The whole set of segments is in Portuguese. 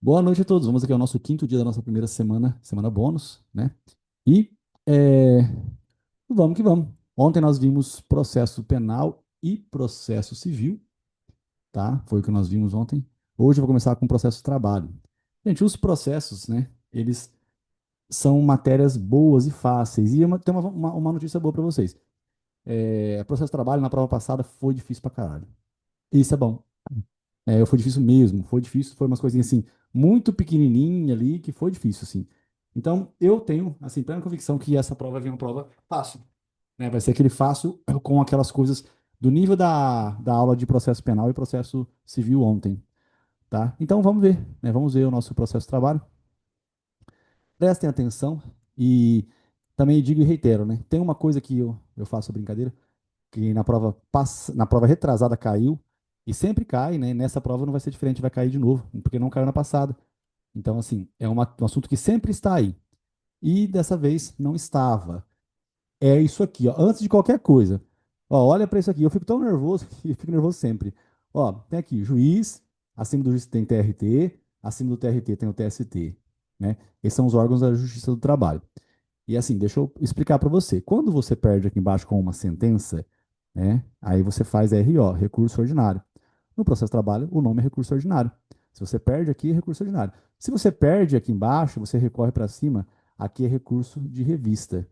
Boa noite a todos. Vamos aqui ao nosso quinto dia da nossa primeira semana, semana bônus, né? E é, vamos que vamos. Ontem nós vimos processo penal e processo civil, tá? Foi o que nós vimos ontem. Hoje eu vou começar com processo de trabalho. Gente, os processos, né? Eles são matérias boas e fáceis. E tem uma notícia boa para vocês. Processo de trabalho na prova passada foi difícil pra caralho. Isso é bom. Foi difícil mesmo, foi difícil, foi umas coisinhas assim, muito pequenininha ali, que foi difícil, assim. Então, eu tenho, assim, plena convicção que essa prova vai vir uma prova fácil, né? Vai ser aquele fácil com aquelas coisas do nível da aula de processo penal e processo civil ontem, tá? Então, vamos ver, né? Vamos ver o nosso processo de trabalho. Prestem atenção e também digo e reitero, né? Tem uma coisa que eu faço a brincadeira, que na prova retrasada caiu, e sempre cai, né? Nessa prova não vai ser diferente, vai cair de novo, porque não caiu na passada. Então, assim, um assunto que sempre está aí. E dessa vez não estava. É isso aqui, ó. Antes de qualquer coisa. Ó, olha para isso aqui. Eu fico tão nervoso e fico nervoso sempre. Ó, tem aqui, juiz, acima do juiz tem TRT, acima do TRT tem o TST, né? Esses são os órgãos da Justiça do Trabalho. E assim, deixa eu explicar para você. Quando você perde aqui embaixo com uma sentença, né? Aí você faz RO, recurso ordinário. No processo de trabalho, o nome é recurso ordinário. Se você perde aqui, é recurso ordinário. Se você perde aqui embaixo, você recorre para cima, aqui é recurso de revista.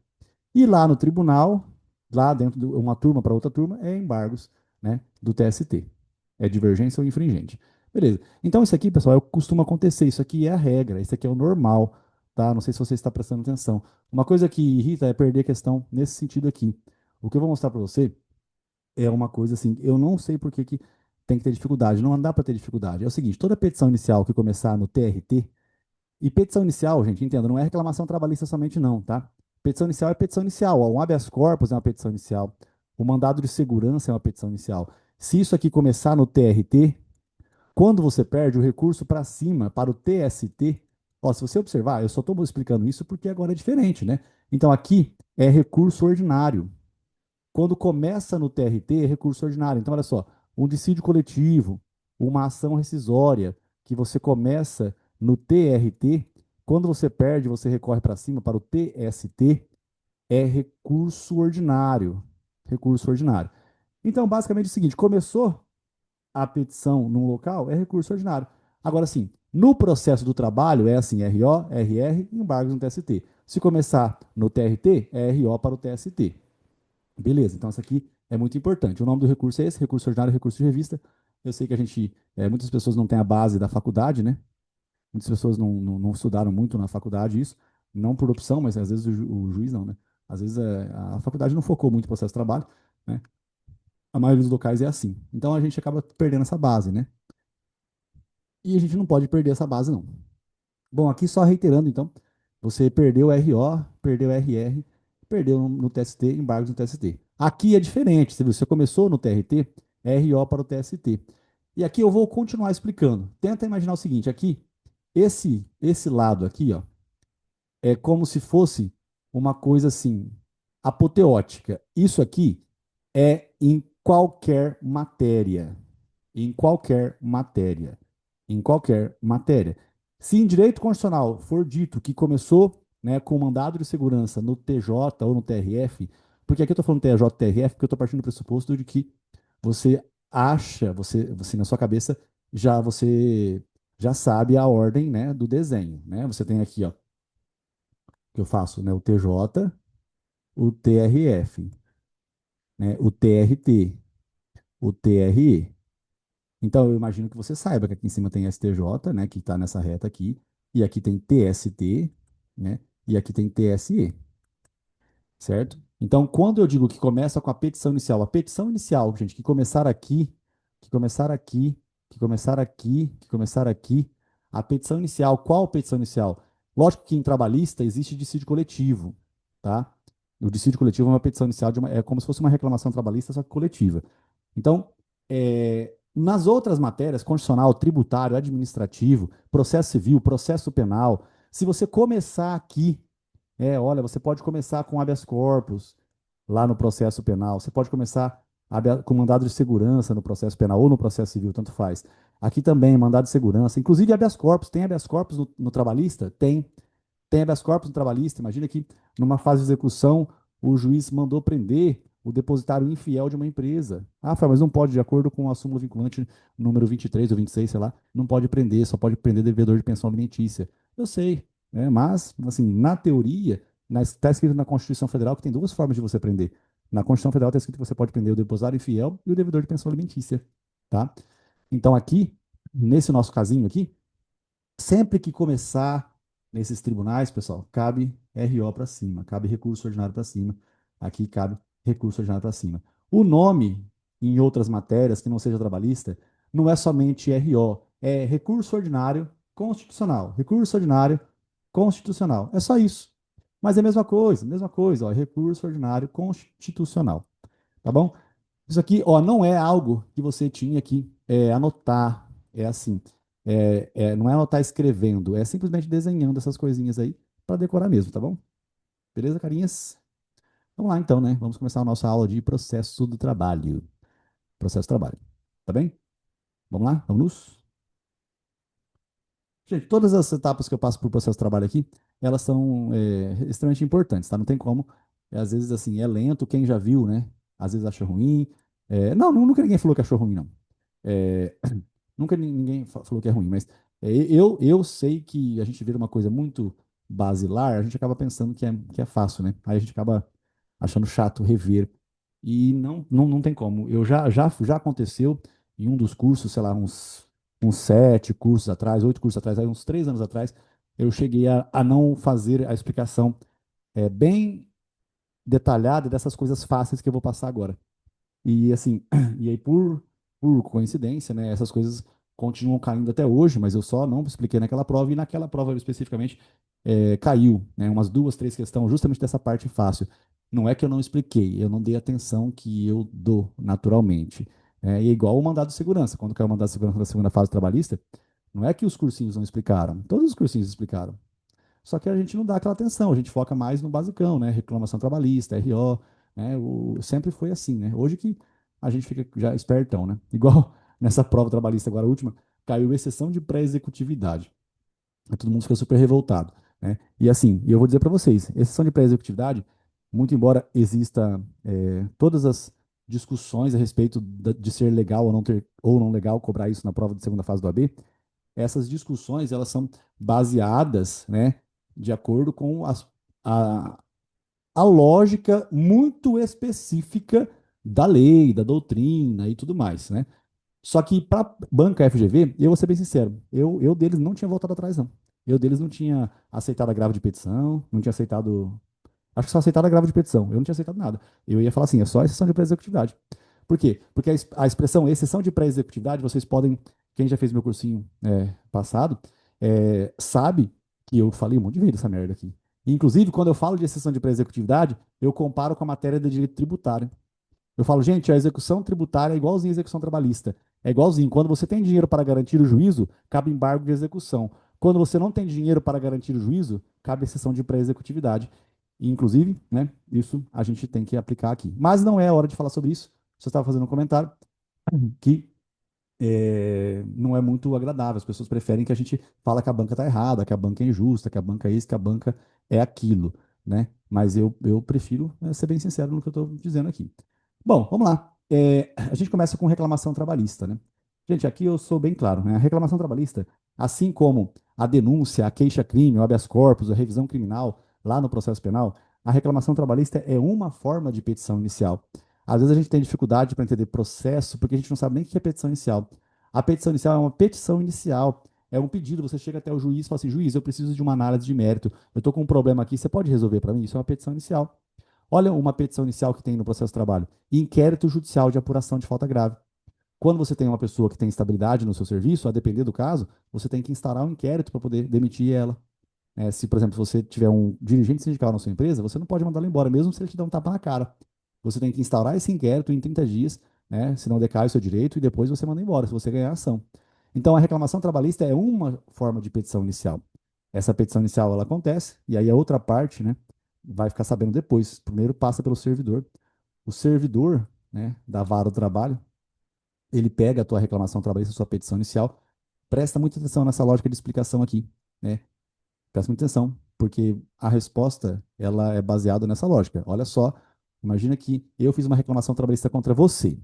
E lá no tribunal, lá dentro de uma turma para outra turma, é embargos, né, do TST. É divergência ou infringente. Beleza. Então, isso aqui, pessoal, costuma acontecer. Isso aqui é a regra, isso aqui é o normal, tá? Não sei se você está prestando atenção. Uma coisa que irrita é perder a questão nesse sentido aqui. O que eu vou mostrar para você é uma coisa assim, eu não sei por que tem que ter dificuldade, não dá para ter dificuldade. É o seguinte, toda petição inicial que começar no TRT, e petição inicial, gente, entenda, não é reclamação trabalhista somente não, tá? Petição inicial é petição inicial, ó, um habeas corpus é uma petição inicial, o mandado de segurança é uma petição inicial. Se isso aqui começar no TRT, quando você perde o recurso para cima, para o TST, ó, se você observar, eu só estou explicando isso porque agora é diferente, né? Então aqui é recurso ordinário. Quando começa no TRT, é recurso ordinário. Então, olha só, um dissídio coletivo, uma ação rescisória, que você começa no TRT, quando você perde, você recorre para cima para o TST, é recurso ordinário. Recurso ordinário. Então, basicamente é o seguinte: começou a petição num local, é recurso ordinário. Agora, sim, no processo do trabalho, é assim: RO, RR, embargos no TST. Se começar no TRT, é RO para o TST. Beleza, então isso aqui é muito importante. O nome do recurso é esse, recurso ordinário, recurso de revista. Eu sei que muitas pessoas não têm a base da faculdade, né? Muitas pessoas não estudaram muito na faculdade isso, não por opção, mas às vezes o juiz não, né? Às vezes a faculdade não focou muito no processo de trabalho, né? A maioria dos locais é assim. Então a gente acaba perdendo essa base, né? E a gente não pode perder essa base, não. Bom, aqui só reiterando, então, você perdeu o RO, perdeu o RR, perdeu no TST, embargos no TST. Aqui é diferente, você viu? Você começou no TRT, RO para o TST. E aqui eu vou continuar explicando. Tenta imaginar o seguinte, aqui, esse lado aqui, ó, é como se fosse uma coisa assim, apoteótica. Isso aqui é em qualquer matéria. Em qualquer matéria. Em qualquer matéria. Se em direito constitucional for dito que começou, né, com mandado de segurança no TJ ou no TRF, porque aqui eu estou falando TJ e TRF, porque eu estou partindo do pressuposto de que você acha, você na sua cabeça você já sabe a ordem, né, do desenho, né? Você tem aqui, ó, que eu faço, né, o TJ, o TRF, né, o TRT, o TRE. Então, eu imagino que você saiba que aqui em cima tem STJ, né, que está nessa reta aqui, e aqui tem TST, né, e aqui tem TSE, certo? Então, quando eu digo que começa com a petição inicial, gente, que começar aqui, que começar aqui, que começar aqui, que começar aqui, a petição inicial, qual petição inicial? Lógico que em trabalhista existe dissídio coletivo, tá? O dissídio coletivo é uma petição inicial é como se fosse uma reclamação trabalhista, só que coletiva. Então, nas outras matérias, constitucional, tributário, administrativo, processo civil, processo penal, se você começar aqui, olha, você pode começar com habeas corpus lá no processo penal, você pode começar com mandado de segurança no processo penal ou no processo civil, tanto faz. Aqui também, mandado de segurança, inclusive habeas corpus. Tem habeas corpus no trabalhista? Tem habeas corpus no trabalhista. Imagina que numa fase de execução, o juiz mandou prender o depositário infiel de uma empresa. Ah, mas não pode, de acordo com a súmula vinculante número 23 ou 26, sei lá, não pode prender, só pode prender devedor de pensão alimentícia. Eu sei, né? Mas, assim, na teoria, está escrito na Constituição Federal que tem duas formas de você prender. Na Constituição Federal está escrito que você pode prender o depositário infiel e o devedor de pensão alimentícia, tá? Então, aqui, nesse nosso casinho aqui, sempre que começar nesses tribunais, pessoal, cabe RO para cima, cabe recurso ordinário para cima. Aqui cabe recurso ordinário para cima. O nome, em outras matérias que não seja trabalhista, não é somente RO, é recurso ordinário constitucional. Recurso ordinário constitucional. É só isso. Mas é a mesma coisa, ó, recurso ordinário constitucional. Tá bom? Isso aqui, ó, não é algo que você tinha que anotar. É assim, não é anotar escrevendo, é simplesmente desenhando essas coisinhas aí para decorar mesmo, tá bom? Beleza, carinhas? Vamos lá então, né? Vamos começar a nossa aula de processo do trabalho. Processo do trabalho. Tá bem? Vamos lá? Vamos? Gente, todas as etapas que eu passo por processo de trabalho aqui, elas são extremamente importantes, tá? Não tem como. Às vezes, assim, é lento, quem já viu, né? Às vezes acha ruim. Nunca ninguém falou que achou ruim, não. É, nunca ninguém falou que é ruim, mas eu sei que a gente vira uma coisa muito basilar, a gente acaba pensando que é fácil, né? Aí a gente acaba achando chato rever. E não tem como. Já aconteceu em um dos cursos, sei lá, uns 7 cursos atrás, 8 cursos atrás, aí uns 3 anos atrás, eu cheguei a não fazer a explicação bem detalhada dessas coisas fáceis que eu vou passar agora. E assim, e aí por coincidência, né, essas coisas continuam caindo até hoje, mas eu só não expliquei naquela prova, e naquela prova especificamente caiu, né, umas 2, 3 questões justamente dessa parte fácil. Não é que eu não expliquei, eu não dei a atenção que eu dou naturalmente. E é igual o mandado de segurança. Quando caiu o mandado de segurança na segunda fase trabalhista, não é que os cursinhos não explicaram, todos os cursinhos explicaram. Só que a gente não dá aquela atenção, a gente foca mais no basicão, né? Reclamação trabalhista, RO, né? Sempre foi assim, né? Hoje que a gente fica já espertão, né? Igual nessa prova trabalhista agora, a última, caiu exceção de pré-executividade. Aí todo mundo fica super revoltado, né? E assim, eu vou dizer para vocês, exceção de pré-executividade, muito embora exista todas as discussões a respeito de ser legal ou não ter ou não legal cobrar isso na prova de segunda fase do AB, essas discussões elas são baseadas, né, de acordo com a, a lógica muito específica da lei, da doutrina e tudo mais, né? Só que para banca FGV, eu vou ser bem sincero, eu deles não tinha voltado atrás, não. Eu deles não tinha aceitado a grave de petição, não tinha aceitado. Acho que só aceitaram a grave de petição. Eu não tinha aceitado nada. Eu ia falar assim, é só exceção de pré-executividade. Por quê? Porque a expressão exceção de pré-executividade, vocês podem, quem já fez meu cursinho passado, sabe que eu falei um monte de vezes essa merda aqui. Inclusive, quando eu falo de exceção de pré-executividade, eu comparo com a matéria de direito tributário. Eu falo, gente, a execução tributária é igualzinho à execução trabalhista. É igualzinho. Quando você tem dinheiro para garantir o juízo, cabe embargo de execução. Quando você não tem dinheiro para garantir o juízo, cabe exceção de pré-executividade. E, inclusive, né, isso a gente tem que aplicar aqui. Mas não é hora de falar sobre isso. Você estava fazendo um comentário que não é muito agradável. As pessoas preferem que a gente fala que a banca está errada, que a banca é injusta, que a banca é isso, que a banca é aquilo, né? Mas eu prefiro ser bem sincero no que eu estou dizendo aqui. Bom, vamos lá. A gente começa com reclamação trabalhista, né? Gente, aqui eu sou bem claro, né? A reclamação trabalhista, assim como a denúncia, a queixa-crime, o habeas corpus, a revisão criminal lá no processo penal, a reclamação trabalhista é uma forma de petição inicial. Às vezes a gente tem dificuldade para entender processo porque a gente não sabe nem o que é petição inicial. A petição inicial é uma petição inicial, é um pedido. Você chega até o juiz e fala assim: juiz, eu preciso de uma análise de mérito, eu estou com um problema aqui, você pode resolver para mim? Isso é uma petição inicial. Olha uma petição inicial que tem no processo de trabalho: inquérito judicial de apuração de falta grave. Quando você tem uma pessoa que tem estabilidade no seu serviço, a depender do caso, você tem que instaurar um inquérito para poder demitir ela. Se, por exemplo, você tiver um dirigente sindical na sua empresa, você não pode mandá-lo embora, mesmo se ele te der um tapa na cara. Você tem que instaurar esse inquérito em 30 dias, né, se não decai o seu direito, e depois você manda embora, se você ganhar a ação. Então, a reclamação trabalhista é uma forma de petição inicial. Essa petição inicial ela acontece, e aí a outra parte, né, vai ficar sabendo depois. Primeiro passa pelo servidor. O servidor né, da vara do trabalho, ele pega a tua reclamação trabalhista, a sua petição inicial, presta muita atenção nessa lógica de explicação aqui, né? Presta muita atenção, porque a resposta ela é baseada nessa lógica. Olha só, imagina que eu fiz uma reclamação trabalhista contra você.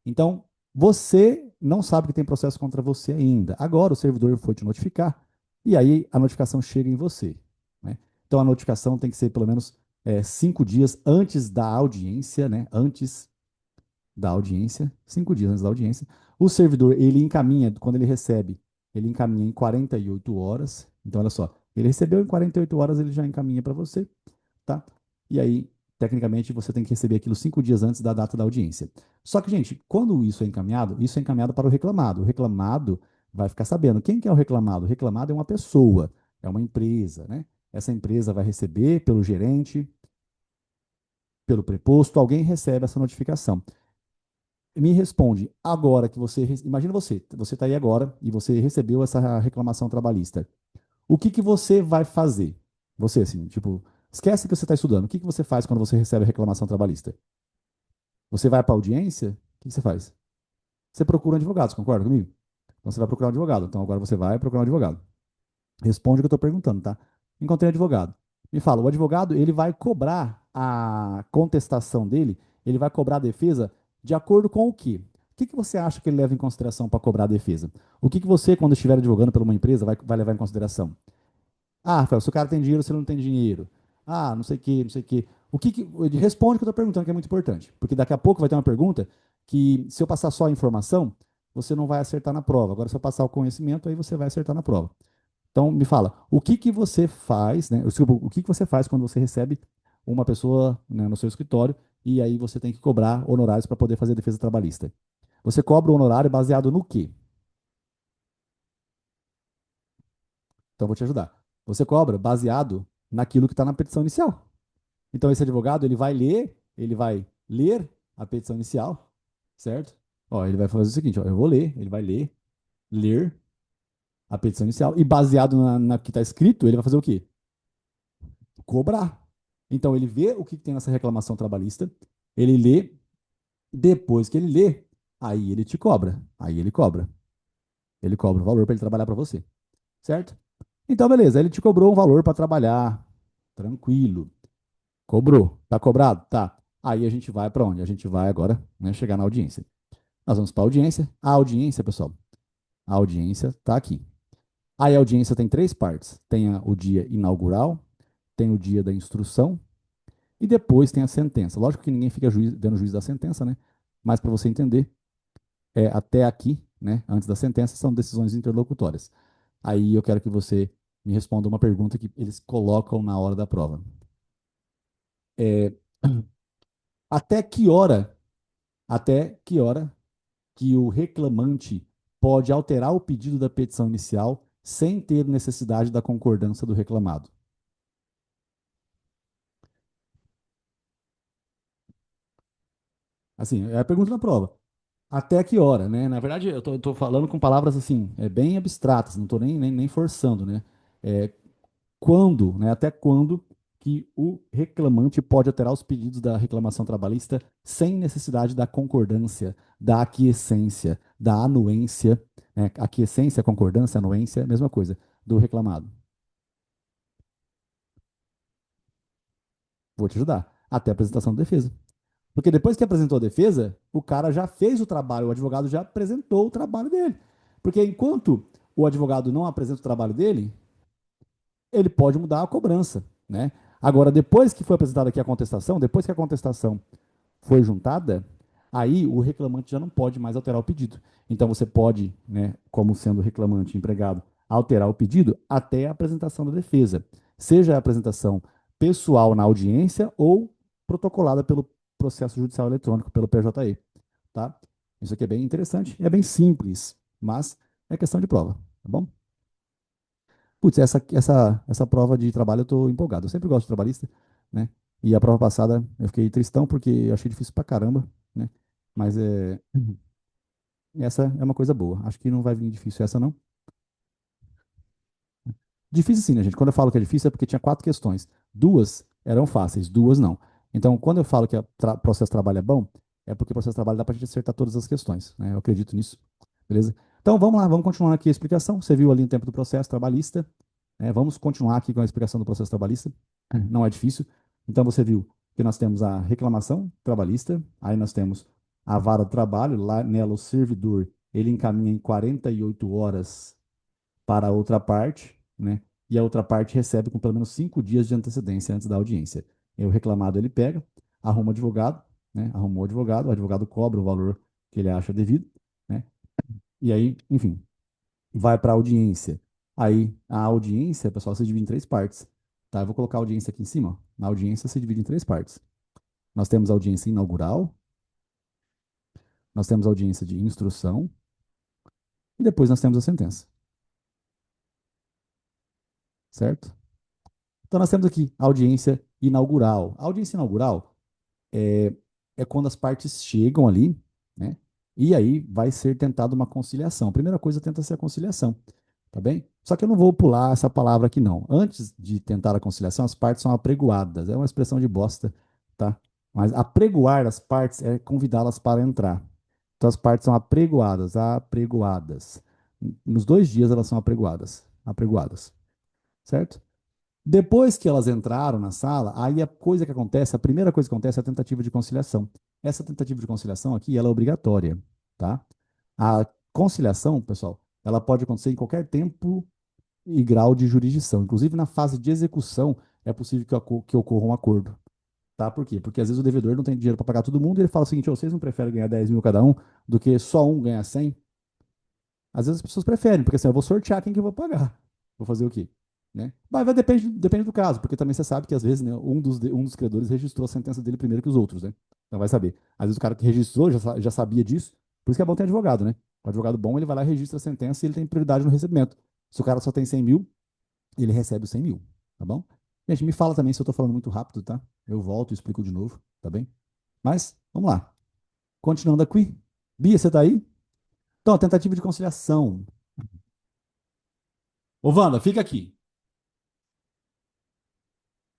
Então, você não sabe que tem processo contra você ainda. Agora o servidor foi te notificar e aí a notificação chega em você, né? Então a notificação tem que ser pelo menos 5 dias antes da audiência, né? Antes da audiência, 5 dias antes da audiência. O servidor, ele encaminha, quando ele recebe, ele encaminha em 48 horas. Então, olha só, ele recebeu em 48 horas, ele já encaminha para você, tá? E aí, tecnicamente, você tem que receber aquilo 5 dias antes da data da audiência. Só que, gente, quando isso é encaminhado para o reclamado. O reclamado vai ficar sabendo. Quem que é o reclamado? O reclamado é uma pessoa, é uma empresa, né? Essa empresa vai receber pelo gerente, pelo preposto, alguém recebe essa notificação. Me responde, agora que você. Imagina você está aí agora e você recebeu essa reclamação trabalhista. O que que você vai fazer? Você, assim, tipo, esquece que você está estudando. O que que você faz quando você recebe a reclamação trabalhista? Você vai para a audiência? O que que você faz? Você procura um advogado, você concorda comigo? Então você vai procurar um advogado. Então agora você vai procurar um advogado. Responde o que eu estou perguntando, tá? Encontrei um advogado. Me fala, o advogado, ele vai cobrar a contestação dele, ele vai cobrar a defesa de acordo com o quê? O que que você acha que ele leva em consideração para cobrar a defesa? O que que você, quando estiver advogando por uma empresa, vai levar em consideração? Ah, Rafael, se o cara tem dinheiro, se ele não tem dinheiro. Ah, não sei o quê, não sei o quê. O que que... Responde o que eu estou perguntando, que é muito importante. Porque daqui a pouco vai ter uma pergunta que, se eu passar só a informação, você não vai acertar na prova. Agora, se eu passar o conhecimento, aí você vai acertar na prova. Então, me fala, o que que você faz, né? Desculpa, o que que você faz quando você recebe uma pessoa, né, no seu escritório e aí você tem que cobrar honorários para poder fazer a defesa trabalhista? Você cobra o honorário baseado no quê? Então, eu vou te ajudar. Você cobra baseado naquilo que está na petição inicial. Então, esse advogado, ele vai ler a petição inicial, certo? Ó, ele vai fazer o seguinte, ó, eu vou ler, ele vai ler a petição inicial e baseado na que está escrito, ele vai fazer o quê? Cobrar. Então ele vê o que tem nessa reclamação trabalhista, ele lê, depois que ele lê, aí ele te cobra. Aí ele cobra. Ele cobra o valor para ele trabalhar para você, certo? Então, beleza, ele te cobrou um valor para trabalhar. Tranquilo. Cobrou. Tá cobrado? Tá. Aí a gente vai para onde? A gente vai agora, né, chegar na audiência. Nós vamos para a audiência. A audiência, pessoal, a audiência tá aqui. Aí a audiência tem três partes. Tem o dia inaugural, tem o dia da instrução. E depois tem a sentença. Lógico que ninguém fica vendo o juiz da sentença, né? Mas para você entender, até aqui, né, antes da sentença, são decisões interlocutórias. Aí eu quero que você me responda uma pergunta que eles colocam na hora da prova. É, até que hora, até que hora que o reclamante pode alterar o pedido da petição inicial sem ter necessidade da concordância do reclamado? Assim, é a pergunta na prova. Até que hora, né? Na verdade, eu tô falando com palavras assim, bem abstratas, não estou nem forçando, né? É, quando, né? Até quando que o reclamante pode alterar os pedidos da reclamação trabalhista sem necessidade da concordância, da aquiescência, da anuência, né? Aquiescência, concordância, anuência, mesma coisa, do reclamado. Vou te ajudar. Até a apresentação da defesa. Porque depois que apresentou a defesa, o cara já fez o trabalho, o advogado já apresentou o trabalho dele. Porque enquanto o advogado não apresenta o trabalho dele, ele pode mudar a cobrança, né? Agora, depois que foi apresentada aqui a contestação, depois que a contestação foi juntada, aí o reclamante já não pode mais alterar o pedido. Então você pode, né, como sendo reclamante empregado, alterar o pedido até a apresentação da defesa, seja a apresentação pessoal na audiência ou protocolada pelo processo judicial eletrônico, pelo PJE, tá? Isso aqui é bem interessante, é bem simples, mas é questão de prova, tá bom? Putz, essa prova de trabalho eu tô empolgado. Eu sempre gosto de trabalhista, né? E a prova passada eu fiquei tristão porque eu achei difícil pra caramba, né? Mas essa é uma coisa boa. Acho que não vai vir difícil essa, não. Difícil sim, né, gente? Quando eu falo que é difícil é porque tinha 4 questões. Duas eram fáceis, duas não. Então, quando eu falo que o processo de trabalho é bom, é porque o processo de trabalho dá para a gente acertar todas as questões, né? Eu acredito nisso, beleza? Então vamos lá, vamos continuar aqui a explicação. Você viu ali o tempo do processo trabalhista, né? Vamos continuar aqui com a explicação do processo trabalhista. Não é difícil. Então você viu que nós temos a reclamação trabalhista, aí nós temos a vara do trabalho, lá nela o servidor ele encaminha em 48 horas para a outra parte, né? E a outra parte recebe com pelo menos 5 dias de antecedência antes da audiência. E o reclamado ele pega, arruma o advogado, né? Arrumou o advogado cobra o valor que ele acha devido, né? E aí, enfim, vai para a audiência. Aí a audiência, pessoal, se divide em três partes. Tá? Eu vou colocar a audiência aqui em cima. Ó. Na audiência se divide em três partes. Nós temos a audiência inaugural, nós temos a audiência de instrução e depois nós temos a sentença, certo? Então nós temos aqui a audiência inaugural. A audiência inaugural é, é quando as partes chegam ali, né? E aí vai ser tentada uma conciliação. A primeira coisa tenta ser a conciliação, tá bem? Só que eu não vou pular essa palavra aqui, não. Antes de tentar a conciliação, as partes são apregoadas. É uma expressão de bosta, tá? Mas apregoar as partes é convidá-las para entrar. Então as partes são apregoadas, apregoadas. Nos 2 dias elas são apregoadas, apregoadas, certo? Depois que elas entraram na sala, aí a coisa que acontece, a primeira coisa que acontece é a tentativa de conciliação. Essa tentativa de conciliação aqui, ela é obrigatória, tá? A conciliação, pessoal, ela pode acontecer em qualquer tempo e grau de jurisdição. Inclusive, na fase de execução, é possível que ocorra um acordo, tá? Por quê? Porque às vezes o devedor não tem dinheiro para pagar todo mundo e ele fala o seguinte: "Ô, vocês não preferem ganhar 10 mil cada um do que só um ganhar 100?" Às vezes as pessoas preferem, porque assim, eu vou sortear quem que eu vou pagar. Vou fazer o quê? Né? Mas depende do caso, porque também você sabe que às vezes né, um dos credores registrou a sentença dele primeiro que os outros, né? Então vai saber. Às vezes o cara que registrou já sabia disso, por isso que é bom ter advogado, né? O advogado bom, ele vai lá e registra a sentença e ele tem prioridade no recebimento. Se o cara só tem 100 mil, ele recebe os 100 mil, tá bom? Gente, me fala também se eu tô falando muito rápido, tá? Eu volto e explico de novo, tá bem? Mas, vamos lá. Continuando aqui. Bia, você tá aí? Então, a tentativa de conciliação. Ô, Wanda, fica aqui.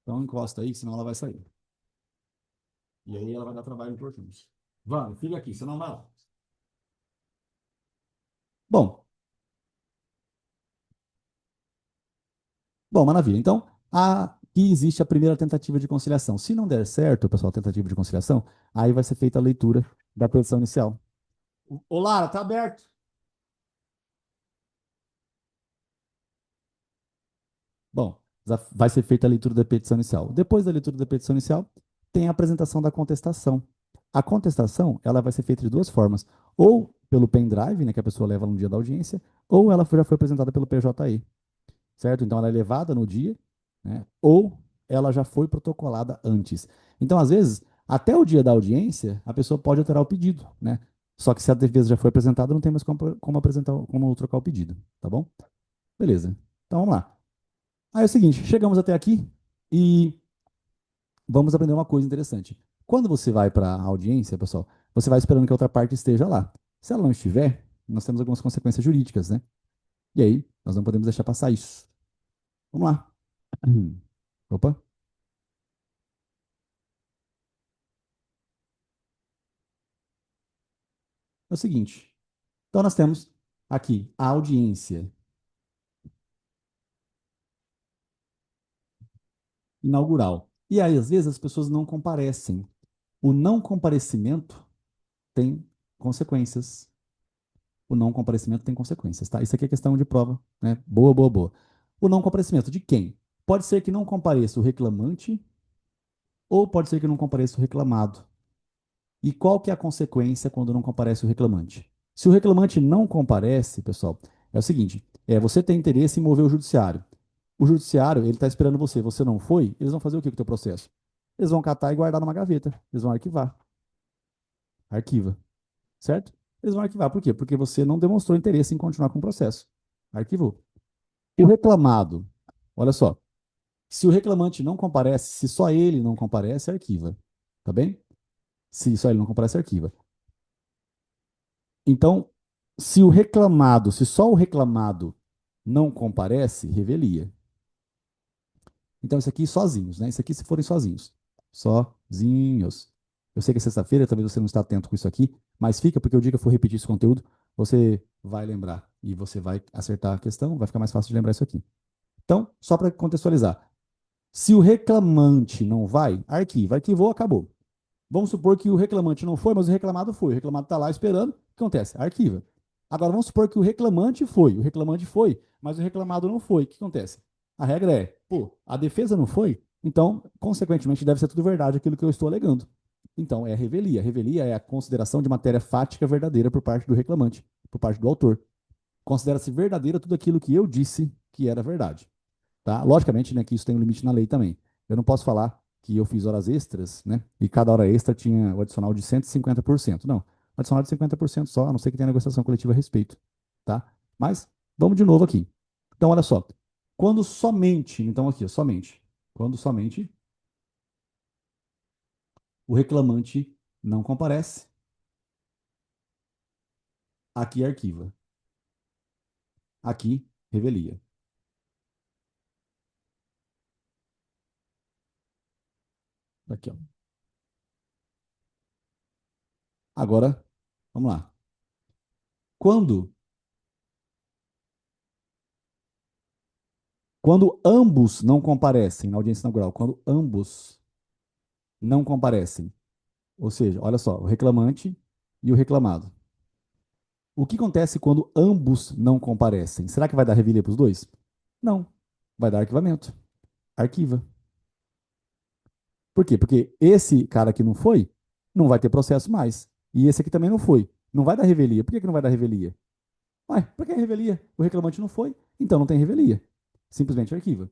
Então encosta aí, senão ela vai sair. E aí ela vai dar trabalho importante. Wanda, fica aqui, senão vai lá. Bom, bom, maravilha. Então, aqui existe a primeira tentativa de conciliação. Se não der certo, pessoal, a tentativa de conciliação, aí vai ser feita a leitura da petição inicial. Ô, Lara, tá aberto. Bom, vai ser feita a leitura da petição inicial. Depois da leitura da petição inicial, tem a apresentação da contestação. A contestação, ela vai ser feita de duas formas. Ou pelo pendrive, né, que a pessoa leva no dia da audiência, ou ela já foi apresentada pelo PJI, certo? Então ela é levada no dia, né, ou ela já foi protocolada antes. Então, às vezes, até o dia da audiência, a pessoa pode alterar o pedido, né? Só que se a defesa já foi apresentada, não tem mais como apresentar, como trocar o pedido, tá bom? Beleza. Então vamos lá. Aí é o seguinte, chegamos até aqui e vamos aprender uma coisa interessante. Quando você vai para a audiência, pessoal, você vai esperando que a outra parte esteja lá. Se ela não estiver, nós temos algumas consequências jurídicas, né? E aí, nós não podemos deixar passar isso. Vamos lá. Opa. É o seguinte. Então, nós temos aqui a audiência inaugural. E aí, às vezes, as pessoas não comparecem. O não comparecimento tem consequências. O não comparecimento tem consequências, tá? Isso aqui é questão de prova, né? Boa, boa, boa. O não comparecimento de quem? Pode ser que não compareça o reclamante ou pode ser que não compareça o reclamado. E qual que é a consequência quando não comparece o reclamante? Se o reclamante não comparece, pessoal, é o seguinte: você tem interesse em mover o judiciário. O judiciário, ele está esperando você. Você não foi, eles vão fazer o que com o teu processo? Eles vão catar e guardar numa gaveta. Eles vão arquivar. Arquiva, certo? Eles vão arquivar. Por quê? Porque você não demonstrou interesse em continuar com o processo. Arquivou. O reclamado, olha só, se o reclamante não comparece, se só ele não comparece, arquiva. Tá bem? Se só ele não comparece, arquiva. Então, se só o reclamado não comparece, revelia. Então, isso aqui sozinhos, né? Isso aqui se forem sozinhos. Sozinhos. Eu sei que é sexta-feira, talvez você não está atento com isso aqui, mas fica, porque o dia que eu for repetir esse conteúdo, você vai lembrar e você vai acertar a questão, vai ficar mais fácil de lembrar isso aqui. Então, só para contextualizar, se o reclamante não vai, arquiva. Arquivou, acabou. Vamos supor que o reclamante não foi, mas o reclamado foi. O reclamado está lá esperando. O que acontece? Arquiva. Agora, vamos supor que o reclamante foi. O reclamante foi, mas o reclamado não foi. O que acontece? A regra é, pô, a defesa não foi, então, consequentemente, deve ser tudo verdade aquilo que eu estou alegando. Então, é a revelia. A revelia é a consideração de matéria fática verdadeira por parte do reclamante, por parte do autor. Considera-se verdadeira tudo aquilo que eu disse que era verdade. Tá? Logicamente, né, que isso tem um limite na lei também. Eu não posso falar que eu fiz horas extras, né, e cada hora extra tinha o adicional de 150%. Não, adicional de 50% só, a não ser que tenha negociação coletiva a respeito. Tá? Mas, vamos de novo aqui. Então, olha só. Quando somente, então aqui, ó, somente, quando somente o reclamante não comparece, aqui arquiva. Aqui, revelia. Aqui, ó. Agora, vamos lá. Quando, quando ambos não comparecem na audiência inaugural, quando ambos não comparecem, ou seja, olha só, o reclamante e o reclamado. O que acontece quando ambos não comparecem? Será que vai dar revelia para os dois? Não. Vai dar arquivamento. Arquiva. Por quê? Porque esse cara que não foi, não vai ter processo mais. E esse aqui também não foi. Não vai dar revelia. Por que, que não vai dar revelia? Ué, por que revelia? O reclamante não foi, então não tem revelia. Simplesmente arquiva.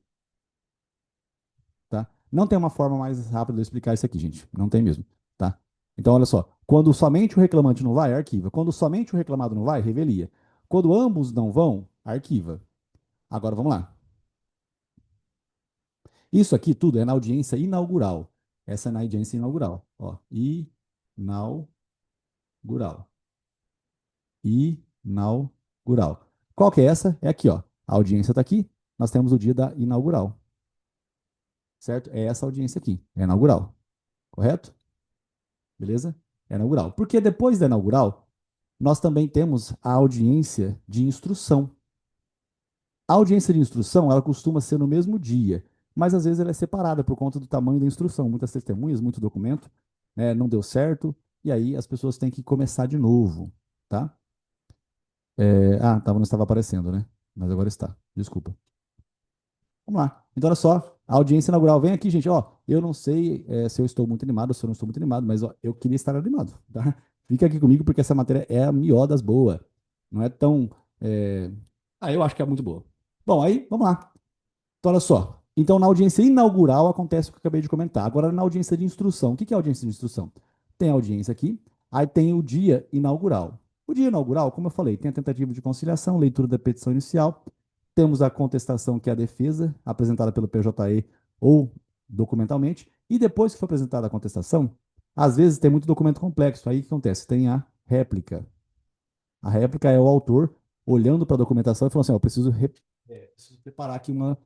Tá? Não tem uma forma mais rápida de explicar isso aqui, gente. Não tem mesmo. Tá? Então, olha só. Quando somente o reclamante não vai, arquiva. Quando somente o reclamado não vai, revelia. Quando ambos não vão, arquiva. Agora vamos lá. Isso aqui tudo é na audiência inaugural. Essa é na audiência inaugural. Ó, inaugural. Inaugural. Qual que é essa? É aqui, ó. A audiência está aqui. Nós temos o dia da inaugural. Certo? É essa audiência aqui. É inaugural. Correto? Beleza? É inaugural. Porque depois da inaugural, nós também temos a audiência de instrução. A audiência de instrução, ela costuma ser no mesmo dia, mas às vezes ela é separada por conta do tamanho da instrução. Muitas testemunhas, muito documento, né, não deu certo, e aí as pessoas têm que começar de novo, tá? Não estava aparecendo, né? Mas agora está. Desculpa. Vamos lá. Então, olha só, a audiência inaugural. Vem aqui, gente. Ó, eu não sei se eu estou muito animado ou se eu não estou muito animado, mas ó, eu queria estar animado, tá? Fica aqui comigo porque essa matéria é a melhor das boas. Não é tão. é, eu acho que é muito boa. Bom, aí, vamos lá. Então, olha só. Então, na audiência inaugural acontece o que eu acabei de comentar. Agora, na audiência de instrução. O que é audiência de instrução? Tem a audiência aqui, aí tem o dia inaugural. O dia inaugural, como eu falei, tem a tentativa de conciliação, leitura da petição inicial, temos a contestação, que é a defesa, apresentada pelo PJE ou documentalmente, e depois que for apresentada a contestação, às vezes tem muito documento complexo. Aí o que acontece? Tem a réplica. A réplica é o autor olhando para a documentação e falando assim: ó, eu preciso preparar aqui uma,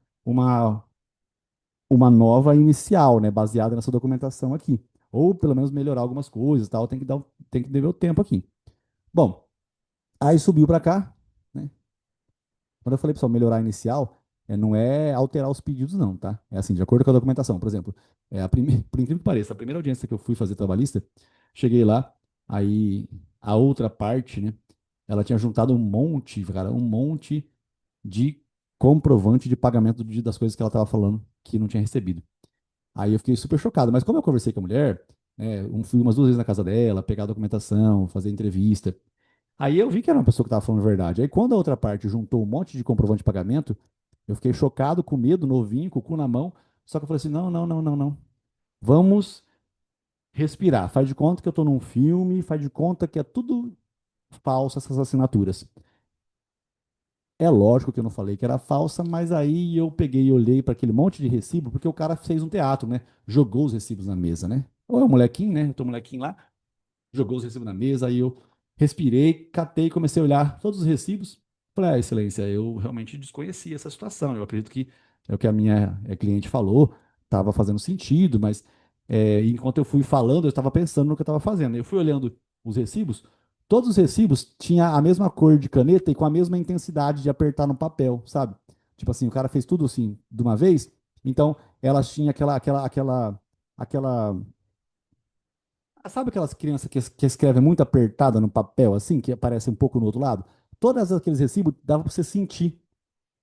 uma nova inicial, né, baseada nessa documentação aqui. Ou pelo menos melhorar algumas coisas, tal, tem que dever o tempo aqui. Bom, aí subiu para cá, né? Quando eu falei, pessoal, melhorar a inicial, não é alterar os pedidos, não, tá? É assim, de acordo com a documentação. Por exemplo, por incrível que pareça, a primeira audiência que eu fui fazer trabalhista, cheguei lá, aí a outra parte, né, ela tinha juntado um monte, cara, um monte de comprovante de pagamento das coisas que ela estava falando que não tinha recebido. Aí eu fiquei super chocado. Mas como eu conversei com a mulher, fui umas duas vezes na casa dela, pegar a documentação, fazer entrevista. Aí eu vi que era uma pessoa que estava falando a verdade. Aí quando a outra parte juntou um monte de comprovante de pagamento, eu fiquei chocado, com medo, novinho, com o cu na mão. Só que eu falei assim: não, não, não, não, não. Vamos respirar. Faz de conta que eu estou num filme, faz de conta que é tudo falso essas assinaturas. É lógico que eu não falei que era falsa, mas aí eu peguei e olhei para aquele monte de recibo, porque o cara fez um teatro, né? Jogou os recibos na mesa, né? Ou é o molequinho, né? Eu tô molequinho lá, jogou os recibos na mesa, aí eu respirei, catei, comecei a olhar todos os recibos. Falei, excelência, eu realmente desconhecia essa situação. Eu acredito que é o que a minha cliente falou, estava fazendo sentido, mas E enquanto eu fui falando, eu estava pensando no que eu estava fazendo. Eu fui olhando os recibos, todos os recibos tinham a mesma cor de caneta e com a mesma intensidade de apertar no papel, sabe? Tipo assim, o cara fez tudo assim de uma vez, então elas tinham aquela. Sabe aquelas crianças que escrevem muito apertada no papel, assim, que aparece um pouco no outro lado? Todos aqueles recibos dava para você sentir.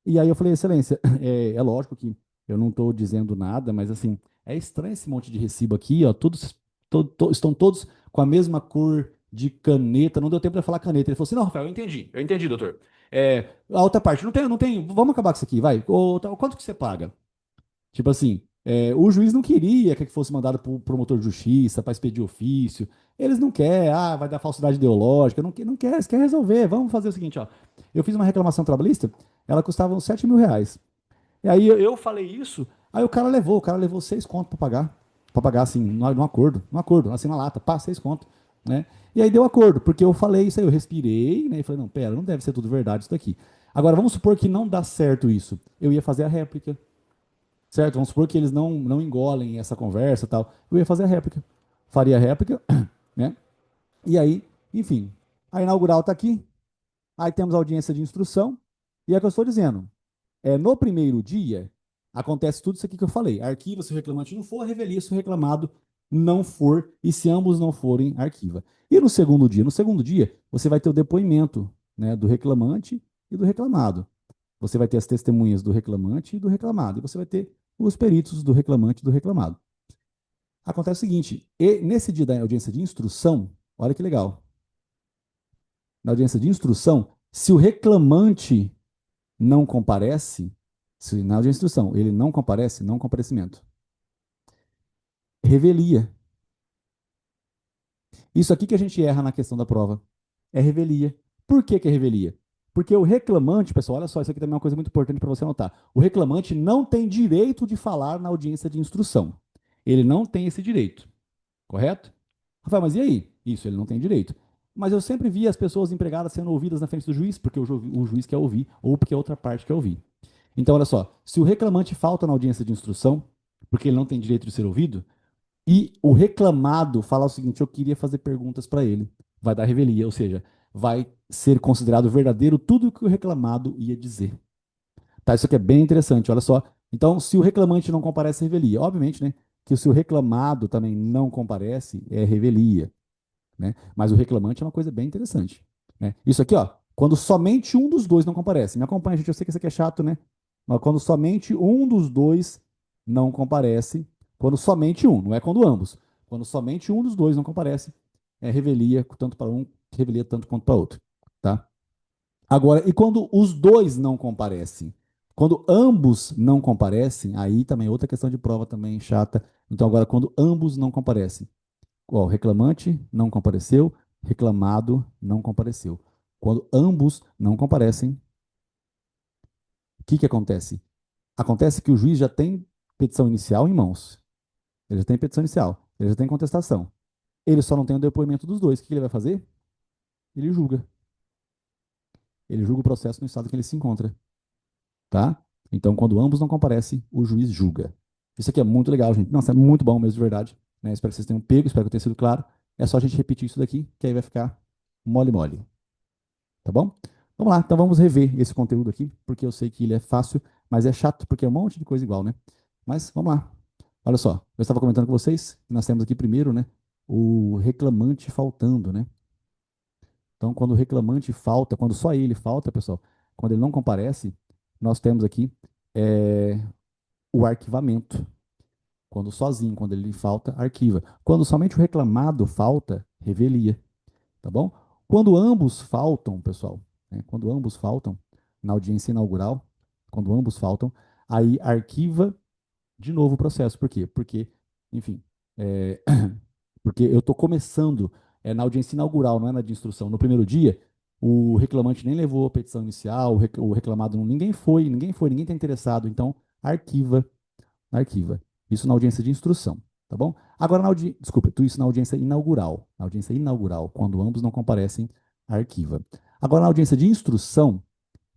E aí eu falei, Excelência, é lógico que eu não estou dizendo nada, mas assim, é estranho esse monte de recibo aqui, ó, estão todos com a mesma cor de caneta, não deu tempo de eu falar caneta. Ele falou assim, não, Rafael, eu entendi, doutor. A outra parte, não tem, vamos acabar com isso aqui, vai. Quanto que você paga? Tipo assim, o juiz não queria que fosse mandado para o promotor de justiça, para expedir ofício. Eles não querem, vai dar falsidade ideológica, não quer, eles querem resolver. Vamos fazer o seguinte, ó. Eu fiz uma reclamação trabalhista, ela custava uns R$ 7.000. E aí eu falei isso, aí o cara levou 6 conto para pagar assim, no acordo, assim na lata, pá, 6 conto, né? E aí deu acordo, porque eu falei isso aí, eu respirei, né? E falei, não, pera, não deve ser tudo verdade isso daqui. Agora, vamos supor que não dá certo isso. Eu ia fazer a réplica, certo? Vamos supor que eles não engolem essa conversa e tal. Eu ia fazer a réplica. Faria a réplica, né? E aí, enfim, a inaugural está aqui, aí temos a audiência de instrução, e é o que eu estou dizendo. No primeiro dia, acontece tudo isso aqui que eu falei. Arquiva se o reclamante não for, revelia se o reclamado não for, e se ambos não forem, arquiva. E no segundo dia? No segundo dia, você vai ter o depoimento, né, do reclamante e do reclamado. Você vai ter as testemunhas do reclamante e do reclamado. E você vai ter os peritos do reclamante e do reclamado. Acontece o seguinte: nesse dia da audiência de instrução, olha que legal. Na audiência de instrução, se o reclamante não comparece, se na audiência de instrução ele não comparece, não comparecimento, revelia. Isso aqui que a gente erra na questão da prova. É revelia. Por que é revelia? Porque o reclamante, pessoal, olha só, isso aqui também é uma coisa muito importante para você anotar. O reclamante não tem direito de falar na audiência de instrução. Ele não tem esse direito, correto? Rafael, mas e aí? Isso, ele não tem direito. Mas eu sempre vi as pessoas empregadas sendo ouvidas na frente do juiz, porque o juiz quer ouvir, ou porque a outra parte quer ouvir. Então, olha só, se o reclamante falta na audiência de instrução, porque ele não tem direito de ser ouvido, e o reclamado falar o seguinte: eu queria fazer perguntas para ele. Vai dar revelia, ou seja, vai ser considerado verdadeiro tudo o que o reclamado ia dizer. Tá, isso aqui é bem interessante, olha só. Então, se o reclamante não comparece, é revelia. Obviamente, né, que se o reclamado também não comparece, é revelia, né? Mas o reclamante é uma coisa bem interessante, né? Isso aqui, ó, quando somente um dos dois não comparece. Me acompanha, gente, eu sei que isso aqui é chato, né? Mas quando somente um dos dois não comparece, quando somente um, não é quando ambos. Quando somente um dos dois não comparece, é revelia tanto para um, revelia tanto quanto para outro, tá? Agora, e quando os dois não comparecem? Quando ambos não comparecem, aí também é outra questão de prova também chata. Então, agora, quando ambos não comparecem, o reclamante não compareceu, reclamado não compareceu. Quando ambos não comparecem, o que acontece? Acontece que o juiz já tem petição inicial em mãos. Ele já tem petição inicial, ele já tem contestação. Ele só não tem o depoimento dos dois. O que ele vai fazer? Ele julga. Ele julga o processo no estado que ele se encontra, tá? Então, quando ambos não comparecem, o juiz julga. Isso aqui é muito legal, gente. Nossa, é muito bom mesmo, de verdade. Né? Espero que vocês tenham pego, espero que tenha sido claro. É só a gente repetir isso daqui, que aí vai ficar mole mole. Tá bom? Vamos lá, então vamos rever esse conteúdo aqui, porque eu sei que ele é fácil, mas é chato, porque é um monte de coisa igual, né? Mas vamos lá. Olha só, eu estava comentando com vocês que nós temos aqui primeiro, né, o reclamante faltando, né? Então, quando o reclamante falta, quando só ele falta, pessoal, quando ele não comparece, nós temos aqui é, o arquivamento. Quando sozinho, quando ele falta, arquiva. Quando somente o reclamado falta, revelia. Tá bom? Quando ambos faltam, pessoal, né, quando ambos faltam na audiência inaugural, quando ambos faltam, aí arquiva de novo o processo. Por quê? Porque, enfim, é, porque eu estou começando na audiência inaugural, não é na de instrução. No primeiro dia, o reclamante nem levou a petição inicial, o reclamado ninguém está interessado, então arquiva. Isso na audiência de instrução, tá bom? Agora, desculpa, isso na audiência inaugural. Na audiência inaugural, quando ambos não comparecem, arquiva. Agora, na audiência de instrução,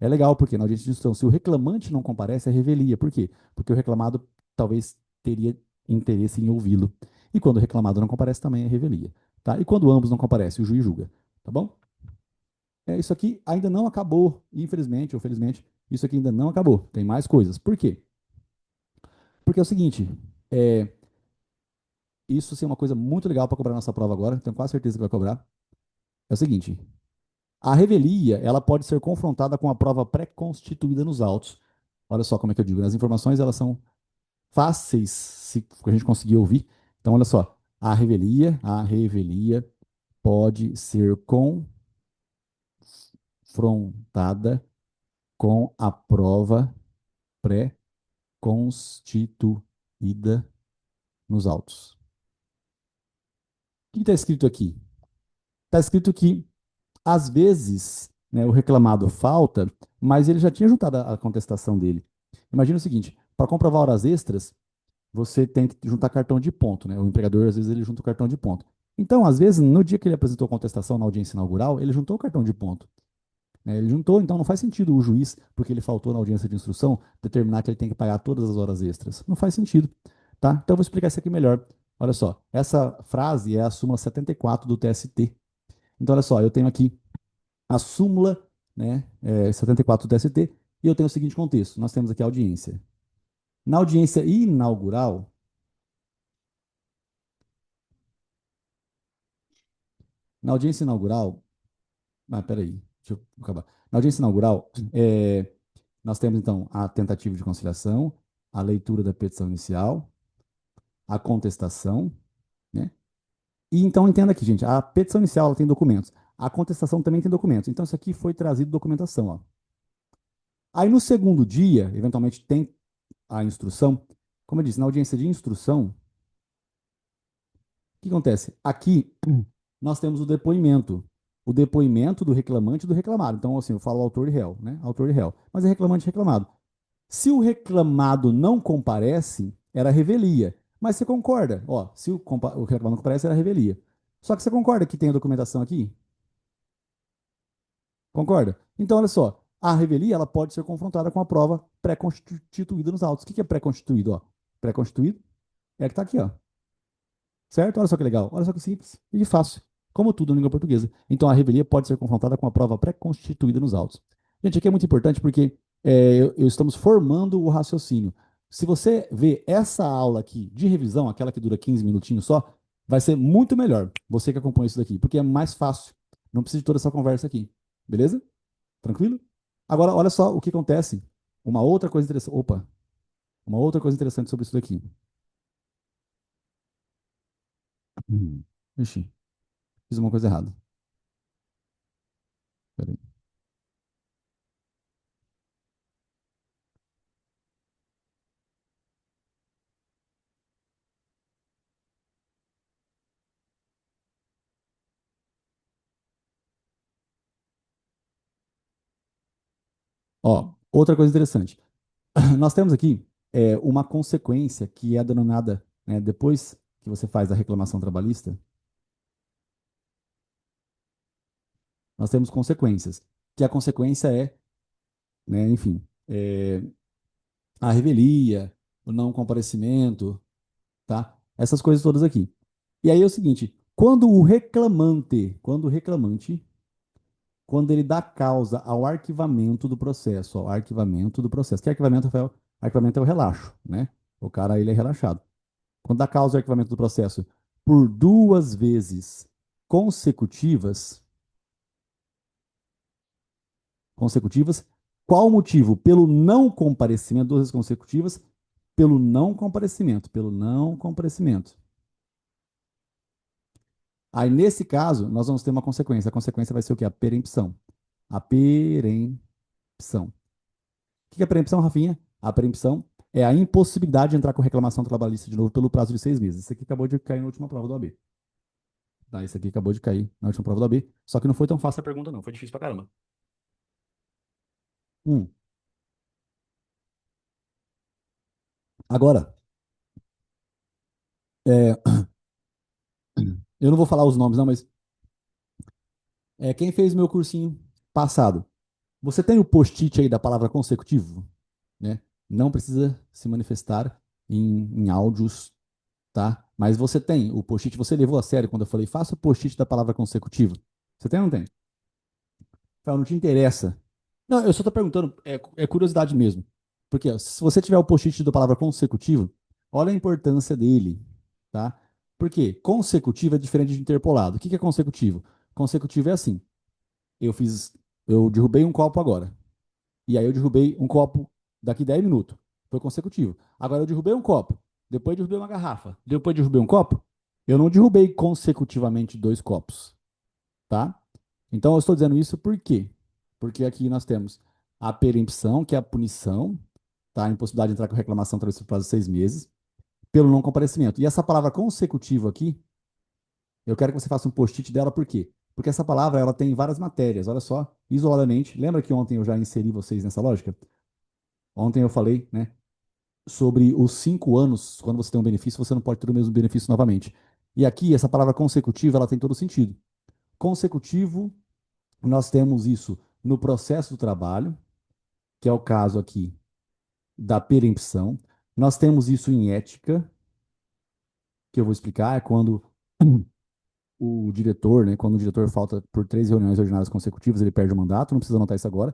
é legal, porque na audiência de instrução, se o reclamante não comparece, é revelia. Por quê? Porque o reclamado talvez teria interesse em ouvi-lo. E quando o reclamado não comparece, também é revelia. Tá? E quando ambos não comparecem, o juiz julga. Tá bom? Isso aqui ainda não acabou, infelizmente ou felizmente, isso aqui ainda não acabou. Tem mais coisas. Por quê? Porque é o seguinte, é, isso sim, é uma coisa muito legal para cobrar na nossa prova agora, tenho quase certeza que vai cobrar. É o seguinte, a revelia, ela pode ser confrontada com a prova pré-constituída nos autos. Olha só como é que eu digo, né? As informações elas são fáceis se a gente conseguir ouvir. Então, olha só, a revelia pode ser confrontada com a prova pré-constituída nos autos. O que está escrito aqui? Está escrito que, às vezes, né, o reclamado falta, mas ele já tinha juntado a contestação dele. Imagina o seguinte: para comprovar horas extras, você tem que juntar cartão de ponto, né? O empregador, às vezes, ele junta o cartão de ponto. Então, às vezes, no dia que ele apresentou a contestação na audiência inaugural, ele juntou o cartão de ponto. Né? Ele juntou, então não faz sentido o juiz, porque ele faltou na audiência de instrução, determinar que ele tem que pagar todas as horas extras. Não faz sentido. Tá? Então, eu vou explicar isso aqui melhor. Olha só, essa frase é a súmula 74 do TST. Então, olha só, eu tenho aqui a súmula, né, 74 do TST, e eu tenho o seguinte contexto: nós temos aqui a audiência. Na audiência inaugural, na audiência inaugural, peraí, deixa eu acabar. Na audiência inaugural, nós temos então a tentativa de conciliação, a leitura da petição inicial, a contestação, né? E então entenda aqui, gente, a petição inicial ela tem documentos, a contestação também tem documentos. Então isso aqui foi trazido documentação, ó. Aí no segundo dia, eventualmente tem a instrução. Como eu disse, na audiência de instrução, o que acontece? Aqui nós temos o depoimento do reclamante e do reclamado. Então, assim, eu falo autor e réu, né? Autor e réu. Mas é reclamante e reclamado. Se o reclamado não comparece, era revelia. Mas você concorda? Ó, se o reclamado não comparece, era revelia. Só que você concorda que tem a documentação aqui? Concorda? Então, olha só. A revelia ela pode ser confrontada com a prova pré-constituída nos autos. O que é pré-constituído? Ó? Pré-constituído é que está aqui, ó. Certo? Olha só que legal. Olha só que simples e fácil. Como tudo na língua portuguesa. Então, a revelia pode ser confrontada com a prova pré-constituída nos autos. Gente, aqui é muito importante porque estamos formando o raciocínio. Se você vê essa aula aqui de revisão, aquela que dura 15 minutinhos só, vai ser muito melhor você que acompanha isso daqui, porque é mais fácil. Não precisa de toda essa conversa aqui. Beleza? Tranquilo? Agora, olha só o que acontece. Uma outra coisa interessante. Opa, uma outra coisa interessante sobre isso daqui. Ixi, fiz uma coisa errada. Peraí. Ó, outra coisa interessante. Nós temos aqui uma consequência que é denominada, né, depois que você faz a reclamação trabalhista, nós temos consequências. Que a consequência é, né, enfim, a revelia, o não comparecimento, tá? Essas coisas todas aqui. E aí é o seguinte, quando ele dá causa ao arquivamento do processo, ao arquivamento do processo, que arquivamento, Rafael? Arquivamento é o relaxo, né? O cara, ele é relaxado. Quando dá causa ao arquivamento do processo por duas vezes consecutivas, consecutivas, qual o motivo? Pelo não comparecimento, duas vezes consecutivas, pelo não comparecimento. Aí, nesse caso, nós vamos ter uma consequência. A consequência vai ser o quê? A perempção. A perempção. O que é preempção, Rafinha? A preempção é a impossibilidade de entrar com reclamação trabalhista de novo pelo prazo de 6 meses. Isso aqui acabou de cair na última prova do AB. Tá, isso aqui acabou de cair na última prova do AB. Só que não foi tão fácil a pergunta, não. Foi difícil pra caramba. Hum. Agora, é, eu não vou falar os nomes, não, mas quem fez meu cursinho passado, você tem o post-it aí da palavra consecutivo, né? Não precisa se manifestar em áudios, tá? Mas você tem o post-it, você levou a sério quando eu falei, faça o post-it da palavra consecutiva. Você tem ou não tem? Fala, não te interessa. Não, eu só tô perguntando, é curiosidade mesmo. Porque ó, se você tiver o post-it da palavra consecutivo, olha a importância dele, tá? Porque consecutivo é diferente de interpolado. O que que é consecutivo? Consecutivo é assim, eu fiz, eu derrubei um copo agora. E aí eu derrubei um copo daqui 10 minutos. Foi consecutivo. Agora eu derrubei um copo. Depois derrubei uma garrafa. Depois derrubei um copo. Eu não derrubei consecutivamente dois copos, tá? Então eu estou dizendo isso por quê? Porque aqui nós temos a perempção, que é a punição, tá? A impossibilidade de entrar com reclamação através do prazo de 6 meses, pelo não comparecimento. E essa palavra consecutivo aqui, eu quero que você faça um post-it dela, por quê? Porque essa palavra ela tem várias matérias, olha só, isoladamente. Lembra que ontem eu já inseri vocês nessa lógica? Ontem eu falei, né, sobre os 5 anos, quando você tem um benefício, você não pode ter o mesmo benefício novamente. E aqui, essa palavra consecutivo, ela tem todo sentido. Consecutivo, nós temos isso no processo do trabalho, que é o caso aqui da perempção. Nós temos isso em ética, que eu vou explicar, é quando o diretor, né, quando o diretor falta por 3 reuniões ordinárias consecutivas, ele perde o mandato, não precisa anotar isso agora.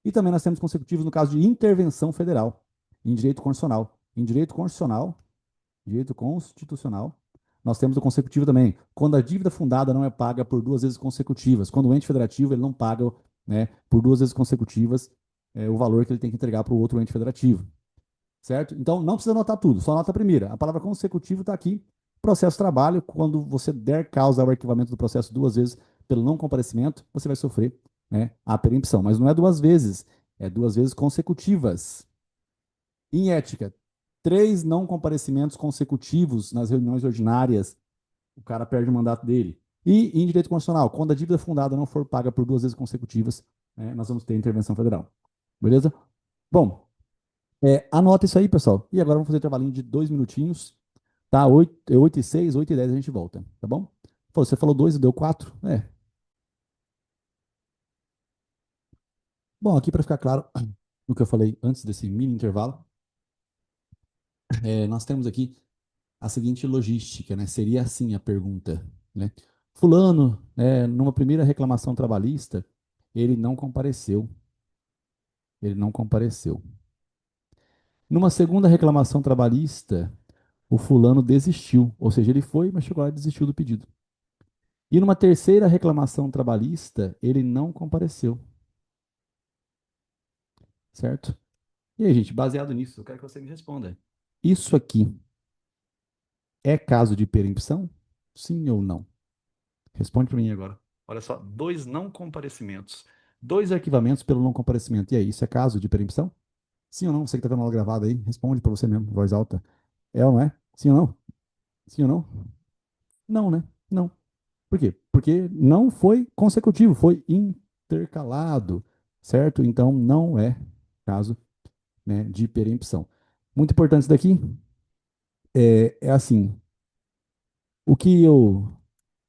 E também nós temos consecutivos no caso de intervenção federal, em direito constitucional. Em direito constitucional, nós temos o consecutivo também. Quando a dívida fundada não é paga por 2 vezes consecutivas, quando o ente federativo ele não paga, né, por 2 vezes consecutivas o valor que ele tem que entregar para o outro ente federativo, certo? Então não precisa anotar tudo, só anota a primeira. A palavra consecutivo está aqui. Processo de trabalho, quando você der causa ao arquivamento do processo 2 vezes pelo não comparecimento, você vai sofrer, né, a perempção. Mas não é 2 vezes, é 2 vezes consecutivas. Em ética, 3 não comparecimentos consecutivos nas reuniões ordinárias, o cara perde o mandato dele. E em direito constitucional, quando a dívida fundada não for paga por 2 vezes consecutivas, nós vamos ter intervenção federal. Beleza? Bom, anota isso aí, pessoal. E agora vamos fazer um trabalhinho de 2 minutinhos. Tá? 8 e 6, 8 e 10 a gente volta. Tá bom? Pô, você falou 2 e deu 4? Bom, aqui para ficar claro o que eu falei antes desse mini intervalo, nós temos aqui a seguinte logística, né? Seria assim a pergunta, né? Fulano, numa primeira reclamação trabalhista, ele não compareceu. Ele não compareceu. Numa segunda reclamação trabalhista, o fulano desistiu, ou seja, ele foi, mas chegou lá e desistiu do pedido. E numa terceira reclamação trabalhista, ele não compareceu, certo? E aí, gente, baseado nisso, eu quero que você me responda. Isso aqui é caso de perempção? Sim ou não? Responde para mim agora. Olha só, 2 não comparecimentos. 2 arquivamentos pelo não comparecimento. E aí, isso é caso de perempção? Sim ou não? Você que está vendo a aula gravada aí, responde para você mesmo, voz alta. É ou não é? Sim ou não? Sim ou não? Não, né? Não. Por quê? Porque não foi consecutivo, foi intercalado, certo? Então, não é caso, né, de perempção. Muito importante isso daqui é assim, o que eu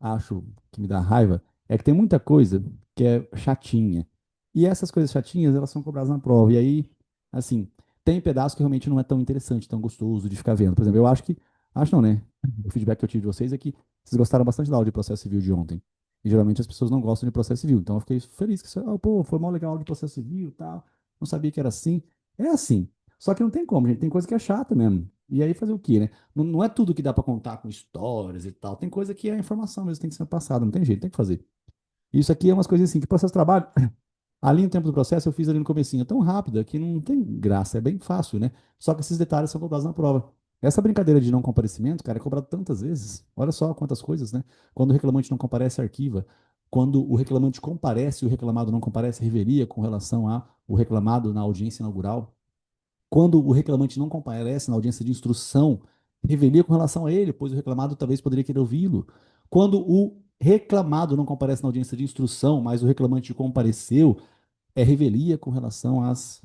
acho que me dá raiva é que tem muita coisa que é chatinha. E essas coisas chatinhas, elas são cobradas na prova. E aí, assim, tem pedaço que realmente não é tão interessante, tão gostoso de ficar vendo. Por exemplo, eu acho que, acho não, né? O feedback que eu tive de vocês é que vocês gostaram bastante da aula de processo civil de ontem. E geralmente as pessoas não gostam de processo civil. Então eu fiquei feliz que, pô, foi mó legal a aula de processo civil e tal. Não sabia que era assim. É assim. Só que não tem como, gente. Tem coisa que é chata mesmo. E aí fazer o quê, né? Não, não é tudo que dá para contar com histórias e tal. Tem coisa que é informação mesmo, tem que ser passada, não tem jeito, tem que fazer. Isso aqui é umas coisas assim, que processo de trabalho, ali no tempo do processo eu fiz ali no comecinho, é tão rápido que não tem graça, é bem fácil, né? Só que esses detalhes são cobrados na prova. Essa brincadeira de não comparecimento, cara, é cobrado tantas vezes. Olha só quantas coisas, né? Quando o reclamante não comparece, arquiva. Quando o reclamante comparece e o reclamado não comparece, revelia com relação ao reclamado na audiência inaugural. Quando o reclamante não comparece na audiência de instrução, revelia com relação a ele, pois o reclamado talvez poderia querer ouvi-lo. Quando o reclamado não comparece na audiência de instrução, mas o reclamante compareceu, revelia com relação às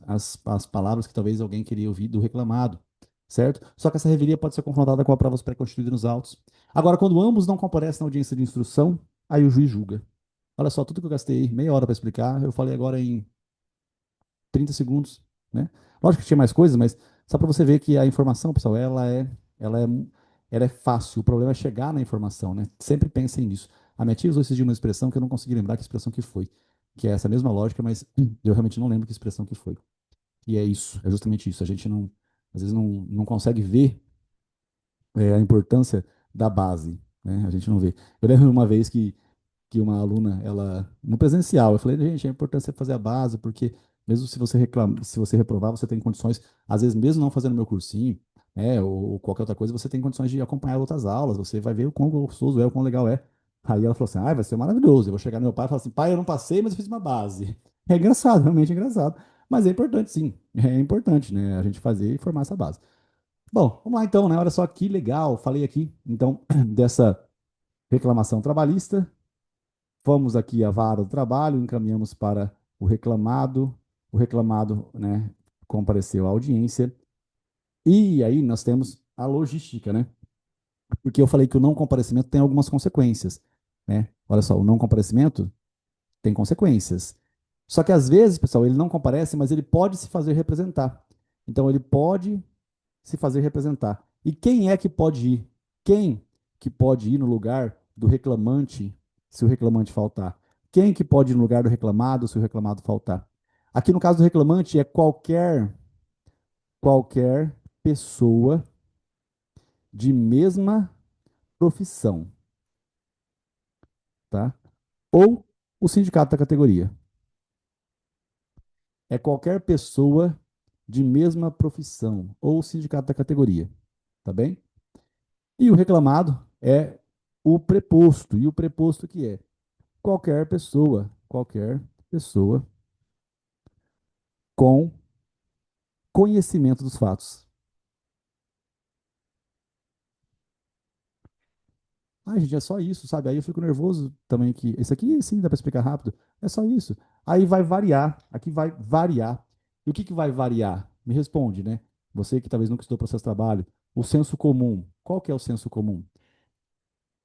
palavras que talvez alguém queria ouvir do reclamado, certo? Só que essa revelia pode ser confrontada com a prova pré-constituída nos autos. Agora, quando ambos não comparecem na audiência de instrução, aí o juiz julga. Olha só, tudo que eu gastei meia hora para explicar, eu falei agora em 30 segundos, né? Lógico que tinha mais coisas, mas só para você ver que a informação, pessoal, ela é ela é fácil, o problema é chegar na informação, né? Sempre pensem nisso. A minha tia usou esses dias uma expressão que eu não consegui lembrar que expressão que foi, que é essa mesma lógica, mas eu realmente não lembro que expressão que foi. E é isso, é justamente isso. A gente não, às vezes não consegue ver a importância da base, né? A gente não vê. Eu lembro uma vez que uma aluna, ela, no presencial, eu falei, gente, é importante você fazer a base, porque mesmo se você reclama, se você reprovar, você tem condições, às vezes mesmo não fazendo meu cursinho, né, ou qualquer outra coisa, você tem condições de acompanhar outras aulas, você vai ver o quão gostoso é, o quão legal é. Aí ela falou assim, vai ser maravilhoso, eu vou chegar no meu pai e falar assim, pai, eu não passei, mas eu fiz uma base. É engraçado, realmente é engraçado, mas é importante sim, é importante, né, a gente fazer e formar essa base. Bom, vamos lá então, né, olha só que legal, falei aqui, então, dessa reclamação trabalhista. Fomos aqui à vara do trabalho, encaminhamos para o reclamado, né, compareceu à audiência, e aí nós temos a logística, né? Porque eu falei que o não comparecimento tem algumas consequências, né? Olha só, o não comparecimento tem consequências. Só que às vezes, pessoal, ele não comparece, mas ele pode se fazer representar. Então ele pode se fazer representar. E quem é que pode ir? Quem que pode ir no lugar do reclamante se o reclamante faltar? Quem que pode ir no lugar do reclamado se o reclamado faltar? Aqui no caso do reclamante é qualquer pessoa de mesma profissão, tá? Ou o sindicato da categoria. É qualquer pessoa de mesma profissão ou o sindicato da categoria, tá bem? E o reclamado é o preposto. E o preposto que é qualquer pessoa com conhecimento dos fatos. Ai, gente, é só isso, sabe? Aí eu fico nervoso também que esse aqui sim dá para explicar rápido. É só isso. Aí vai variar, aqui vai variar. E o que que vai variar? Me responde, né? Você que talvez nunca estudou processo de trabalho, o senso comum. Qual que é o senso comum?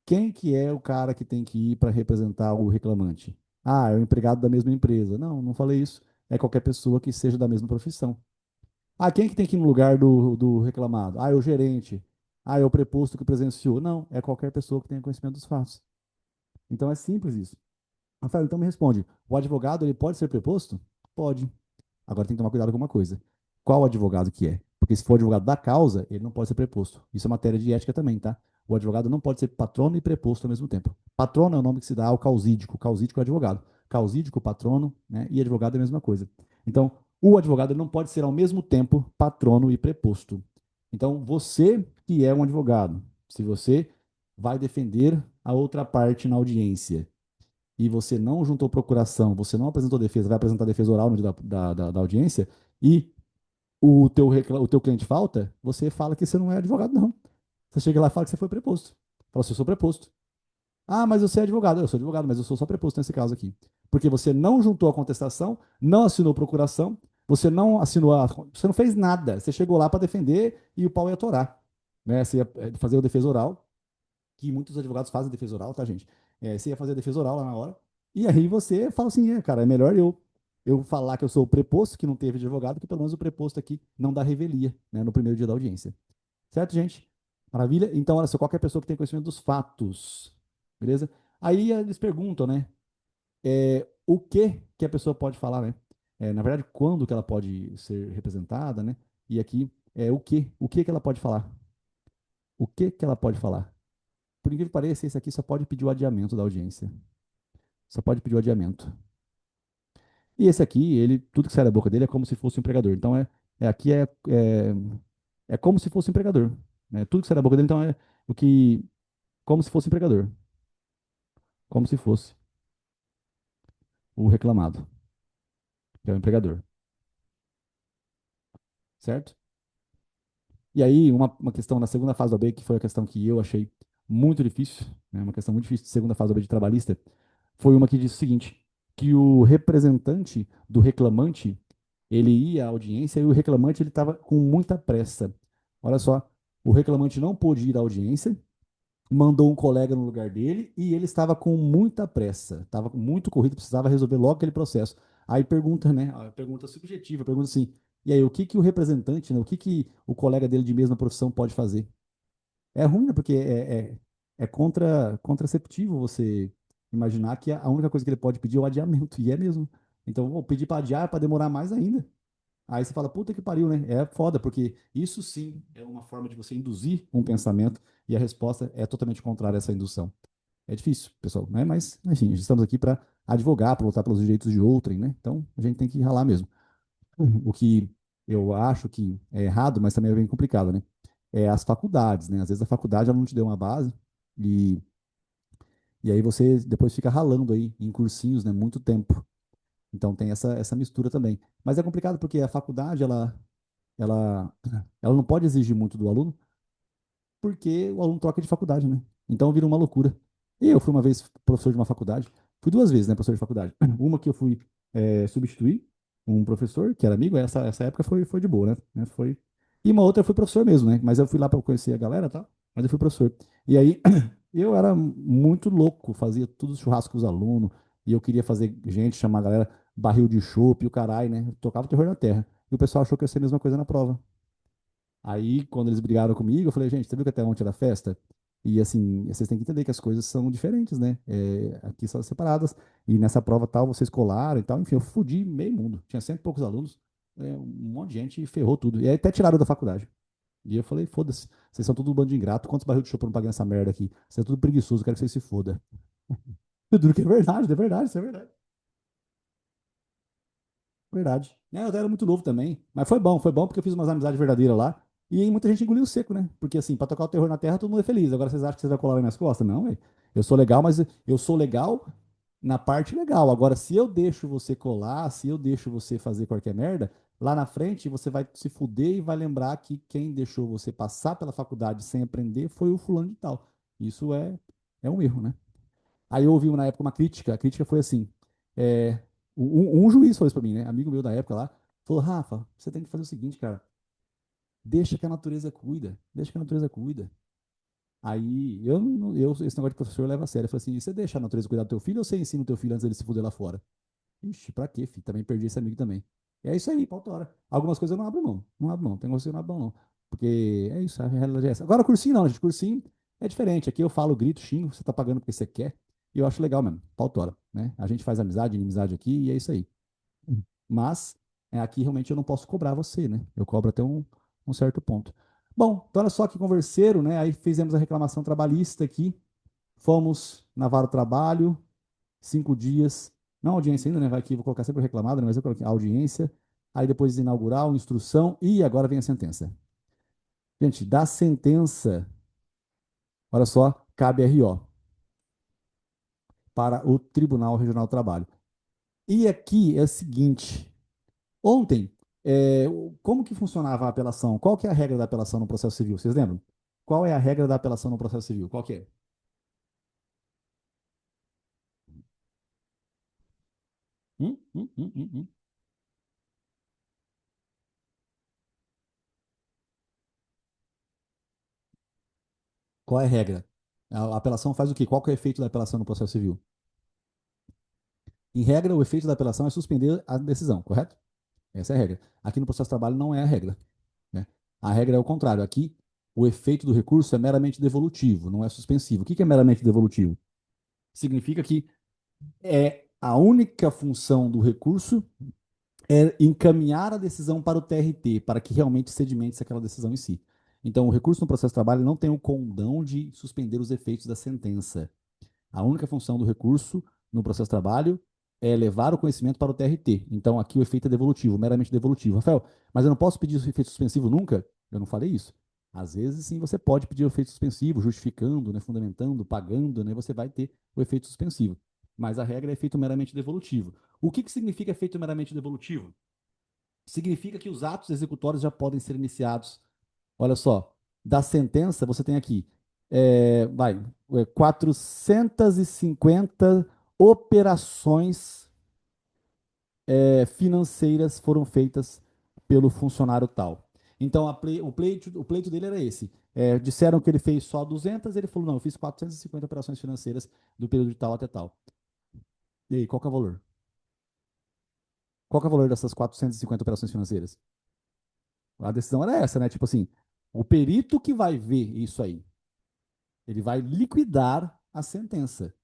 Quem que é o cara que tem que ir para representar o reclamante? Ah, é o empregado da mesma empresa. Não, não falei isso. É qualquer pessoa que seja da mesma profissão. Ah, quem que tem que ir no lugar do reclamado? Ah, é o gerente. Ah, é o preposto que presenciou. Não, é qualquer pessoa que tenha conhecimento dos fatos. Então é simples isso. Rafael, então me responde. O advogado ele pode ser preposto? Pode. Agora tem que tomar cuidado com uma coisa. Qual advogado que é? Porque se for advogado da causa, ele não pode ser preposto. Isso é matéria de ética também, tá? O advogado não pode ser patrono e preposto ao mesmo tempo. Patrono é o nome que se dá ao causídico. Causídico é advogado. Causídico, patrono, né? E advogado é a mesma coisa. Então, o advogado ele não pode ser ao mesmo tempo patrono e preposto. Então, você que é um advogado, se você vai defender a outra parte na audiência e você não juntou procuração, você não apresentou defesa, vai apresentar defesa oral no dia da audiência, e o teu cliente falta, você fala que você não é advogado, não. Você chega lá e fala que você foi preposto. Fala assim, eu sou preposto. Ah, mas você é advogado. Eu sou advogado, mas eu sou só preposto nesse caso aqui. Porque você não juntou a contestação, não assinou procuração, você não assinou você não fez nada. Você chegou lá para defender e o pau ia torar. Né? Você ia fazer a defesa oral, que muitos advogados fazem defesa oral, tá, gente? Você ia fazer a defesa oral lá na hora, e aí você fala assim, cara, é melhor eu falar que eu sou o preposto, que não teve advogado, que pelo menos o preposto aqui não dá revelia, né, no primeiro dia da audiência. Certo, gente? Maravilha? Então, olha só, qualquer pessoa que tem conhecimento dos fatos, beleza? Aí eles perguntam, né, o que a pessoa pode falar, né? Na verdade, quando que ela pode ser representada, né? E aqui é o que ela pode falar? O que ela pode falar? Por incrível que pareça, esse aqui só pode pedir o adiamento da audiência. Só pode pedir o adiamento. E esse aqui, ele, tudo que sai da boca dele é como se fosse um empregador. Então, aqui é como se fosse um empregador. Né? Tudo que sai da boca dele, então, é o que, como se fosse um empregador. Como se fosse o reclamado, que é o empregador. Certo? E aí, uma questão na segunda fase do AB, que foi a questão que eu achei muito difícil, né? Uma questão muito difícil de segunda fase do AB de trabalhista, foi uma que disse o seguinte, que o representante do reclamante, ele ia à audiência e o reclamante ele estava com muita pressa. Olha só, o reclamante não pôde ir à audiência, mandou um colega no lugar dele e ele estava com muita pressa, estava muito corrido, precisava resolver logo aquele processo. Aí pergunta, né? A pergunta subjetiva, pergunta assim: e aí, o que que o representante, né, o que que o colega dele de mesma profissão pode fazer? É ruim, né? Porque é contraceptivo você imaginar que a única coisa que ele pode pedir é o adiamento, e é mesmo. Então, vou pedir para adiar é para demorar mais ainda. Aí você fala, puta que pariu, né? É foda, porque isso sim é uma forma de você induzir um pensamento e a resposta é totalmente contrária a essa indução. É difícil, pessoal, né? Mas, enfim, estamos aqui para advogar, para lutar pelos direitos de outrem, né? Então, a gente tem que ralar mesmo. O que eu acho que é errado, mas também é bem complicado, né? É as faculdades, né? Às vezes a faculdade ela não te deu uma base e, e aí você depois fica ralando aí em cursinhos, né? Muito tempo. Então tem essa mistura também. Mas é complicado porque a faculdade, ela, ela não pode exigir muito do aluno, porque o aluno troca de faculdade, né? Então vira uma loucura. E eu fui uma vez professor de uma faculdade, fui duas vezes, né, professor de faculdade. Uma que eu fui substituir um professor que era amigo, essa época foi de boa, né? Foi. E uma outra eu fui professor mesmo, né? Mas eu fui lá para conhecer a galera, tá? Mas eu fui professor. E aí eu era muito louco, fazia tudo os churrascos com os alunos, e eu queria fazer gente, chamar a galera, barril de chopp e o caralho, né? Eu tocava o terror na terra. E o pessoal achou que ia ser a mesma coisa na prova. Aí, quando eles brigaram comigo, eu falei, gente, você viu que até ontem era festa? E assim, vocês têm que entender que as coisas são diferentes, né? Aqui são separadas. E nessa prova tal, vocês colaram e tal. Enfim, eu fudi meio mundo. Tinha cento e poucos alunos, um monte de gente e ferrou tudo. E aí até tiraram da faculdade. E eu falei, foda-se, vocês são tudo um bando de ingrato. Quantos barril de chopp eu não paguei nessa merda aqui? Vocês é tudo preguiçoso, eu quero que vocês se fodam. Eu duro que é verdade, isso é verdade. Verdade. Eu era muito novo também. Mas foi bom porque eu fiz umas amizades verdadeiras lá. E aí muita gente engoliu seco, né? Porque assim, pra tocar o terror na terra, todo mundo é feliz. Agora vocês acham que vocês vão colar nas minhas costas? Não, velho. Eu sou legal, mas eu sou legal na parte legal. Agora, se eu deixo você colar, se eu deixo você fazer qualquer merda, lá na frente você vai se fuder e vai lembrar que quem deixou você passar pela faculdade sem aprender foi o fulano de tal. Isso é um erro, né? Aí eu ouvi na época uma crítica, a crítica foi assim, é, um juiz falou isso pra mim, né, amigo meu da época lá, falou, Rafa, você tem que fazer o seguinte, cara, deixa que a natureza cuida, deixa que a natureza cuida. Aí esse negócio de professor eu levo a sério, eu falei assim, você deixa a natureza cuidar do teu filho ou você ensina o teu filho antes dele se fuder lá fora? Ixi, pra quê, filho? Também perdi esse amigo também. E é isso aí, pauta hora. Algumas coisas eu não abro mão, não abro mão, tem coisas que eu não abro mão não, porque é isso, a realidade é essa. Agora cursinho não, gente, cursinho é diferente, aqui eu falo, grito, xingo, você tá pagando porque você quer, e eu acho legal mesmo, pauta hora, né? A gente faz amizade, inimizade aqui, e é isso aí. Mas aqui realmente eu não posso cobrar você, né? Eu cobro até um certo ponto. Bom, então olha só que converseiro, né? Aí fizemos a reclamação trabalhista aqui, fomos na vara do trabalho, 5 dias, não audiência ainda, né? Vai aqui, vou colocar sempre reclamado, né? Mas eu coloquei audiência, aí depois inaugural, instrução, e agora vem a sentença. Gente, da sentença, olha só, cabe RO para o Tribunal Regional do Trabalho. E aqui é o seguinte, ontem, como que funcionava a apelação? Qual que é a regra da apelação no processo civil? Vocês lembram? Qual é a regra da apelação no processo civil? Qual que é? Hum. Qual é a regra? A apelação faz o quê? Qual que é o efeito da apelação no processo civil? Em regra, o efeito da apelação é suspender a decisão, correto? Essa é a regra. Aqui no processo de trabalho não é a regra, né? A regra é o contrário. Aqui, o efeito do recurso é meramente devolutivo, não é suspensivo. O que é meramente devolutivo? Significa que é a única função do recurso é encaminhar a decisão para o TRT, para que realmente sedimente-se aquela decisão em si. Então, o recurso no processo de trabalho não tem o condão de suspender os efeitos da sentença. A única função do recurso no processo de trabalho é levar o conhecimento para o TRT. Então, aqui o efeito é devolutivo, meramente devolutivo. Rafael, mas eu não posso pedir o efeito suspensivo nunca? Eu não falei isso. Às vezes, sim, você pode pedir o efeito suspensivo, justificando, né, fundamentando, pagando, né, você vai ter o efeito suspensivo. Mas a regra é efeito meramente devolutivo. O que significa efeito meramente devolutivo? Significa que os atos executórios já podem ser iniciados. Olha só, da sentença você tem aqui, 450 operações financeiras foram feitas pelo funcionário tal. Então, o pleito dele era esse. Disseram que ele fez só 200, ele falou, não, eu fiz 450 operações financeiras do período de tal até tal. E aí, qual que é o valor? Qual que é o valor dessas 450 operações financeiras? A decisão era essa, né? Tipo assim, o perito que vai ver isso aí. Ele vai liquidar a sentença.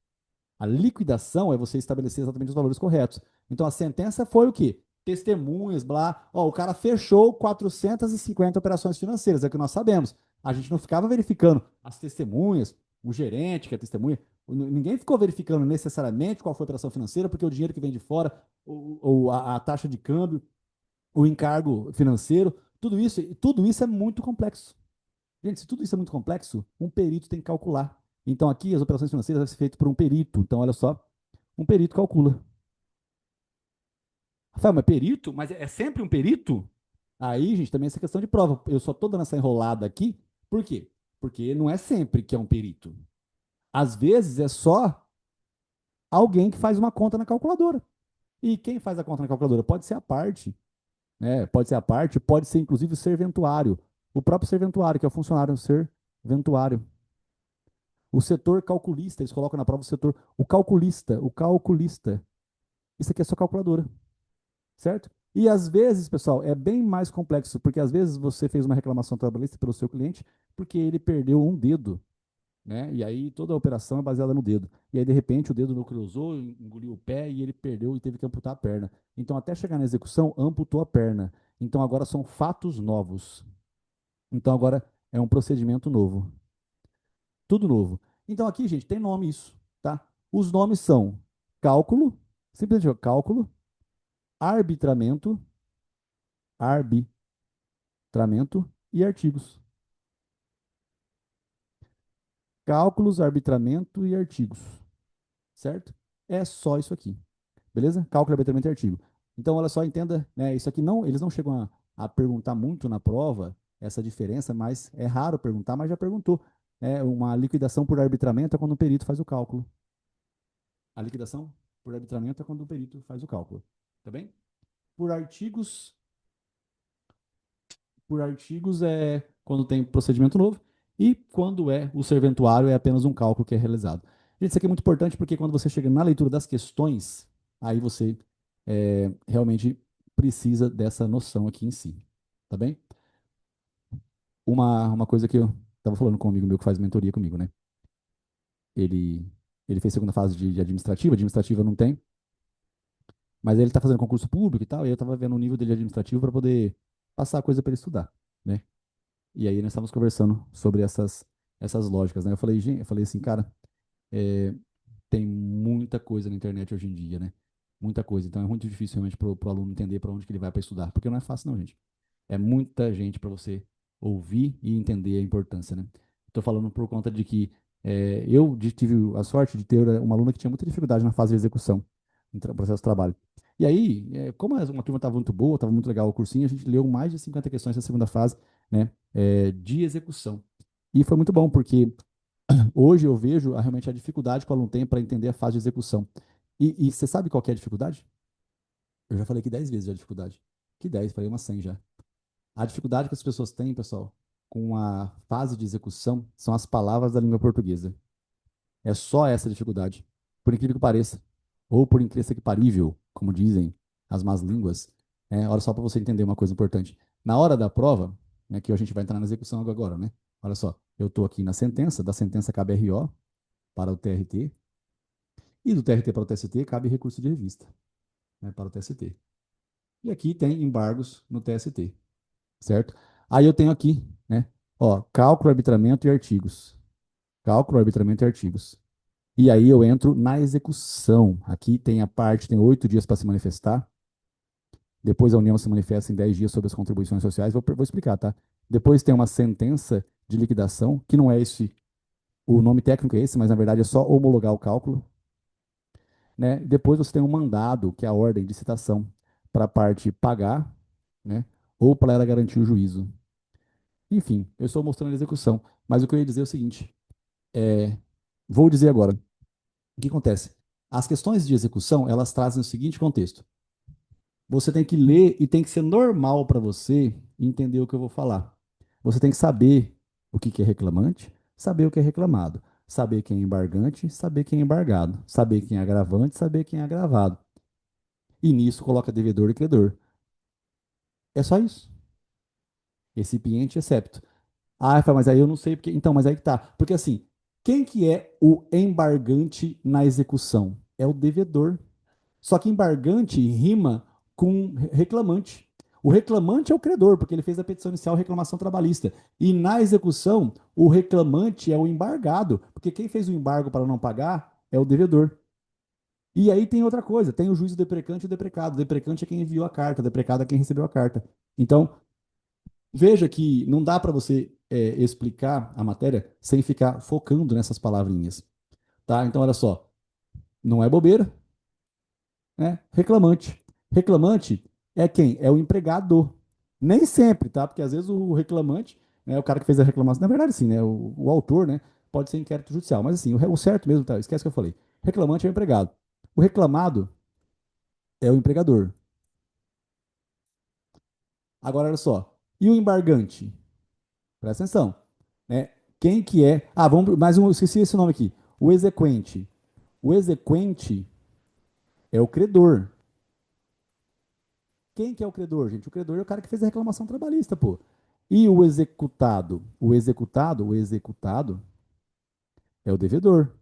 A liquidação é você estabelecer exatamente os valores corretos. Então a sentença foi o quê? Testemunhas, blá. Ó, o cara fechou 450 operações financeiras, é o que nós sabemos. A gente não ficava verificando as testemunhas, o gerente que é testemunha, ninguém ficou verificando necessariamente qual foi a operação financeira, porque o dinheiro que vem de fora, a taxa de câmbio, o encargo financeiro, tudo isso é muito complexo. Gente, se tudo isso é muito complexo, um perito tem que calcular. Então, aqui, as operações financeiras devem ser feitas por um perito. Então, olha só, um perito calcula. Rafael, mas perito? Mas é sempre um perito? Aí, gente, também essa questão de prova. Eu só estou dando essa enrolada aqui, por quê? Porque não é sempre que é um perito. Às vezes é só alguém que faz uma conta na calculadora. E quem faz a conta na calculadora? Pode ser a parte, né? Pode ser a parte, pode ser inclusive o serventuário. O próprio serventuário, que é o funcionário, o serventuário. O setor calculista, eles colocam na prova o setor, o calculista. Isso aqui é só calculadora, certo? E às vezes, pessoal, é bem mais complexo, porque às vezes você fez uma reclamação trabalhista pelo seu cliente porque ele perdeu um dedo, né? E aí toda a operação é baseada no dedo. E aí, de repente, o dedo nucleosou, engoliu o pé e ele perdeu e teve que amputar a perna. Então, até chegar na execução, amputou a perna. Então, agora são fatos novos. Então, agora é um procedimento novo. Tudo novo. Então aqui, gente, tem nome isso, tá? Os nomes são cálculo, simplesmente cálculo, arbitramento, arbitramento e artigos. Cálculos, arbitramento e artigos, certo? É só isso aqui, beleza? Cálculo, arbitramento e artigo. Então, olha só, entenda, né? Isso aqui não, eles não chegam a perguntar muito na prova essa diferença, mas é raro perguntar, mas já perguntou. É uma liquidação por arbitramento é quando o perito faz o cálculo. A liquidação por arbitramento é quando o perito faz o cálculo. Tá bem? Por artigos, por artigos é quando tem procedimento novo e quando é o serventuário é apenas um cálculo que é realizado. Gente, isso aqui é muito importante porque quando você chega na leitura das questões, aí você realmente precisa dessa noção aqui em si. Tá bem? Uma coisa que eu estava falando com um amigo meu que faz mentoria comigo, né? Ele, ele fez segunda fase de administrativa não tem, mas ele está fazendo concurso público e tal, e eu estava vendo o nível dele de administrativo para poder passar a coisa para ele estudar, né? E aí nós estávamos conversando sobre essas lógicas, né? Eu falei, gente, eu falei assim, cara, é, tem muita coisa na internet hoje em dia, né? Muita coisa. Então é muito difícil realmente para o aluno entender para onde que ele vai para estudar, porque não é fácil não, gente. É muita gente para você ouvir e entender a importância, né? Estou falando por conta de que tive a sorte de ter uma aluna que tinha muita dificuldade na fase de execução, no processo de trabalho. E aí, como uma turma estava muito boa, estava muito legal o cursinho, a gente leu mais de 50 questões na segunda fase, né, de execução. E foi muito bom, porque hoje eu vejo realmente a dificuldade que o aluno tem para entender a fase de execução. E você sabe qual que é a dificuldade? Eu já falei aqui 10 vezes a dificuldade. Que 10? Falei umas 100 já. A dificuldade que as pessoas têm, pessoal, com a fase de execução são as palavras da língua portuguesa. É só essa a dificuldade. Por incrível que pareça. Ou por incrível que parível, como dizem as más línguas. Olha só para você entender uma coisa importante. Na hora da prova, né, que a gente vai entrar na execução agora, né? Olha só, eu estou aqui na sentença, da sentença cabe RO para o TRT, e do TRT para o TST cabe recurso de revista, né, para o TST. E aqui tem embargos no TST, certo? Aí eu tenho aqui, né? Ó, cálculo, arbitramento e artigos. Cálculo, arbitramento e artigos. E aí eu entro na execução. Aqui tem a parte, tem 8 dias para se manifestar. Depois a União se manifesta em 10 dias sobre as contribuições sociais. Vou explicar, tá? Depois tem uma sentença de liquidação, que não é esse, o nome técnico é esse, mas na verdade é só homologar o cálculo, né? Depois você tem um mandado, que é a ordem de citação, para a parte pagar, né? Ou para ela garantir o juízo. Enfim, eu estou mostrando a execução. Mas o que eu ia dizer é o seguinte: é, vou dizer agora. O que acontece? As questões de execução, elas trazem o seguinte contexto. Você tem que ler e tem que ser normal para você entender o que eu vou falar. Você tem que saber o que é reclamante, saber o que é reclamado, saber quem é embargante, saber quem é embargado, saber quem é agravante, saber quem é agravado. E nisso coloca devedor e credor. É só isso. Recipiente excepto. Ah, mas aí eu não sei porque. Então, mas aí que tá. Porque assim, Quem que é o embargante na execução? É o devedor. Só que embargante rima com reclamante. O reclamante é o credor, porque ele fez a petição inicial reclamação trabalhista. E na execução, o reclamante é o embargado, porque quem fez o embargo para não pagar é o devedor. E aí tem outra coisa, tem o juízo deprecante e o deprecado. O deprecante é quem enviou a carta, o deprecado é quem recebeu a carta. Então, veja que não dá para você explicar a matéria sem ficar focando nessas palavrinhas, tá? Então, olha só, não é bobeira, né? Reclamante. Reclamante é quem? É o empregado. Nem sempre, tá? Porque às vezes o reclamante, né, o cara que fez a reclamação, na verdade, sim, né? O autor, né? Pode ser inquérito judicial, mas assim, o certo mesmo, tá? Esquece que eu falei. Reclamante é o empregado. O reclamado é o empregador. Agora, olha só. E o embargante? Presta atenção, né? Quem que é? Ah, vamos mais um, esqueci esse nome aqui. O exequente. O exequente é o credor. Quem que é o credor, gente? O credor é o cara que fez a reclamação trabalhista, pô. E o executado? O executado é o devedor.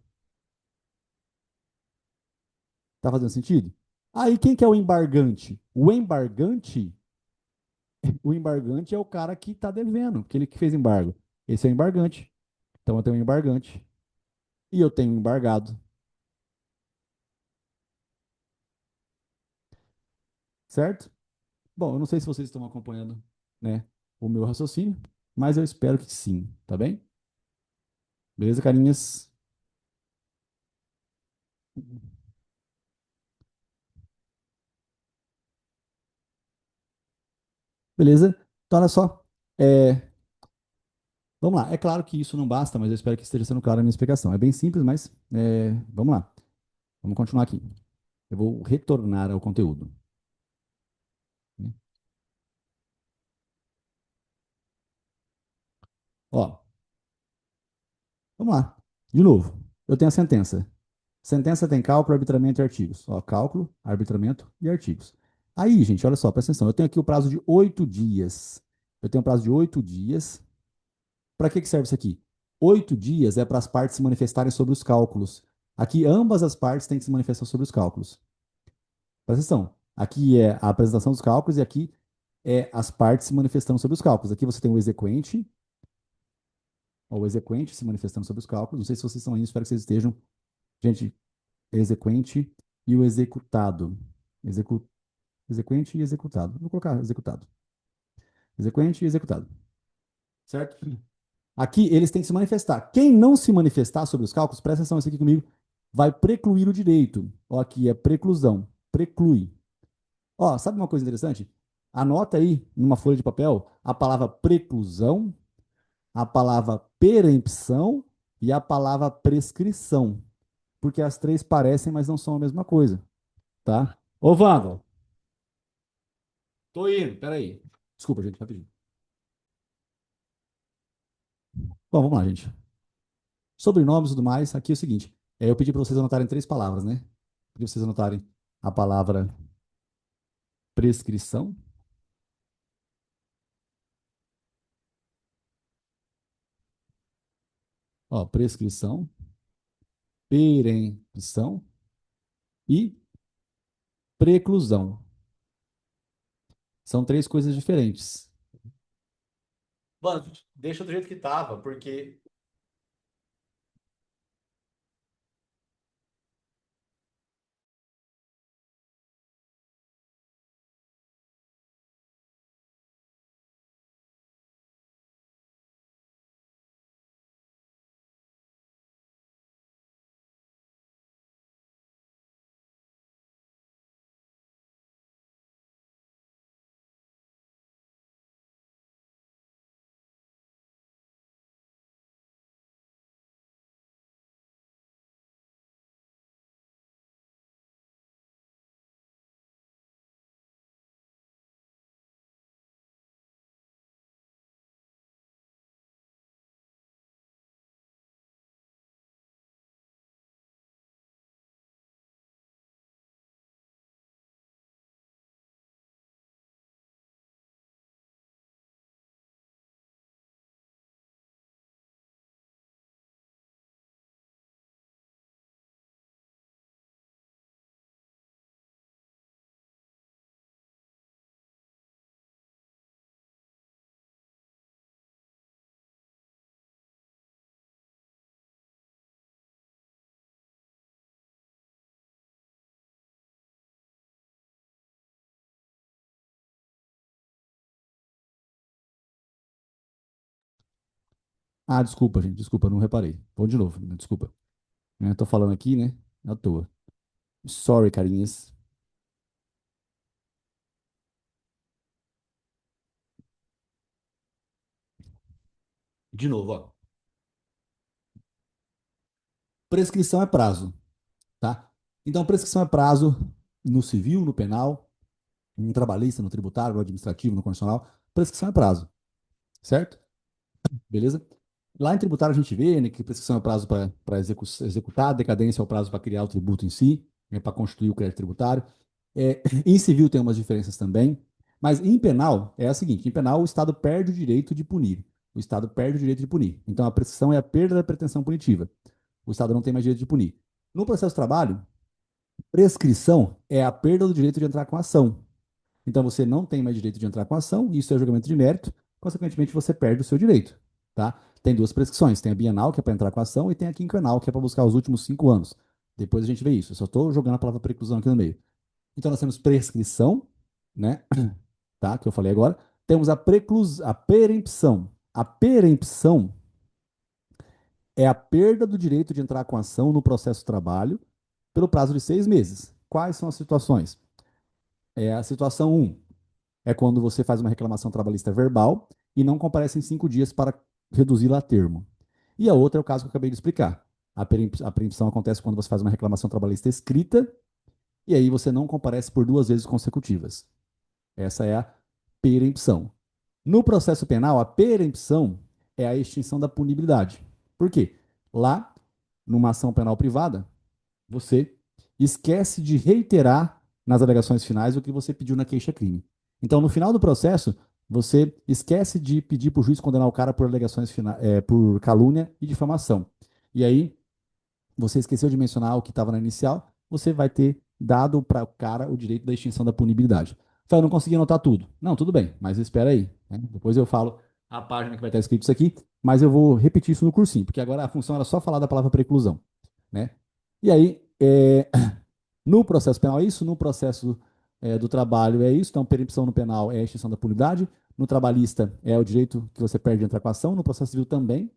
Tá fazendo sentido? Aí quem que é o embargante? O embargante é o cara que tá devendo, aquele que fez embargo. Esse é o embargante. Então eu tenho um embargante e eu tenho um embargado, certo? Bom, eu não sei se vocês estão acompanhando, né, o meu raciocínio, mas eu espero que sim, tá bem? Beleza, carinhas? Beleza? Então, olha só. Vamos lá. É claro que isso não basta, mas eu espero que esteja sendo clara a minha explicação. É bem simples, mas vamos lá. Vamos continuar aqui. Eu vou retornar ao conteúdo, né? Ó, vamos lá. De novo, eu tenho a sentença. Sentença tem cálculo, arbitramento e artigos. Ó, cálculo, arbitramento e artigos. Aí, gente, olha só, presta atenção. Eu tenho aqui o prazo de 8 dias. Eu tenho um prazo de 8 dias. Para que serve isso aqui? 8 dias é para as partes se manifestarem sobre os cálculos. Aqui, ambas as partes têm que se manifestar sobre os cálculos. Presta atenção. Aqui é a apresentação dos cálculos e aqui é as partes se manifestando sobre os cálculos. Aqui você tem o exequente, ou o exequente se manifestando sobre os cálculos. Não sei se vocês estão aí, espero que vocês estejam. Gente, exequente e o executado. Execu... Exequente e executado. Vou colocar executado. Exequente e executado. Certo? Aqui eles têm que se manifestar. Quem não se manifestar sobre os cálculos, presta atenção isso aqui comigo, vai precluir o direito. Ó, aqui é preclusão. Preclui. Ó, sabe uma coisa interessante? Anota aí numa folha de papel a palavra preclusão, a palavra perempção e a palavra prescrição, porque as três parecem, mas não são a mesma coisa, tá? Ô, Wanda, tô indo, peraí. Desculpa, gente, rapidinho. Bom, vamos lá, gente. Sobrenomes e tudo mais, aqui é o seguinte: eu pedi para vocês anotarem três palavras, né? Pedi para vocês anotarem a palavra prescrição, ó, prescrição, perempção e preclusão. São três coisas diferentes. Mano, deixa do jeito que tava, porque Ah, desculpa, gente, desculpa, não reparei. Vou de novo, né, desculpa. Eu tô falando aqui, né? À toa. Sorry, carinhas. De novo, ó. Prescrição é prazo, tá? Então, prescrição é prazo no civil, no penal, no trabalhista, no tributário, no administrativo, no constitucional. Prescrição é prazo, certo? Beleza? Lá em tributário a gente vê, né, que prescrição é o prazo para executar, decadência é o prazo para criar o tributo em si, né, para constituir o crédito tributário. Em civil tem umas diferenças também, mas em penal é a seguinte: em penal o Estado perde o direito de punir. O Estado perde o direito de punir. Então a prescrição é a perda da pretensão punitiva. O Estado não tem mais direito de punir. No processo de trabalho, prescrição é a perda do direito de entrar com a ação. Então você não tem mais direito de entrar com a ação, isso é julgamento de mérito, consequentemente você perde o seu direito, tá? Tem duas prescrições, tem a bienal, que é para entrar com a ação, e tem a quinquenal, que é para buscar os últimos 5 anos. Depois a gente vê isso, eu só estou jogando a palavra preclusão aqui no meio. Então nós temos prescrição, né? Tá? Que eu falei agora. Temos a perempção. A perempção é a perda do direito de entrar com a ação no processo de trabalho pelo prazo de 6 meses. Quais são as situações? É a situação um é quando você faz uma reclamação trabalhista verbal e não comparece em 5 dias para reduzi-la a termo. E a outra é o caso que eu acabei de explicar. A preempção acontece quando você faz uma reclamação trabalhista escrita e aí você não comparece por 2 vezes consecutivas. Essa é a perempção. No processo penal, a perempção é a extinção da punibilidade. Por quê? Lá, numa ação penal privada, você esquece de reiterar nas alegações finais o que você pediu na queixa-crime. Então, no final do processo, você esquece de pedir para o juiz condenar o cara por alegações finais, por calúnia e difamação. E aí, você esqueceu de mencionar o que estava na inicial, você vai ter dado para o cara o direito da extinção da punibilidade. Falei, eu não consegui anotar tudo. Não, tudo bem, mas espera aí, né? Depois eu falo a página que vai estar escrito isso aqui, mas eu vou repetir isso no cursinho, porque agora a função era só falar da palavra preclusão, né? E aí, no processo penal é isso, no processo do trabalho é isso, então perempção no penal é a extinção da punibilidade, no trabalhista é o direito que você perde de entrar com a ação, no processo civil também,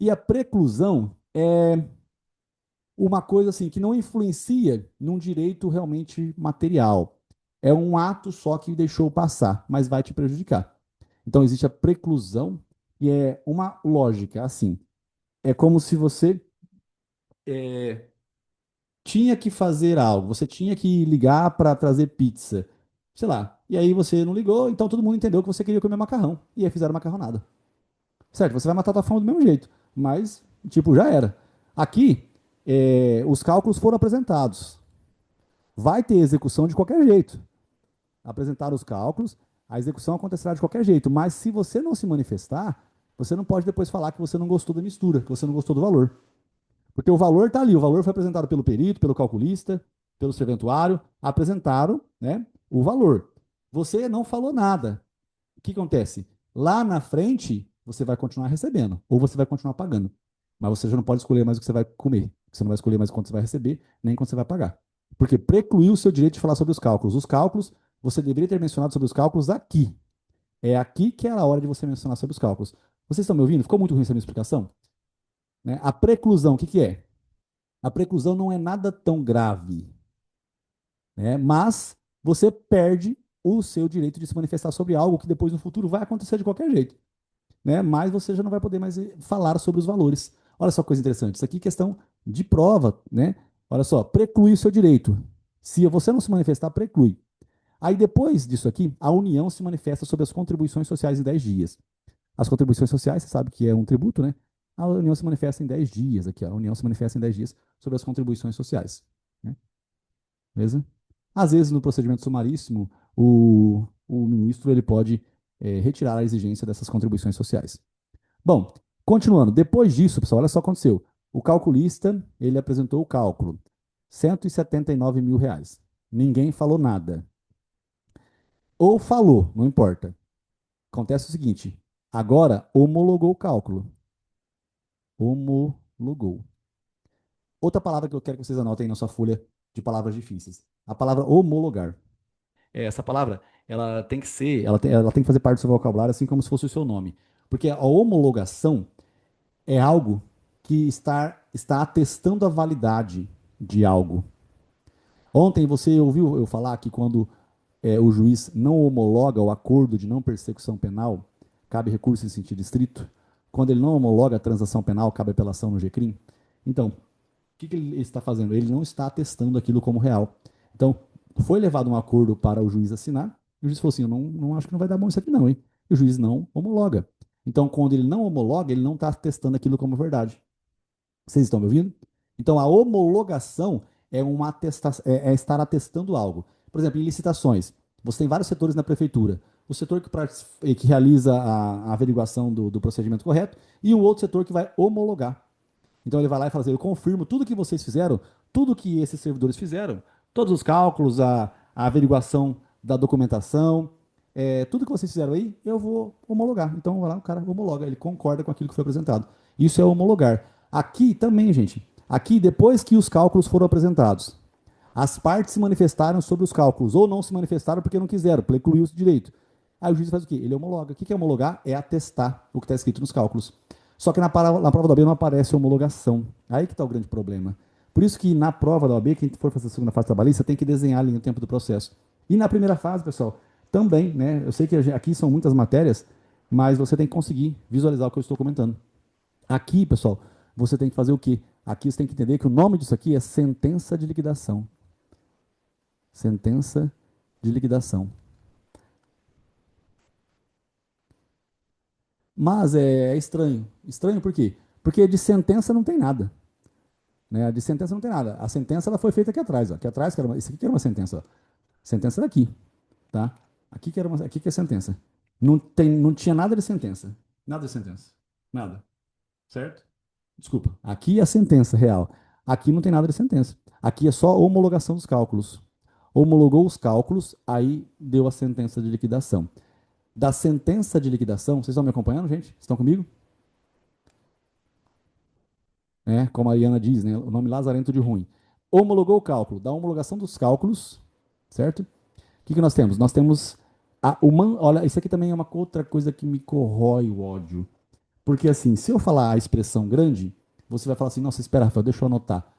e a preclusão é uma coisa assim que não influencia num direito realmente material. É um ato só que deixou passar, mas vai te prejudicar. Então existe a preclusão e é uma lógica assim. É como se você é, tinha que fazer algo, você tinha que ligar para trazer pizza, sei lá. E aí você não ligou, então todo mundo entendeu que você queria comer macarrão e aí fizeram macarronada. Certo, você vai matar a tua fome do mesmo jeito, mas tipo já era. Aqui os cálculos foram apresentados. Vai ter execução de qualquer jeito. Apresentar os cálculos, a execução acontecerá de qualquer jeito. Mas se você não se manifestar, você não pode depois falar que você não gostou da mistura, que você não gostou do valor. Porque o valor está ali, o valor foi apresentado pelo perito, pelo calculista, pelo serventuário, apresentaram, né, o valor. Você não falou nada. O que acontece? Lá na frente, você vai continuar recebendo, ou você vai continuar pagando. Mas você já não pode escolher mais o que você vai comer. Você não vai escolher mais quanto você vai receber, nem quanto você vai pagar. Porque precluiu o seu direito de falar sobre os cálculos. Os cálculos, você deveria ter mencionado sobre os cálculos aqui. É aqui que era a hora de você mencionar sobre os cálculos. Vocês estão me ouvindo? Ficou muito ruim essa minha explicação? Né? A preclusão, o que, que é? A preclusão não é nada tão grave, né? Mas você perde o seu direito de se manifestar sobre algo que depois no futuro vai acontecer de qualquer jeito, né? Mas você já não vai poder mais falar sobre os valores. Olha só que coisa interessante, isso aqui é questão de prova, né? Olha só, preclui o seu direito. Se você não se manifestar, preclui. Aí depois disso aqui, a União se manifesta sobre as contribuições sociais em 10 dias. As contribuições sociais, você sabe que é um tributo, né? A União se manifesta em 10 dias aqui, ó. A União se manifesta em 10 dias sobre as contribuições sociais, né? Beleza? Às vezes, no procedimento sumaríssimo, o ministro ele pode retirar a exigência dessas contribuições sociais. Bom, continuando. Depois disso, pessoal, olha só o que aconteceu. O calculista, ele apresentou o cálculo. R$ 179 mil. Ninguém falou nada. Ou falou, não importa. Acontece o seguinte, agora homologou o cálculo. Homologou. Outra palavra que eu quero que vocês anotem aí na sua folha de palavras difíceis. A palavra homologar. Essa palavra, ela tem que ser, ela tem que fazer parte do seu vocabulário, assim como se fosse o seu nome. Porque a homologação é algo que está atestando a validade de algo. Ontem você ouviu eu falar que quando o juiz não homologa o acordo de não persecução penal, cabe recurso em sentido estrito. Quando ele não homologa a transação penal, cabe apelação no GCRIM. Então, que ele está fazendo? Ele não está atestando aquilo como real. Então, foi levado um acordo para o juiz assinar, e o juiz falou assim: eu não acho que não vai dar bom isso aqui, não, hein? E o juiz não homologa. Então, quando ele não homologa, ele não está atestando aquilo como verdade. Vocês estão me ouvindo? Então, a homologação é estar atestando algo. Por exemplo, em licitações, você tem vários setores na prefeitura. O setor que realiza a averiguação do procedimento correto e o outro setor que vai homologar. Então ele vai lá e fala assim: eu confirmo tudo que vocês fizeram, tudo que esses servidores fizeram, todos os cálculos, a averiguação da documentação, tudo que vocês fizeram aí, eu vou homologar. Então vai lá, o cara homologa, ele concorda com aquilo que foi apresentado. Isso é homologar. Aqui também, gente. Aqui, depois que os cálculos foram apresentados, as partes se manifestaram sobre os cálculos, ou não se manifestaram porque não quiseram, precluiu o direito. Aí o juiz faz o quê? Ele homologa. O que é homologar? É atestar o que está escrito nos cálculos. Só que na prova da OAB não aparece homologação. Aí que está o grande problema. Por isso que na prova da OAB, quem for fazer a segunda fase trabalhista, tem que desenhar ali no tempo do processo. E na primeira fase, pessoal, também, né? Eu sei que aqui são muitas matérias, mas você tem que conseguir visualizar o que eu estou comentando. Aqui, pessoal, você tem que fazer o quê? Aqui você tem que entender que o nome disso aqui é sentença de liquidação. Sentença de liquidação. Mas é estranho. Estranho por quê? Porque de sentença não tem nada. Né? De sentença não tem nada. A sentença ela foi feita aqui atrás. Ó. Aqui atrás, isso aqui que era uma sentença. Ó. Sentença daqui. Tá? Aqui que é sentença. Não tinha nada de sentença. Nada de sentença. Nada. Certo? Desculpa. Aqui é a sentença real. Aqui não tem nada de sentença. Aqui é só homologação dos cálculos. Homologou os cálculos, aí deu a sentença de liquidação. Da sentença de liquidação, vocês estão me acompanhando, gente? Estão comigo? Como a Ariana diz, né? O nome lazarento de ruim. Homologou o cálculo. Da homologação dos cálculos, certo? O que nós temos? Nós temos olha, isso aqui também é uma outra coisa que me corrói o ódio. Porque assim, se eu falar a expressão grande, você vai falar assim: nossa, espera, Rafael, deixa eu anotar.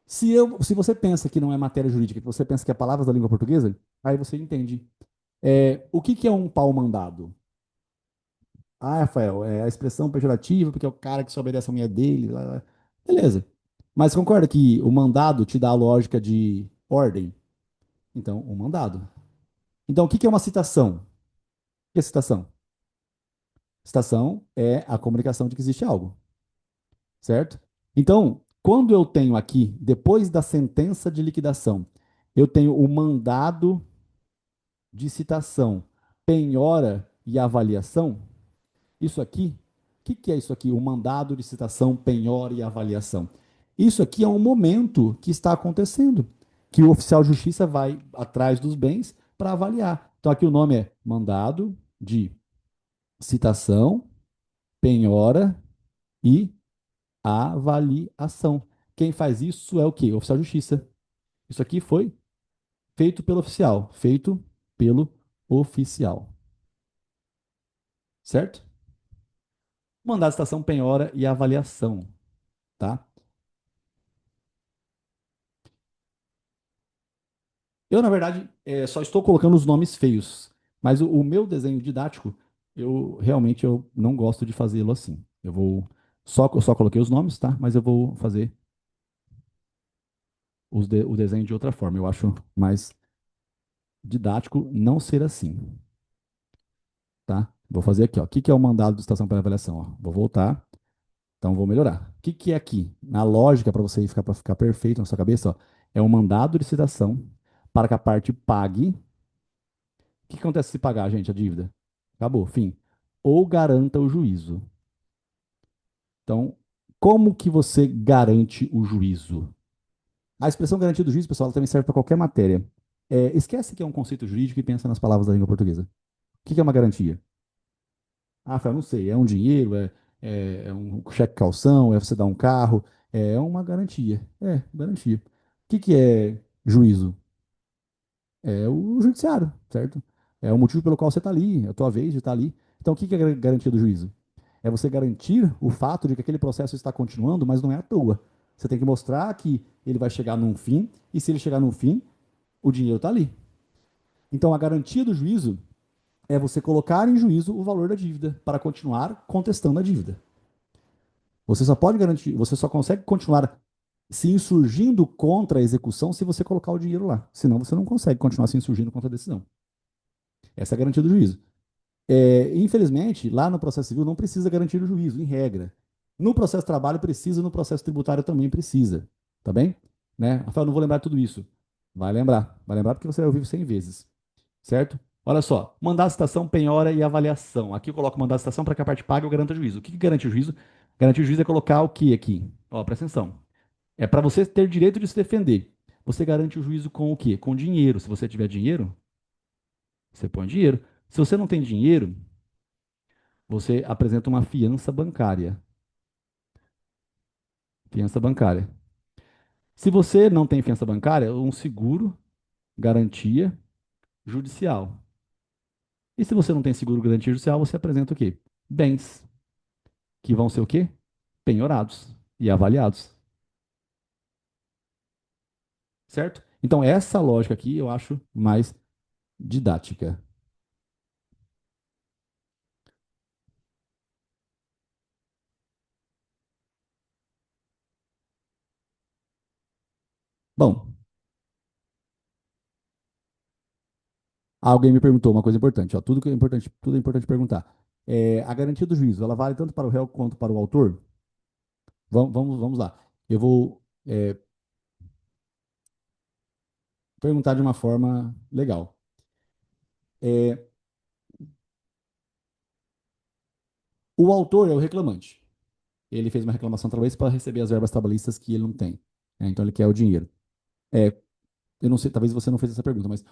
Se você pensa que não é matéria jurídica, que você pensa que é palavras da língua portuguesa, aí você entende. O que é um pau mandado? Ah, Rafael, é a expressão pejorativa porque é o cara que só obedece a mulher dele. Lá, lá. Beleza. Mas concorda que o mandado te dá a lógica de ordem? Então, o mandado. Então, o que é uma citação? O que é citação? Citação é a comunicação de que existe algo, certo? Então, quando eu tenho aqui, depois da sentença de liquidação, eu tenho o mandado de citação, penhora e avaliação. Isso aqui, o que é isso aqui? O mandado de citação, penhora e avaliação. Isso aqui é um momento que está acontecendo, que o oficial de justiça vai atrás dos bens para avaliar. Então aqui o nome é mandado de citação, penhora e avaliação. Quem faz isso é o quê? O oficial de justiça. Isso aqui foi feito pelo oficial, feito pelo oficial, certo? Mandado de citação, penhora e avaliação, tá? Eu, na verdade, só estou colocando os nomes feios, mas o meu desenho didático, eu realmente não gosto de fazê-lo assim. Eu só coloquei os nomes, tá? Mas eu vou fazer o desenho de outra forma. Eu acho mais didático não ser assim, tá? Vou fazer aqui, ó. O que que é o mandado de estação para avaliação? Ó? Vou voltar, então vou melhorar. O que que é aqui? Na lógica, para ficar perfeito na sua cabeça, ó, é um mandado de citação para que a parte pague. O que acontece se pagar, gente, a dívida? Acabou, fim. Ou garanta o juízo. Então, como que você garante o juízo? A expressão garantia do juízo, pessoal, ela também serve para qualquer matéria. Esquece que é um conceito jurídico e pensa nas palavras da língua portuguesa. O que é uma garantia? Ah, Rafael, não sei. É um dinheiro, é um cheque calção, é você dar um carro, é uma garantia. É, garantia. O que é juízo? É o judiciário, certo? É o motivo pelo qual você está ali, é a tua vez de estar ali. Então, o que é a garantia do juízo? É você garantir o fato de que aquele processo está continuando, mas não é à toa. Você tem que mostrar que ele vai chegar num fim, e se ele chegar num fim, o dinheiro está ali. Então, a garantia do juízo é você colocar em juízo o valor da dívida para continuar contestando a dívida. Você só pode garantir, você só consegue continuar se insurgindo contra a execução se você colocar o dinheiro lá. Senão você não consegue continuar se insurgindo contra a decisão. Essa é a garantia do juízo. Infelizmente, lá no processo civil não precisa garantir o juízo, em regra. No processo de trabalho precisa, no processo tributário também precisa. Tá bem? Né? Rafael, não vou lembrar tudo isso. Vai lembrar porque você vai ouvir 100 vezes. Certo? Olha só, mandar citação, penhora e avaliação. Aqui eu coloco mandar citação para que a parte pague eu garanta o juízo. O que garante o juízo? Garantir o juízo é colocar o que aqui? Ó, presta atenção. É para você ter direito de se defender. Você garante o juízo com o quê? Com dinheiro. Se você tiver dinheiro, você põe dinheiro. Se você não tem dinheiro, você apresenta uma fiança bancária. Fiança bancária. Se você não tem fiança bancária, um seguro, garantia judicial. E se você não tem seguro, garantia judicial, você apresenta o quê? Bens, que vão ser o quê? Penhorados e avaliados. Certo? Então, essa lógica aqui eu acho mais didática. Bom, alguém me perguntou uma coisa importante, ó, tudo é importante perguntar. A garantia do juízo, ela vale tanto para o réu quanto para o autor? Vamos lá. Eu vou perguntar de uma forma legal. É, o autor é o reclamante. Ele fez uma reclamação trabalhista para receber as verbas trabalhistas que ele não tem. Então ele quer o dinheiro. É, eu não sei, talvez você não fez essa pergunta, mas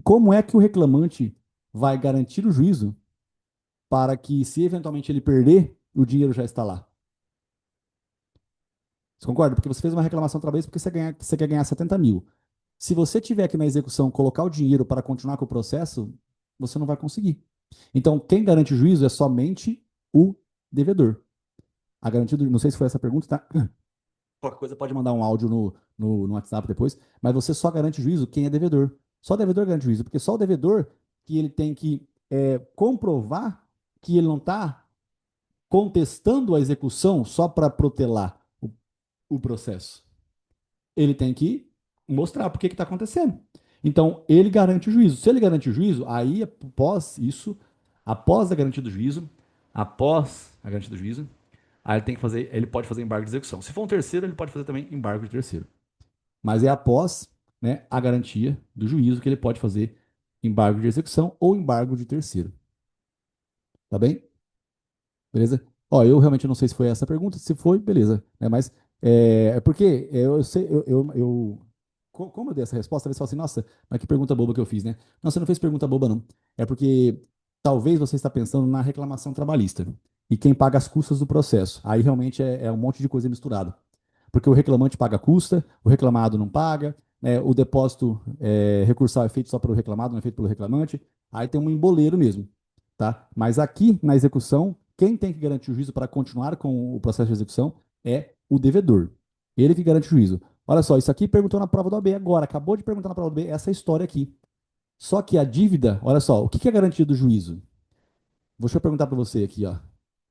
como é que o reclamante vai garantir o juízo para que, se eventualmente ele perder, o dinheiro já está lá? Você concorda? Porque você fez uma reclamação trabalhista porque você quer ganhar 70 mil. Se você tiver que na execução colocar o dinheiro para continuar com o processo, você não vai conseguir. Então, quem garante o juízo é somente o devedor. A garantia do, não sei se foi essa a pergunta, tá? Qualquer coisa pode mandar um áudio no WhatsApp depois, mas você só garante juízo quem é devedor. Só o devedor garante juízo, porque só o devedor que ele tem que comprovar que ele não está contestando a execução só para protelar o processo. Ele tem que mostrar por que está acontecendo. Então, ele garante o juízo. Se ele garante o juízo, aí, após isso, após a garantia do juízo, após a garantia do juízo, aí ele tem que fazer, ele pode fazer embargo de execução. Se for um terceiro, ele pode fazer também embargo de terceiro. Mas é após, né, a garantia do juízo que ele pode fazer embargo de execução ou embargo de terceiro. Tá bem? Beleza? Ó, eu realmente não sei se foi essa a pergunta. Se foi, beleza. Né? Mas é porque eu sei, como eu dei essa resposta, talvez você fale assim, nossa, mas que pergunta boba que eu fiz, né? Não, você não fez pergunta boba, não. É porque talvez você está pensando na reclamação trabalhista e quem paga as custas do processo. Aí realmente é um monte de coisa misturada. Porque o reclamante paga a custa, o reclamado não paga, né? O depósito recursal é feito só pelo reclamado, não é feito pelo reclamante. Aí tem um emboleiro mesmo, tá? Mas aqui na execução, quem tem que garantir o juízo para continuar com o processo de execução é o devedor. Ele que garante o juízo. Olha só, isso aqui perguntou na prova do AB agora, acabou de perguntar na prova do AB essa história aqui. Só que a dívida, olha só, o que é garantia do juízo? Deixa eu perguntar para você aqui, ó.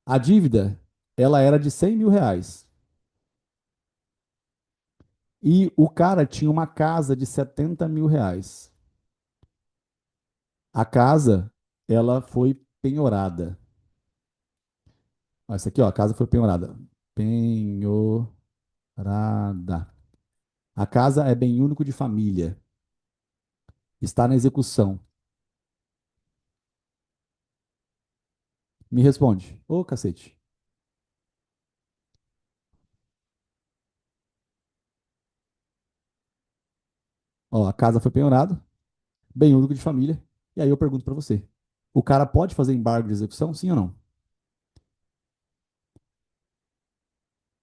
A dívida, ela era de 100 mil reais. E o cara tinha uma casa de 70 mil reais. A casa, ela foi penhorada. Ó, essa aqui, ó, a casa foi penhorada. Penhorada. A casa é bem único de família. Está na execução. Me responde. Ô, cacete. Ó, a casa foi penhorada, bem único de família. E aí eu pergunto para você. O cara pode fazer embargo de execução, sim ou não?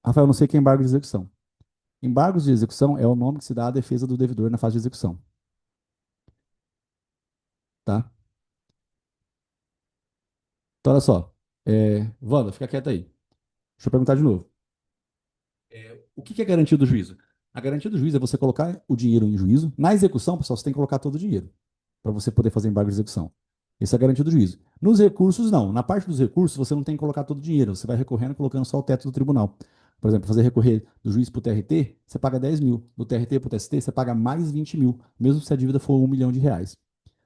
Rafael, eu não sei o que é embargo de execução. Embargos de execução é o nome que se dá à defesa do devedor na fase de execução, tá? Então, olha só. Wanda, fica quieta aí. Deixa eu perguntar de novo. O que que é garantia do juízo? A garantia do juízo é você colocar o dinheiro em juízo. Na execução, pessoal, você tem que colocar todo o dinheiro para você poder fazer embargo de execução. Essa é a garantia do juízo. Nos recursos, não. Na parte dos recursos, você não tem que colocar todo o dinheiro. Você vai recorrendo colocando só o teto do tribunal. Por exemplo, fazer recorrer do juiz para o TRT, você paga 10 mil. Do TRT para o TST, você paga mais 20 mil, mesmo se a dívida for 1 milhão de reais.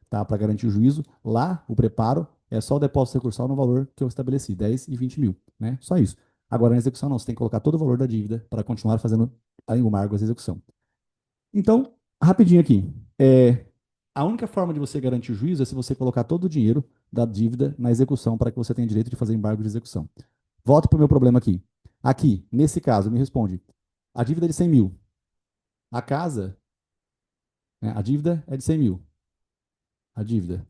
Tá? Para garantir o juízo, lá, o preparo, é só o depósito recursal no valor que eu estabeleci, 10 e 20 mil. Né? Só isso. Agora, na execução, não. Você tem que colocar todo o valor da dívida para continuar fazendo a embargo, a execução. Então, rapidinho aqui. A única forma de você garantir o juízo é se você colocar todo o dinheiro da dívida na execução para que você tenha direito de fazer embargo de execução. Volto para o meu problema aqui. Aqui, nesse caso, me responde. A dívida é de 100 mil. A casa, né, a dívida é de 100 mil. A dívida.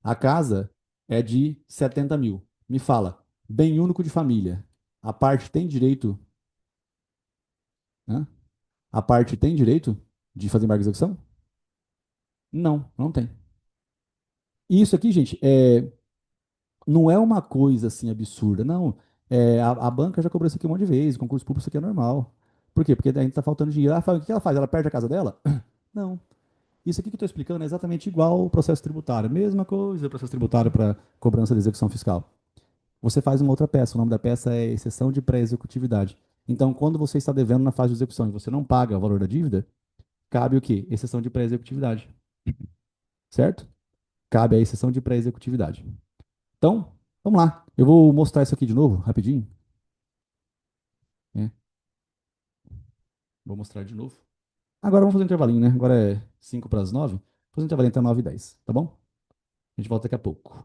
A casa é de 70 mil. Me fala, bem único de família. A parte tem direito, né? A parte tem direito de fazer embargo de execução? Não, não tem. Isso aqui, gente, não é uma coisa assim absurda, não. A banca já cobrou isso aqui um monte de vezes, concurso público isso aqui é normal. Por quê? Porque a gente está faltando dinheiro. O que ela faz? Ela perde a casa dela? Não. Isso aqui que eu estou explicando é exatamente igual ao processo tributário. Mesma coisa, o processo tributário para cobrança de execução fiscal. Você faz uma outra peça. O nome da peça é exceção de pré-executividade. Então, quando você está devendo na fase de execução e você não paga o valor da dívida, cabe o quê? Exceção de pré-executividade. Certo? Cabe a exceção de pré-executividade. Então, vamos lá. Eu vou mostrar isso aqui de novo, rapidinho. Né? Vou mostrar de novo. Agora vamos fazer um intervalinho, né? Agora é 5 para as 9. Vou fazer um intervalinho até 9 e 10, tá bom? A gente volta daqui a pouco.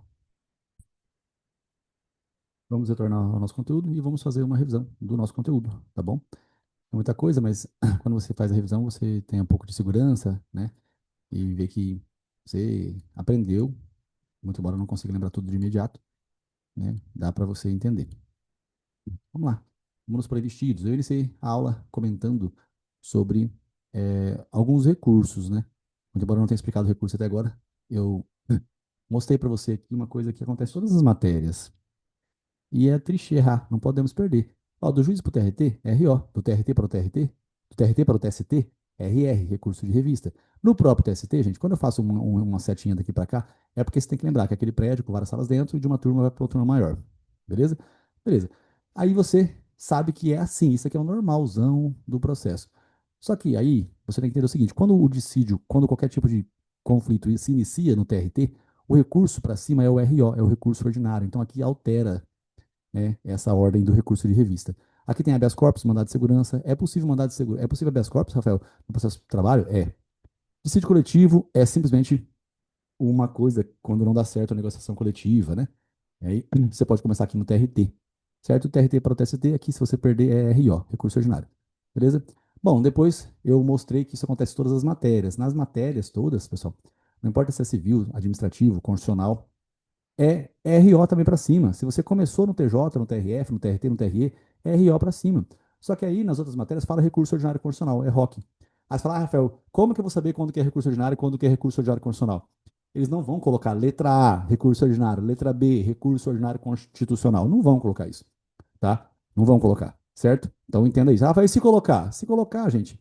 Vamos retornar ao nosso conteúdo e vamos fazer uma revisão do nosso conteúdo, tá bom? É muita coisa, mas quando você faz a revisão, você tem um pouco de segurança, né? E vê que você aprendeu, muito embora eu não consiga lembrar tudo de imediato, né? Dá para você entender. Vamos lá. Vamos nos pré-vestidos. Eu iniciei a aula comentando sobre alguns recursos, né? Muito embora eu não tenha explicado o recurso até agora, eu mostrei para você aqui uma coisa que acontece em todas as matérias. E é triste errar, não podemos perder. Ó, do juiz para o TRT, RO. Do TRT para o TRT, do TRT para o TST, RR, recurso de revista. No próprio TST, gente, quando eu faço uma setinha daqui para cá, é porque você tem que lembrar que é aquele prédio com várias salas dentro e de uma turma vai para outra turma maior. Beleza? Beleza. Aí você sabe que é assim, isso aqui é o normalzão do processo. Só que aí você tem que entender o seguinte: quando o dissídio, quando qualquer tipo de conflito se inicia no TRT, o recurso para cima é o RO, é o recurso ordinário. Então aqui altera, né, essa ordem do recurso de revista. Aqui tem habeas corpus, mandado de segurança. É possível mandado de segurança? É possível habeas corpus, Rafael, no processo de trabalho? É. Dissídio coletivo é simplesmente uma coisa quando não dá certo a negociação coletiva, né? Aí você pode começar aqui no TRT, certo? O TRT para o TST, aqui se você perder é RO, recurso ordinário. Beleza? Bom, depois eu mostrei que isso acontece em todas as matérias. Nas matérias todas, pessoal, não importa se é civil, administrativo, constitucional, é RO também para cima. Se você começou no TJ, no TRF, no TRT, no TRE, é RO para cima. Só que aí nas outras matérias fala recurso ordinário constitucional, é ROC. Aí você fala, Rafael, como que eu vou saber quando que é recurso ordinário e quando que é recurso ordinário constitucional? Eles não vão colocar letra A, recurso ordinário, letra B, recurso ordinário constitucional. Não vão colocar isso, tá? Não vão colocar, certo? Então entenda isso. Ah, vai se colocar. Se colocar, gente,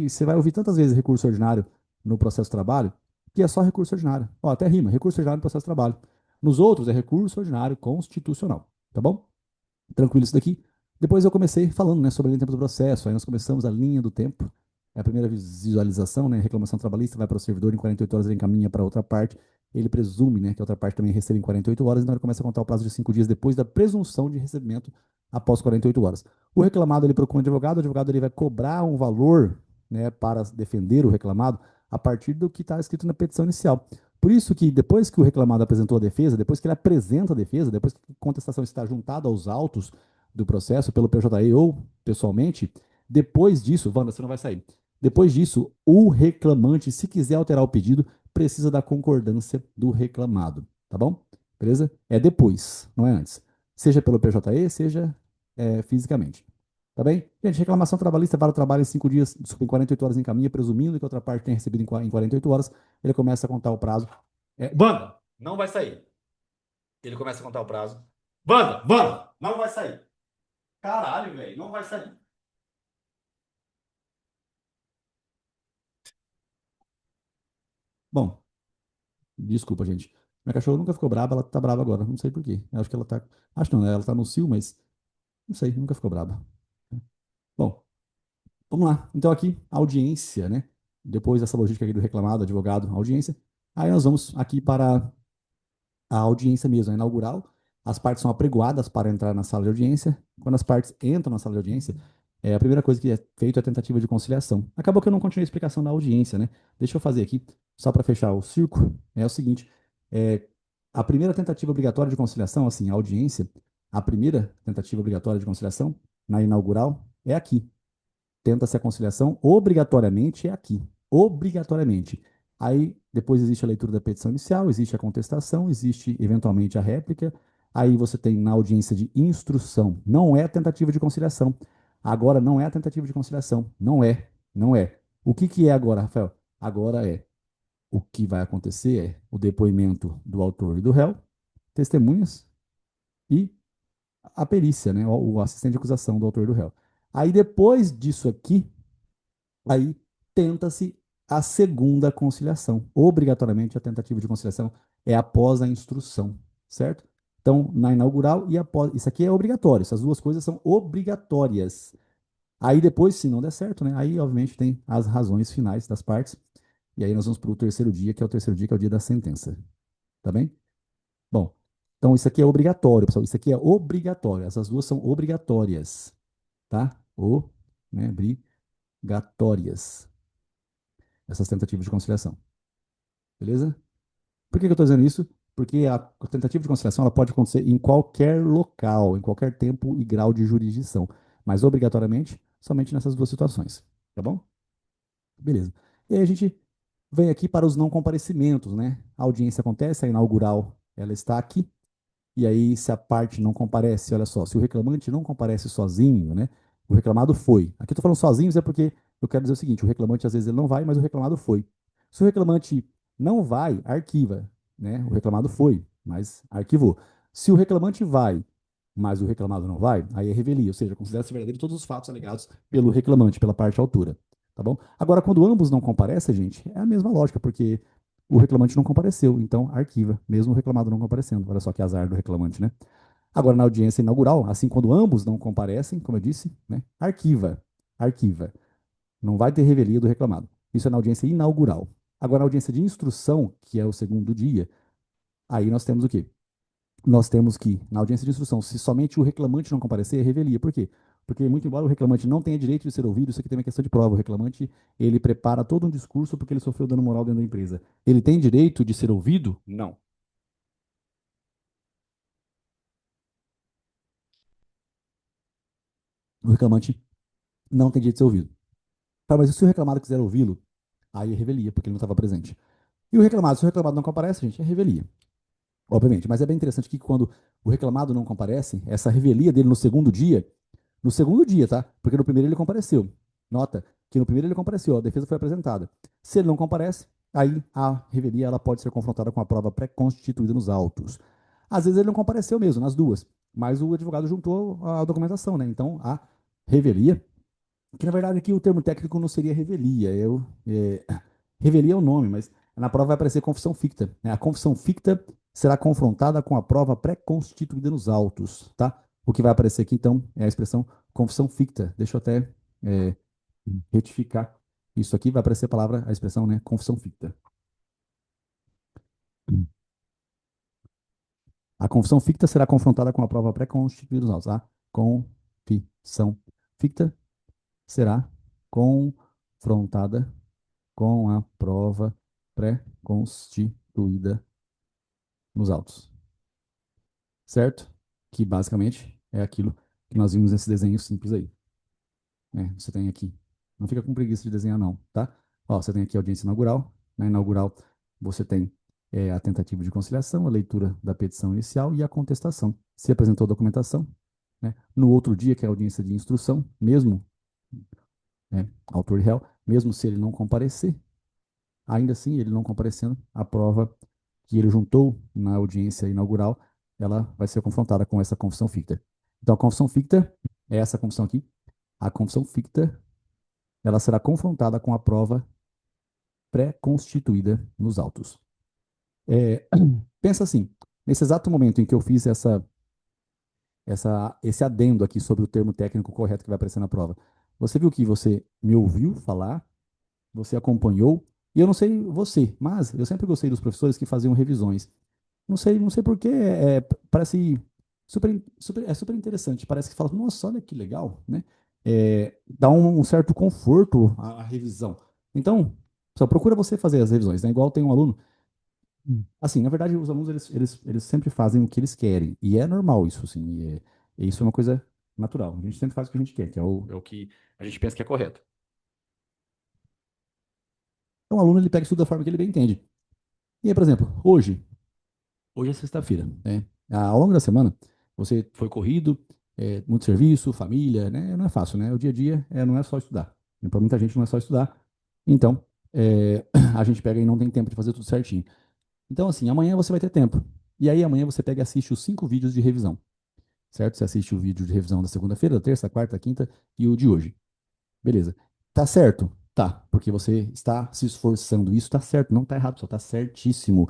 você vai ouvir tantas vezes recurso ordinário no processo de trabalho, que é só recurso ordinário. Ó, até rima, recurso ordinário no processo de trabalho. Nos outros é recurso ordinário constitucional, tá bom? Tranquilo isso daqui. Depois eu comecei falando, né, sobre a linha do tempo do processo. Aí nós começamos a linha do tempo. É a primeira visualização, né? Reclamação trabalhista vai para o servidor em 48 horas, ele encaminha para outra parte. Ele presume, né, que a outra parte também recebe em 48 horas, então ele começa a contar o prazo de 5 dias depois da presunção de recebimento após 48 horas. O reclamado ele procura um advogado ele vai cobrar um valor, né, para defender o reclamado a partir do que está escrito na petição inicial. Por isso que depois que o reclamado apresentou a defesa, depois que ele apresenta a defesa, depois que a contestação está juntada aos autos do processo pelo PJE ou pessoalmente, depois disso, Wanda, você não vai sair. Depois disso, o reclamante, se quiser alterar o pedido, precisa da concordância do reclamado, tá bom? Beleza? É depois, não é antes. Seja pelo PJE, seja fisicamente. Tá bem? Gente, reclamação trabalhista para o trabalho em 5 dias, desculpa, em 48 horas encaminha, presumindo que a outra parte tenha recebido em 48 horas, ele começa a contar o prazo. Wanda, não vai sair. Ele começa a contar o prazo. Wanda, Wanda, não vai sair. Caralho, velho, não vai sair. Bom, desculpa, gente. Minha cachorra nunca ficou braba, ela tá brava agora. Não sei por quê. Eu acho que ela tá. Acho não, né? Ela tá no cio, mas não sei, nunca ficou braba. Bom, vamos lá. Então, aqui, audiência, né? Depois dessa logística aqui do reclamado, advogado, audiência. Aí nós vamos aqui para a audiência mesmo, a inaugural. As partes são apregoadas para entrar na sala de audiência. Quando as partes entram na sala de audiência, a primeira coisa que é feita é a tentativa de conciliação. Acabou que eu não continuei a explicação da audiência, né? Deixa eu fazer aqui, só para fechar o círculo, é o seguinte: é, a primeira tentativa obrigatória de conciliação, assim, a audiência, a primeira tentativa obrigatória de conciliação na inaugural é aqui. Tenta-se a conciliação obrigatoriamente é aqui. Obrigatoriamente. Aí depois existe a leitura da petição inicial, existe a contestação, existe eventualmente a réplica. Aí você tem na audiência de instrução. Não é a tentativa de conciliação. Agora não é a tentativa de conciliação. Não é. Não é. O que que é agora, Rafael? Agora é o que vai acontecer é o depoimento do autor e do réu, testemunhas e a perícia, né? O assistente de acusação do autor e do réu. Aí depois disso aqui, aí tenta-se a segunda conciliação. Obrigatoriamente, a tentativa de conciliação é após a instrução, certo? Então, na inaugural e após. Isso aqui é obrigatório, essas duas coisas são obrigatórias. Aí depois, se não der certo, né? Aí, obviamente, tem as razões finais das partes. E aí nós vamos para o terceiro dia, que é o terceiro dia, que é o dia da sentença. Tá bem? Bom, então isso aqui é obrigatório, pessoal. Isso aqui é obrigatório. Essas duas são obrigatórias, tá? O, né? Obrigatórias. Essas tentativas de conciliação. Beleza? Por que que eu estou dizendo isso? Porque a tentativa de conciliação ela pode acontecer em qualquer local, em qualquer tempo e grau de jurisdição, mas obrigatoriamente somente nessas duas situações. Tá bom? Beleza. E aí a gente vem aqui para os não comparecimentos, né? A audiência acontece, a inaugural ela está aqui. E aí, se a parte não comparece, olha só, se o reclamante não comparece sozinho, né? O reclamado foi. Aqui eu estou falando sozinhos é porque eu quero dizer o seguinte: o reclamante às vezes ele não vai, mas o reclamado foi. Se o reclamante não vai, arquiva, né? O reclamado foi, mas arquivou. Se o reclamante vai, mas o reclamado não vai, aí é revelia, ou seja, considera-se verdadeiro todos os fatos alegados pelo reclamante, pela parte autora. Tá bom? Agora, quando ambos não comparecem, gente, é a mesma lógica, porque o reclamante não compareceu, então arquiva, mesmo o reclamado não comparecendo. Olha só que azar do reclamante, né? Agora, na audiência inaugural, assim, quando ambos não comparecem, como eu disse, né? Arquiva, arquiva. Não vai ter revelia do reclamado. Isso é na audiência inaugural. Agora, na audiência de instrução, que é o segundo dia, aí nós temos o quê? Nós temos que, na audiência de instrução, se somente o reclamante não comparecer, é revelia. Por quê? Porque, muito embora o reclamante não tenha direito de ser ouvido, isso aqui tem uma questão de prova. O reclamante, ele prepara todo um discurso porque ele sofreu dano moral dentro da empresa. Ele tem direito de ser ouvido? Não. O reclamante não tem direito de ser ouvido. Tá, mas e se o reclamado quiser ouvi-lo, aí é revelia, porque ele não estava presente. E o reclamado, se o reclamado não comparece, gente, é revelia. Obviamente. Mas é bem interessante que quando o reclamado não comparece, essa revelia dele no segundo dia, tá? Porque no primeiro ele compareceu. Nota que no primeiro ele compareceu, a defesa foi apresentada. Se ele não comparece, aí a revelia ela pode ser confrontada com a prova pré-constituída nos autos. Às vezes ele não compareceu mesmo, nas duas, mas o advogado juntou a documentação, né? Então a revelia, que na verdade aqui o termo técnico não seria revelia, revelia é o nome, mas na prova vai aparecer confissão ficta, né? A confissão ficta será confrontada com a prova pré-constituída nos autos, tá? O que vai aparecer aqui, então, é a expressão confissão ficta. Deixa eu até é, retificar isso aqui. Vai aparecer a palavra, a expressão, né? Confissão ficta. A confissão ficta será confrontada com a prova pré-constituída nos autos. A confissão ficta será confrontada com a prova pré-constituída nos autos. Certo? Que basicamente é aquilo que nós vimos nesse desenho simples aí. Né? Você tem aqui. Não fica com preguiça de desenhar, não, tá? Ó, você tem aqui a audiência inaugural. Na inaugural, você tem a tentativa de conciliação, a leitura da petição inicial e a contestação. Se apresentou a documentação, né? No outro dia, que é a audiência de instrução, mesmo, né, autor e réu, mesmo se ele não comparecer, ainda assim, ele não comparecendo, a prova que ele juntou na audiência inaugural ela vai ser confrontada com essa confissão ficta. Então, a confissão ficta é essa confissão aqui. A confissão ficta, ela será confrontada com a prova pré-constituída nos autos. É, pensa assim, nesse exato momento em que eu fiz esse adendo aqui sobre o termo técnico correto que vai aparecer na prova, você viu que você me ouviu falar, você acompanhou, e eu não sei você, mas eu sempre gostei dos professores que faziam revisões. Não sei por quê, parece é super interessante. Parece que fala, nossa, olha que legal, né? Dá um certo conforto à revisão. Então, só procura você fazer as revisões, né? Igual tem um aluno. Assim, na verdade, os alunos, eles sempre fazem o que eles querem. E é normal isso, assim. E isso é uma coisa natural. A gente sempre faz o que a gente quer, que é o que a gente pensa que é correto. Então, o aluno, ele pega e estuda da forma que ele bem entende. E aí, por exemplo, hoje é sexta-feira, né? Ao longo da semana, você foi corrido, muito serviço, família, né? Não é fácil, né? O dia a dia não é só estudar. Para muita gente não é só estudar. Então, a gente pega e não tem tempo de fazer tudo certinho. Então, assim, amanhã você vai ter tempo. E aí, amanhã você pega e assiste os 5 vídeos de revisão, certo? Você assiste o vídeo de revisão da segunda-feira, da terça, da quarta, da quinta e o de hoje. Beleza. Tá certo? Tá, porque você está se esforçando. Isso tá certo, não tá errado, só tá certíssimo.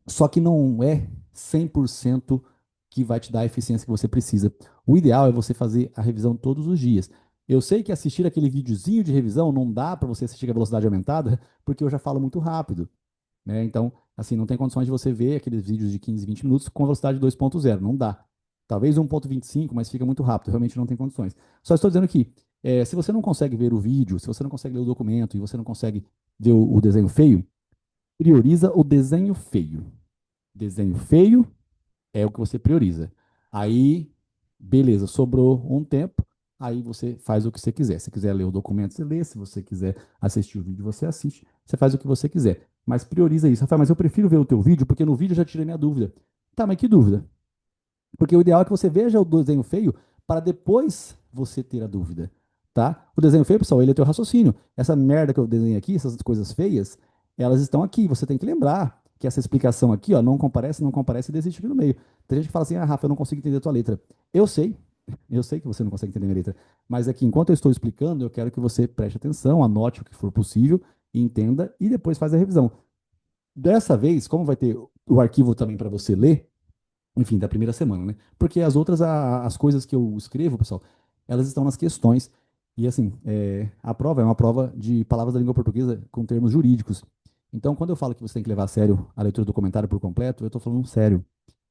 Só que não é 100% que vai te dar a eficiência que você precisa. O ideal é você fazer a revisão todos os dias. Eu sei que assistir aquele videozinho de revisão não dá para você assistir com a velocidade aumentada, porque eu já falo muito rápido, né? Então, assim, não tem condições de você ver aqueles vídeos de 15, 20 minutos com a velocidade 2.0, não dá. Talvez 1.25, mas fica muito rápido, realmente não tem condições. Só estou dizendo que, se você não consegue ver o vídeo, se você não consegue ler o documento e você não consegue ver o desenho feio, prioriza o desenho feio. Desenho feio é o que você prioriza. Aí, beleza, sobrou um tempo, aí você faz o que você quiser. Se quiser ler o documento, você lê. Se você quiser assistir o vídeo, você assiste. Você faz o que você quiser. Mas prioriza isso. Rafael, mas eu prefiro ver o teu vídeo, porque no vídeo eu já tirei minha dúvida. Tá, mas que dúvida? Porque o ideal é que você veja o desenho feio para depois você ter a dúvida, tá? O desenho feio, pessoal, ele é teu raciocínio. Essa merda que eu desenhei aqui, essas coisas feias, elas estão aqui. Você tem que lembrar que essa explicação aqui, ó, não comparece e desiste aqui no meio. Tem gente que fala assim, ah, Rafa, eu não consigo entender a tua letra. Eu sei, eu sei que você não consegue entender a minha letra, mas aqui, enquanto eu estou explicando, eu quero que você preste atenção, anote o que for possível, entenda e depois faz a revisão. Dessa vez, como vai ter o arquivo também para você ler, enfim, da primeira semana, né? Porque as outras, as coisas que eu escrevo, pessoal, elas estão nas questões. E assim, a prova é uma prova de palavras da língua portuguesa com termos jurídicos. Então, quando eu falo que você tem que levar a sério a leitura do comentário por completo, eu estou falando sério.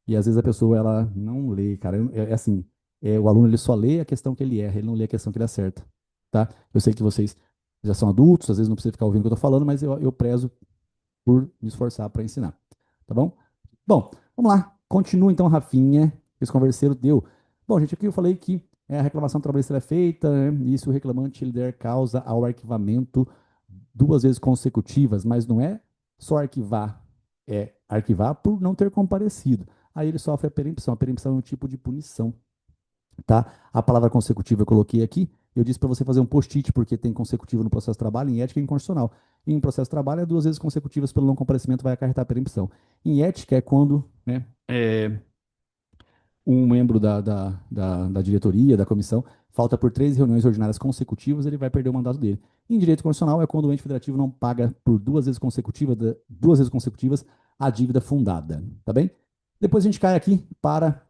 E às vezes a pessoa, ela não lê, cara. É assim, o aluno, ele só lê a questão que ele erra, ele não lê a questão que ele acerta, tá? Eu sei que vocês já são adultos, às vezes não precisa ficar ouvindo o que eu estou falando, mas eu prezo por me esforçar para ensinar, tá bom? Bom, vamos lá. Continua então, Rafinha. Esse converseiro deu. Bom, gente, aqui eu falei que a reclamação trabalhista é feita, né, e se o reclamante ele der causa ao arquivamento 2 vezes consecutivas, mas não é só arquivar, é arquivar por não ter comparecido. Aí ele sofre a perempção. A perempção é um tipo de punição, tá? A palavra consecutiva eu coloquei aqui. Eu disse para você fazer um post-it, porque tem consecutivo no processo de trabalho, em ética e em constitucional. Em processo de trabalho, 2 vezes consecutivas pelo não comparecimento vai acarretar a perempção. Em ética é quando, né, um membro da diretoria, da comissão, falta por 3 reuniões ordinárias consecutivas, ele vai perder o mandato dele. Em direito constitucional é quando o ente federativo não paga por 2 vezes consecutivas a dívida fundada, tá bem? Depois a gente cai aqui para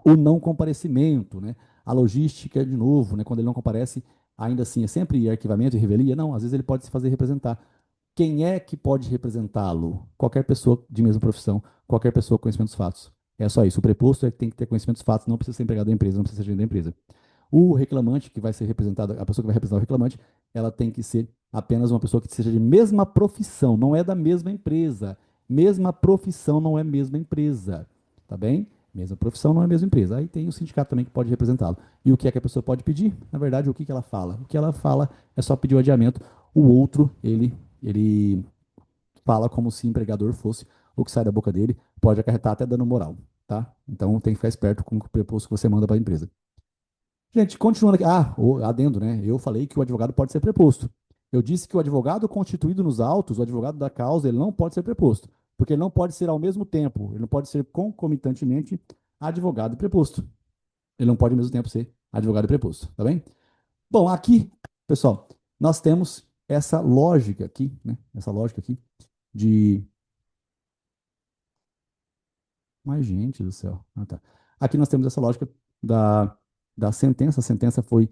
o não comparecimento, né? A logística, de novo, né? Quando ele não comparece, ainda assim é sempre arquivamento e revelia? Não, às vezes ele pode se fazer representar. Quem é que pode representá-lo? Qualquer pessoa de mesma profissão, qualquer pessoa com conhecimento dos fatos. É só isso. O preposto é que tem que ter conhecimento dos fatos, não precisa ser empregado da empresa, não precisa ser gerente da empresa. O reclamante, que vai ser representado, a pessoa que vai representar o reclamante, ela tem que ser apenas uma pessoa que seja de mesma profissão, não é da mesma empresa. Mesma profissão não é mesma empresa, tá bem? Mesma profissão não é mesma empresa. Aí tem o sindicato também que pode representá-lo. E o que é que a pessoa pode pedir? Na verdade, o que ela fala? O que ela fala é só pedir o adiamento. O outro, ele fala como se empregador fosse. O que sai da boca dele pode acarretar até dano moral, tá? Então tem que ficar esperto com o preposto que você manda para a empresa. Gente, continuando aqui. Ah, o adendo, né? Eu falei que o advogado pode ser preposto. Eu disse que o advogado constituído nos autos, o advogado da causa, ele não pode ser preposto. Porque ele não pode ser ao mesmo tempo, ele não pode ser concomitantemente advogado e preposto. Ele não pode ao mesmo tempo ser advogado e preposto, tá bem? Bom, aqui, pessoal, nós temos essa lógica aqui, né? Essa lógica aqui de. Mas, gente do céu. Ah, tá. Aqui nós temos essa lógica da, da sentença. A sentença foi,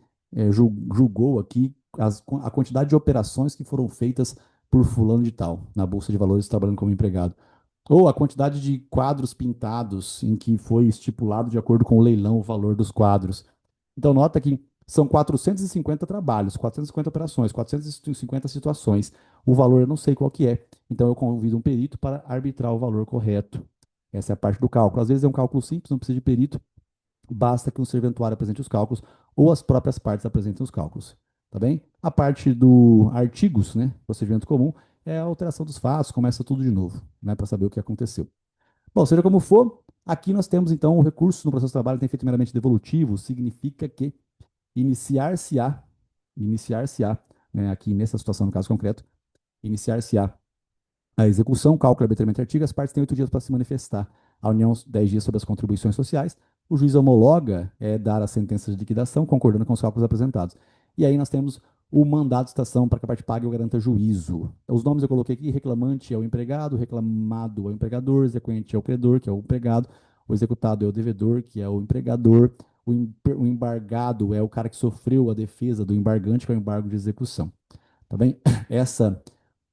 julgou aqui a quantidade de operações que foram feitas por fulano de tal, na Bolsa de Valores, trabalhando como empregado. Ou a quantidade de quadros pintados em que foi estipulado de acordo com o leilão o valor dos quadros. Então, nota que são 450 trabalhos, 450 operações, 450 situações. O valor eu não sei qual que é, então eu convido um perito para arbitrar o valor correto. Essa é a parte do cálculo. Às vezes é um cálculo simples, não precisa de perito, basta que um serventuário apresente os cálculos ou as próprias partes apresentem os cálculos. Tá bem? A parte do artigos, né, procedimento comum, é a alteração dos fatos, começa tudo de novo, né, para saber o que aconteceu. Bom, seja como for, aqui nós temos então o recurso no processo de trabalho tem efeito meramente devolutivo, significa que iniciar-se-á, iniciar-se-á, né, aqui nessa situação, no caso concreto, iniciar-se-á a execução, cálculo e arbitramento de artigo, as partes têm 8 dias para se manifestar. A União, 10 dias sobre as contribuições sociais. O juiz homologa dar a sentença de liquidação, concordando com os cálculos apresentados. E aí nós temos o mandado de citação para que a parte pague ou garanta juízo. Os nomes eu coloquei aqui: reclamante é o empregado, reclamado é o empregador, exequente é o credor, que é o empregado, o executado é o devedor, que é o empregador, o embargado é o cara que sofreu a defesa do embargante, que é o embargo de execução. Tá bem? Essa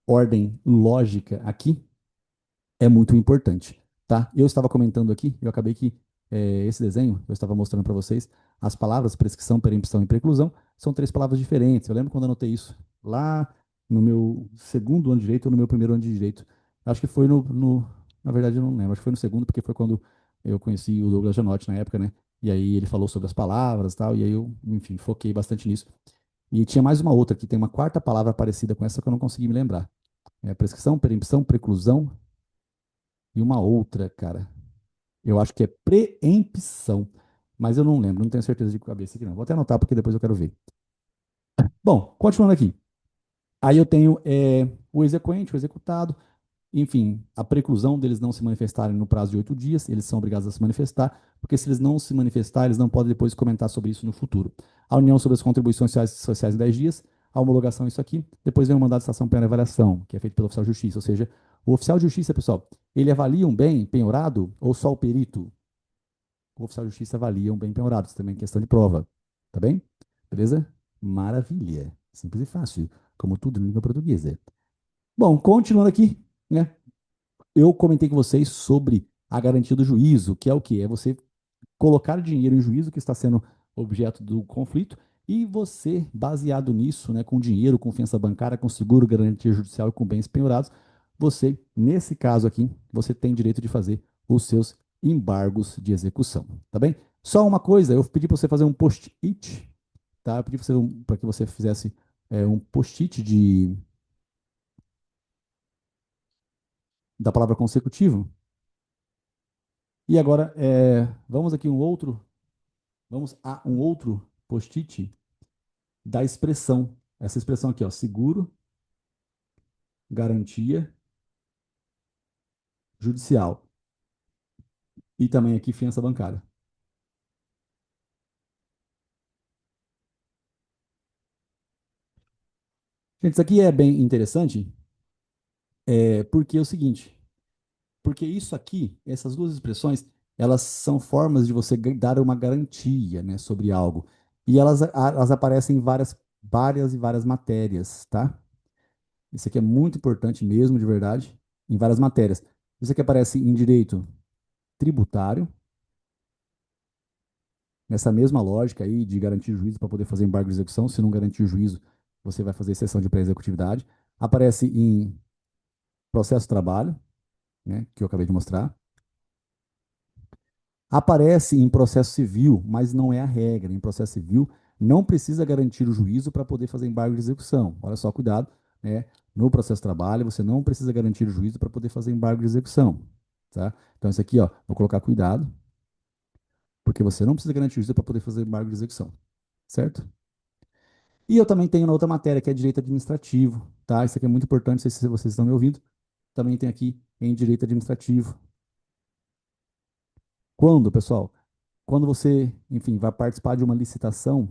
ordem lógica aqui é muito importante, tá? Eu estava comentando aqui, eu acabei que esse desenho, eu estava mostrando para vocês, as palavras prescrição, perempção e preclusão são três palavras diferentes. Eu lembro quando eu anotei isso lá no meu segundo ano de direito ou no meu primeiro ano de direito. Acho que foi na verdade eu não lembro, acho que foi no segundo, porque foi quando eu conheci o Douglas Janotti na época, né? E aí ele falou sobre as palavras e tal, e aí eu, enfim, foquei bastante nisso. E tinha mais uma outra, que tem uma quarta palavra parecida com essa que eu não consegui me lembrar. Prescrição, perempção, preclusão e uma outra, cara. Eu acho que é preempção, mas eu não lembro, não tenho certeza de cabeça aqui não. Vou até anotar porque depois eu quero ver. Bom, continuando aqui. Aí eu tenho o exequente, o executado, enfim, a preclusão deles não se manifestarem no prazo de 8 dias, eles são obrigados a se manifestar, porque se eles não se manifestarem, eles não podem depois comentar sobre isso no futuro. A união sobre as contribuições sociais em 10 dias, a homologação, isso aqui. Depois vem o mandado de citação plena avaliação, que é feito pelo oficial de justiça. Ou seja, o oficial de justiça, pessoal, ele avalia um bem penhorado ou só o perito? O oficial de justiça avalia um bem penhorado, isso também é questão de prova. Tá bem? Beleza? Maravilha. Simples e fácil, como tudo em língua portuguesa. Bom, continuando aqui, né? Eu comentei com vocês sobre a garantia do juízo, que é o quê? É você colocar dinheiro em juízo que está sendo objeto do conflito e você, baseado nisso, né, com dinheiro, com fiança bancária, com seguro, garantia judicial e com bens penhorados, você, nesse caso aqui, você tem direito de fazer os seus embargos de execução, tá bem? Só uma coisa, eu pedi para você fazer um post-it, tá? Eu pedi para que você fizesse um post-it da palavra consecutivo. E agora, vamos a um outro post-it da expressão. Essa expressão aqui, ó, seguro, garantia judicial e também aqui fiança bancária. Gente, isso aqui é bem interessante, porque é o seguinte, porque isso aqui, essas duas expressões, elas são formas de você dar uma garantia, né, sobre algo. E elas aparecem em várias e várias matérias, tá? Isso aqui é muito importante mesmo, de verdade, em várias matérias. Isso aqui aparece em direito tributário, nessa mesma lógica aí de garantir juízo para poder fazer embargo de execução. Se não garantir o juízo, você vai fazer exceção de pré-executividade. Aparece em processo de trabalho, né, que eu acabei de mostrar. Aparece em processo civil, mas não é a regra. Em processo civil, não precisa garantir o juízo para poder fazer embargo de execução. Olha só, cuidado, né? No processo de trabalho, você não precisa garantir o juízo para poder fazer embargo de execução, tá? Então, isso aqui, ó, vou colocar cuidado, porque você não precisa garantir o juízo para poder fazer embargo de execução, certo? E eu também tenho na outra matéria, que é direito administrativo, tá? Isso aqui é muito importante, não sei se vocês estão me ouvindo. também tem aqui em direito administrativo. Quando, pessoal? Quando você, enfim, vai participar de uma licitação,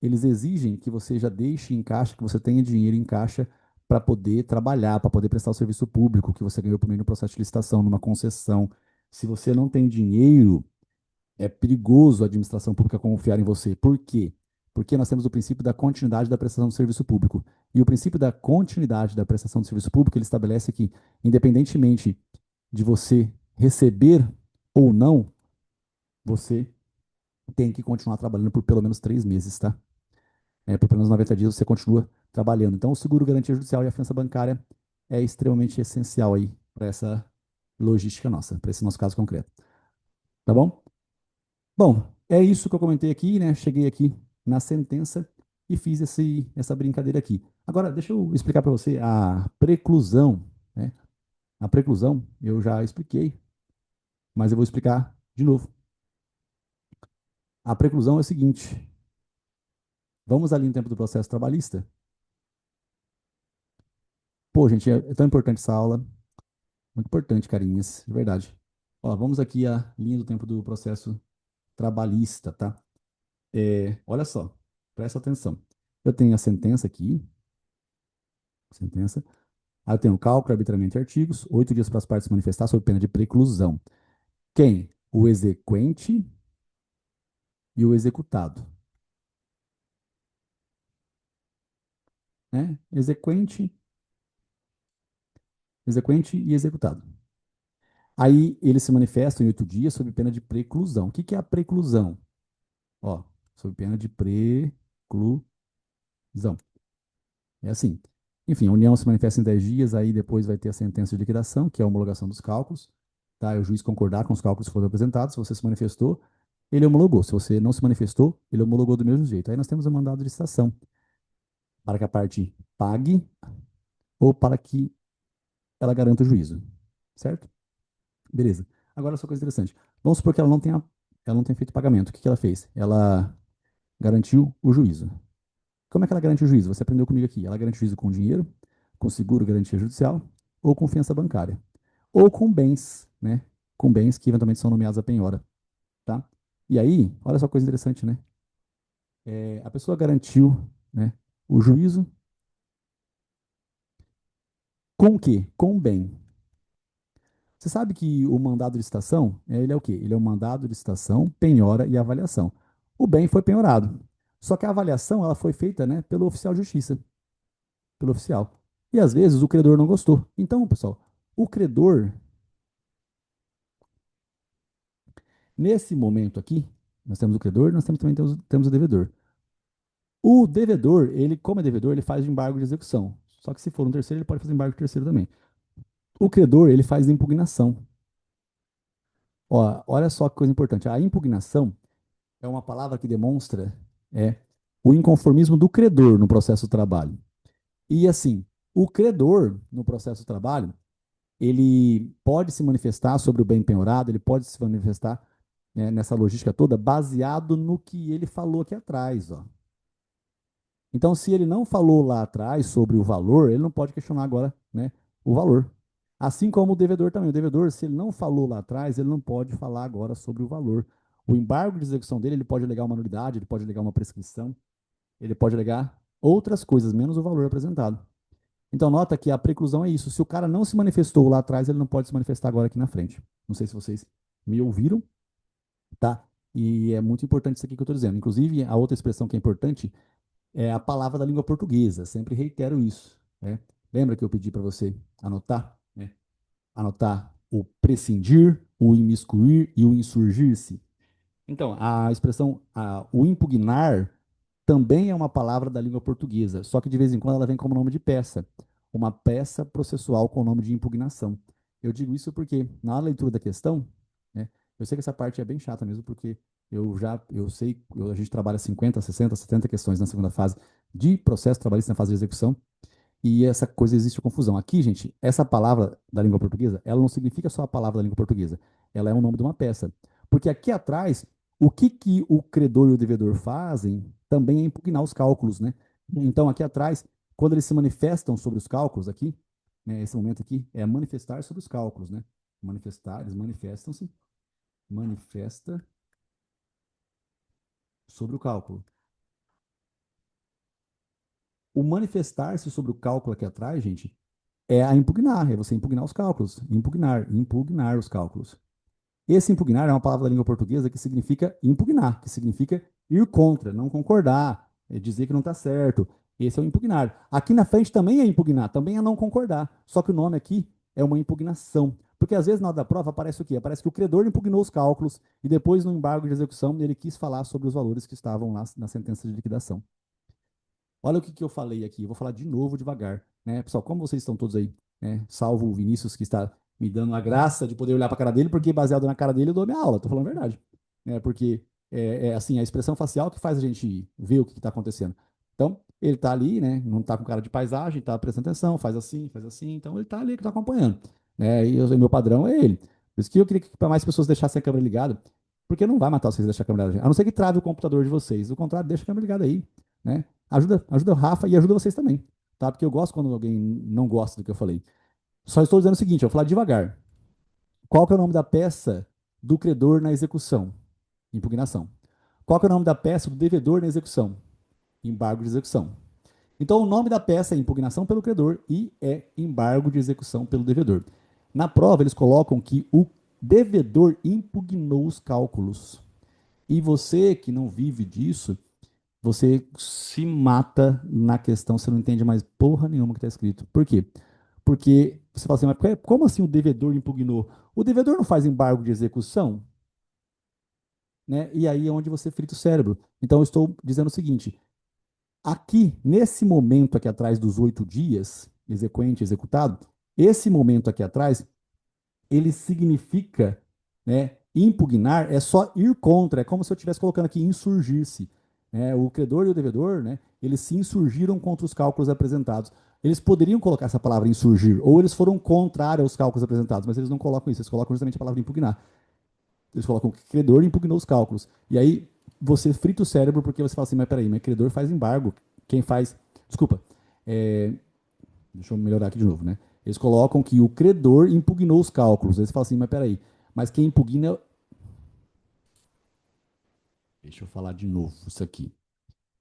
eles exigem que você já deixe em caixa, que você tenha dinheiro em caixa para poder trabalhar, para poder prestar o serviço público que você ganhou por meio do processo de licitação, numa concessão. Se você não tem dinheiro, é perigoso a administração pública confiar em você. Por quê? Porque nós temos o princípio da continuidade da prestação do serviço público. E o princípio da continuidade da prestação do serviço público, ele estabelece que, independentemente de você receber ou não, você tem que continuar trabalhando por pelo menos 3 meses, tá? Por pelo menos 90 dias você continua trabalhando. Então, o seguro garantia judicial e a fiança bancária é extremamente essencial aí para essa logística nossa, para esse nosso caso concreto. Tá bom? Bom, é isso que eu comentei aqui, né? Cheguei aqui na sentença e fiz essa brincadeira aqui. Agora, deixa eu explicar para você a preclusão, né? A preclusão eu já expliquei, mas eu vou explicar de novo. A preclusão é o seguinte: vamos ali no tempo do processo trabalhista. Pô, gente, é tão importante essa aula, muito importante, carinhas, de verdade. Ó, vamos aqui à linha do tempo do processo trabalhista, tá? Olha só, presta atenção. Eu tenho a sentença aqui, sentença. Aí eu tenho cálculo, arbitramento e artigos, 8 dias para as partes se manifestar sob pena de preclusão. Quem? O exequente e o executado. Né? Exequente e executado. Aí eles se manifestam em 8 dias sob pena de preclusão. O que que é a preclusão? Ó, sob pena de preclusão. É assim. Enfim, a união se manifesta em 10 dias, aí depois vai ter a sentença de liquidação, que é a homologação dos cálculos. Tá? O juiz concordar com os cálculos que foram apresentados. Se você se manifestou, ele homologou. Se você não se manifestou, ele homologou do mesmo jeito. Aí nós temos o mandado de licitação, para que a parte pague ou para que ela garanta o juízo. Certo? Beleza. Agora, só coisa interessante. Vamos supor que ela não tenha feito pagamento. O que que ela fez? Ela garantiu o juízo. Como é que ela garante o juízo? Você aprendeu comigo aqui. Ela garante o juízo com dinheiro, com seguro, garantia judicial, ou com fiança bancária. Ou com bens, né? Com bens que eventualmente são nomeados a penhora, tá? E aí, olha só que coisa interessante, né? A pessoa garantiu, né, o juízo com o quê? Com o bem. Você sabe que o mandado de licitação, ele é o quê? Ele é o mandado de licitação, penhora e avaliação. O bem foi penhorado. Só que a avaliação ela foi feita, né, pelo oficial de justiça, pelo oficial. E às vezes o credor não gostou. Então, pessoal, o credor, nesse momento aqui, nós temos o credor, nós também temos o devedor. O devedor, ele, como é devedor, ele faz embargo de execução. Só que se for um terceiro, ele pode fazer embargo de terceiro também. O credor, ele faz impugnação. Ó, olha só que coisa importante. A impugnação é uma palavra que demonstra é, o inconformismo do credor no processo do trabalho. E assim, o credor no processo do trabalho, ele pode se manifestar sobre o bem penhorado, ele pode se manifestar, né, nessa logística toda baseado no que ele falou aqui atrás, ó. Então, se ele não falou lá atrás sobre o valor, ele não pode questionar agora, né, o valor. Assim como o devedor também. O devedor, se ele não falou lá atrás, ele não pode falar agora sobre o valor. O embargo de execução dele, ele pode alegar uma nulidade, ele pode alegar uma prescrição, ele pode alegar outras coisas, menos o valor apresentado. Então, nota que a preclusão é isso. Se o cara não se manifestou lá atrás, ele não pode se manifestar agora aqui na frente. Não sei se vocês me ouviram, tá? E é muito importante isso aqui que eu estou dizendo. Inclusive, a outra expressão que é importante é a palavra da língua portuguesa. Sempre reitero isso, né? Lembra que eu pedi para você anotar, né? Anotar o prescindir, o imiscuir e o insurgir-se. Então, a expressão o impugnar também é uma palavra da língua portuguesa, só que de vez em quando ela vem como nome de peça, uma peça processual com o nome de impugnação. Eu digo isso porque na leitura da questão, né, eu sei que essa parte é bem chata mesmo, porque eu sei, a gente trabalha 50, 60, 70 questões na segunda fase de processo trabalhista na fase de execução, e essa coisa existe confusão. Aqui, gente, essa palavra da língua portuguesa, ela não significa só a palavra da língua portuguesa. Ela é o nome de uma peça. Porque aqui atrás, o que, que o credor e o devedor fazem também é impugnar os cálculos, né? Então, aqui atrás, quando eles se manifestam sobre os cálculos aqui, né? Esse momento aqui é manifestar sobre os cálculos, né? Manifestar, eles manifestam-se, manifesta sobre o cálculo. O manifestar-se sobre o cálculo aqui atrás, gente, é a impugnar, é você impugnar os cálculos, impugnar os cálculos. Esse impugnar é uma palavra da língua portuguesa que significa impugnar, que significa ir contra, não concordar, é dizer que não está certo. Esse é o impugnar. Aqui na frente também é impugnar, também é não concordar. Só que o nome aqui é uma impugnação. Porque às vezes na hora da prova aparece o quê? Aparece que o credor impugnou os cálculos e depois no embargo de execução ele quis falar sobre os valores que estavam lá na sentença de liquidação. Olha o que, que eu falei aqui. Eu vou falar de novo devagar, né? Pessoal, como vocês estão todos aí, né? Salvo o Vinícius, que está me dando a graça de poder olhar para a cara dele, porque baseado na cara dele eu dou minha aula. Tô falando a verdade. Né? Porque é assim, a expressão facial que faz a gente ver o que está acontecendo. Então, ele está ali, né? Não está com cara de paisagem, está prestando atenção, faz assim, faz assim. Então, ele está ali que está acompanhando. Né? E meu padrão é ele. Por isso que eu queria que para mais pessoas deixassem a câmera ligada, porque não vai matar vocês deixar a câmera ligada. A não ser que trave o computador de vocês. O contrário, deixa a câmera ligada aí. Né? Ajuda o Rafa e ajuda vocês também, tá? Porque eu gosto quando alguém não gosta do que eu falei. Só estou dizendo o seguinte, eu vou falar devagar. Qual que é o nome da peça do credor na execução? Impugnação. Qual que é o nome da peça do devedor na execução? Embargo de execução. Então, o nome da peça é impugnação pelo credor e é embargo de execução pelo devedor. Na prova, eles colocam que o devedor impugnou os cálculos. E você que não vive disso, você se mata na questão, você não entende mais porra nenhuma que está escrito. Por quê? Porque você fala assim, mas como assim o devedor impugnou? O devedor não faz embargo de execução, né? E aí é onde você frita o cérebro. Então eu estou dizendo o seguinte: aqui, nesse momento aqui atrás dos 8 dias, exequente, executado, esse momento aqui atrás, ele significa, né, impugnar é só ir contra, é como se eu estivesse colocando aqui insurgir-se. Né? O credor e o devedor, né, eles se insurgiram contra os cálculos apresentados. Eles poderiam colocar essa palavra insurgir, ou eles foram contrários aos cálculos apresentados, mas eles não colocam isso, eles colocam justamente a palavra impugnar. Eles colocam que o credor impugnou os cálculos. E aí você frita o cérebro porque você fala assim, mas peraí, mas credor faz embargo. Quem faz. Desculpa. É, deixa eu melhorar aqui de novo, né? Eles colocam que o credor impugnou os cálculos. Eles falam assim, mas peraí, mas quem impugna. Deixa eu falar de novo isso aqui.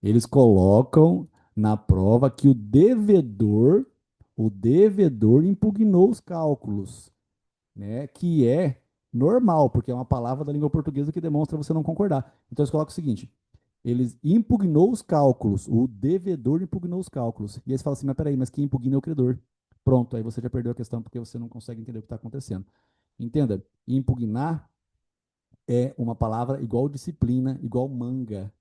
Eles colocam na prova que o devedor impugnou os cálculos, né? Que é normal, porque é uma palavra da língua portuguesa que demonstra você não concordar. Então eles colocam o seguinte: eles impugnou os cálculos, o devedor impugnou os cálculos. E aí você fala assim, mas peraí, mas quem impugna é o credor. Pronto, aí você já perdeu a questão porque você não consegue entender o que está acontecendo. Entenda, impugnar é uma palavra igual disciplina, igual manga,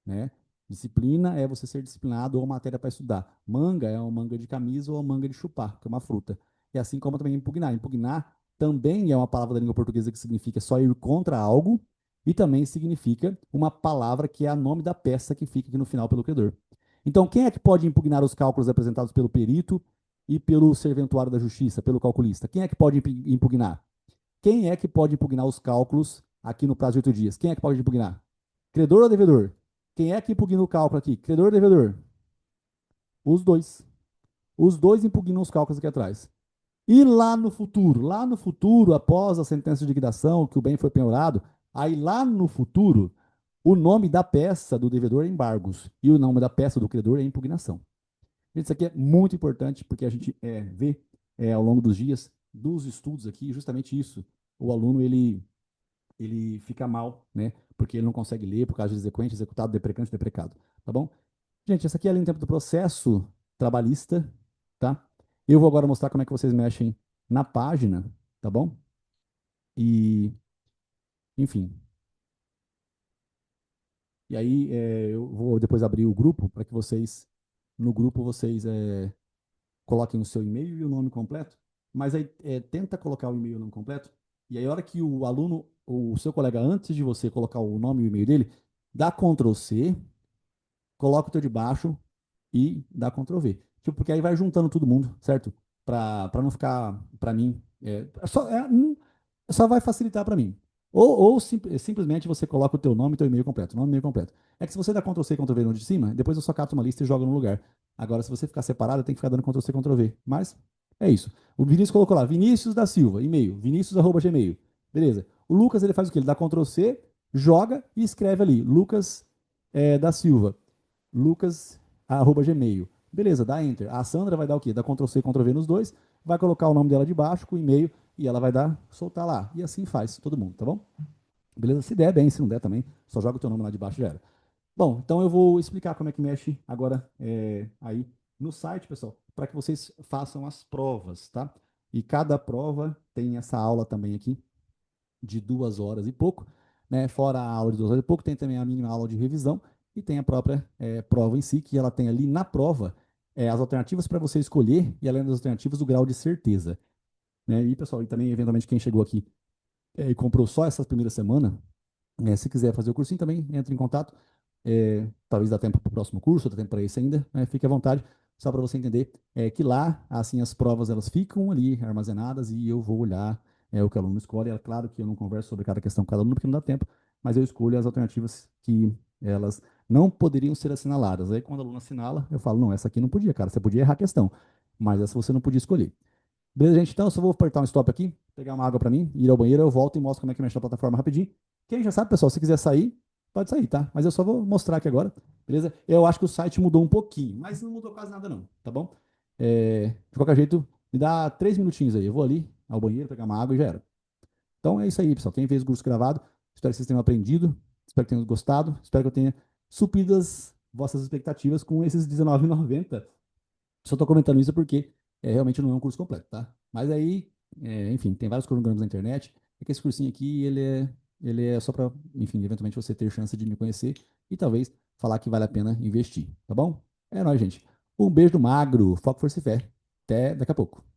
né? Disciplina é você ser disciplinado ou matéria para estudar. Manga é uma manga de camisa ou uma manga de chupar, que é uma fruta. E assim como também impugnar. Impugnar também é uma palavra da língua portuguesa que significa só ir contra algo e também significa uma palavra que é a nome da peça que fica aqui no final pelo credor. Então, quem é que pode impugnar os cálculos apresentados pelo perito e pelo serventuário da justiça, pelo calculista? Quem é que pode impugnar? Quem é que pode impugnar os cálculos aqui no prazo de 8 dias? Quem é que pode impugnar? Credor ou devedor? Quem é que impugna o cálculo aqui? Credor ou devedor? Os dois. Os dois impugnam os cálculos aqui atrás. E lá no futuro, após a sentença de liquidação, que o bem foi penhorado, aí lá no futuro, o nome da peça do devedor é embargos e o nome da peça do credor é impugnação. Gente, isso aqui é muito importante porque a gente vê ao longo dos dias, dos estudos aqui, justamente isso. O aluno, ele fica mal, né? Porque ele não consegue ler por causa de exequente, executado, deprecante, deprecado. Tá bom? Gente, essa aqui é a linha do tempo do processo trabalhista, tá? Eu vou agora mostrar como é que vocês mexem na página, tá bom? E, enfim. E aí eu vou depois abrir o grupo para que vocês, no grupo, vocês coloquem o seu e-mail e o nome completo. Mas aí tenta colocar o e-mail e o nome completo. E aí, a hora que o aluno, ou o seu colega, antes de você colocar o nome e o e-mail dele, dá Ctrl C, coloca o teu de baixo e dá Ctrl V. Tipo, porque aí vai juntando todo mundo, certo? Para não ficar, para mim, só vai facilitar para mim. Ou simplesmente você coloca o teu nome e teu e-mail completo, nome e e-mail completo. É que se você dá Ctrl C e Ctrl V no de cima, depois eu só capto uma lista e jogo no lugar. Agora, se você ficar separado, tem que ficar dando Ctrl C e Ctrl V. Mas É isso. O Vinícius colocou lá, Vinícius da Silva, e-mail, vinicius@gmail. Beleza. O Lucas, ele faz o quê? Ele dá Ctrl C, joga e escreve ali, Lucas da Silva, lucas@gmail. Beleza, dá Enter. A Sandra vai dar o quê? Dá Ctrl C, Ctrl V nos dois, vai colocar o nome dela de baixo com o e-mail e ela vai dar, soltar lá. E assim faz todo mundo, tá bom? Beleza? Se der, bem, se não der também, só joga o teu nome lá de baixo e já era. Bom, então eu vou explicar como é que mexe agora aí no site, pessoal, para que vocês façam as provas, tá? E cada prova tem essa aula também aqui de 2 horas e pouco, né? Fora a aula de 2 horas e pouco, tem também a mínima aula de revisão e tem a própria prova em si, que ela tem ali na prova as alternativas para você escolher e além das alternativas, o grau de certeza, né? E, pessoal, e também, eventualmente, quem chegou aqui e comprou só essa primeira semana, se quiser fazer o cursinho também, entre em contato. Talvez dá tempo para o próximo curso, dá tempo para esse ainda, né? Fique à vontade, só para você entender que lá, assim, as provas elas ficam ali armazenadas e eu vou olhar o que o aluno escolhe. É claro que eu não converso sobre cada questão com cada aluno porque não dá tempo, mas eu escolho as alternativas que elas não poderiam ser assinaladas. Aí, quando o aluno assinala, eu falo, não, essa aqui não podia, cara, você podia errar a questão, mas essa você não podia escolher. Beleza, gente? Então, eu só vou apertar um stop aqui, pegar uma água para mim, ir ao banheiro, eu volto e mostro como é que mexe na plataforma rapidinho. Quem já sabe, pessoal, se quiser sair, pode sair, tá? Mas eu só vou mostrar aqui agora, beleza? Eu acho que o site mudou um pouquinho, mas não mudou quase nada não, tá bom? De qualquer jeito, me dá 3 minutinhos aí. Eu vou ali ao banheiro, pegar uma água e já era. Então é isso aí, pessoal. Quem fez o curso gravado, espero que vocês tenham aprendido, espero que tenham gostado, espero que eu tenha suprido as vossas expectativas com esses R$19,90. Só estou comentando isso porque realmente não é um curso completo, tá? Mas aí, enfim, tem vários cronogramas na internet. É que esse cursinho aqui, ele é só para, enfim, eventualmente você ter chance de me conhecer e talvez falar que vale a pena investir, tá bom? É nóis, gente. Um beijo do magro, foco, força e fé. Até daqui a pouco.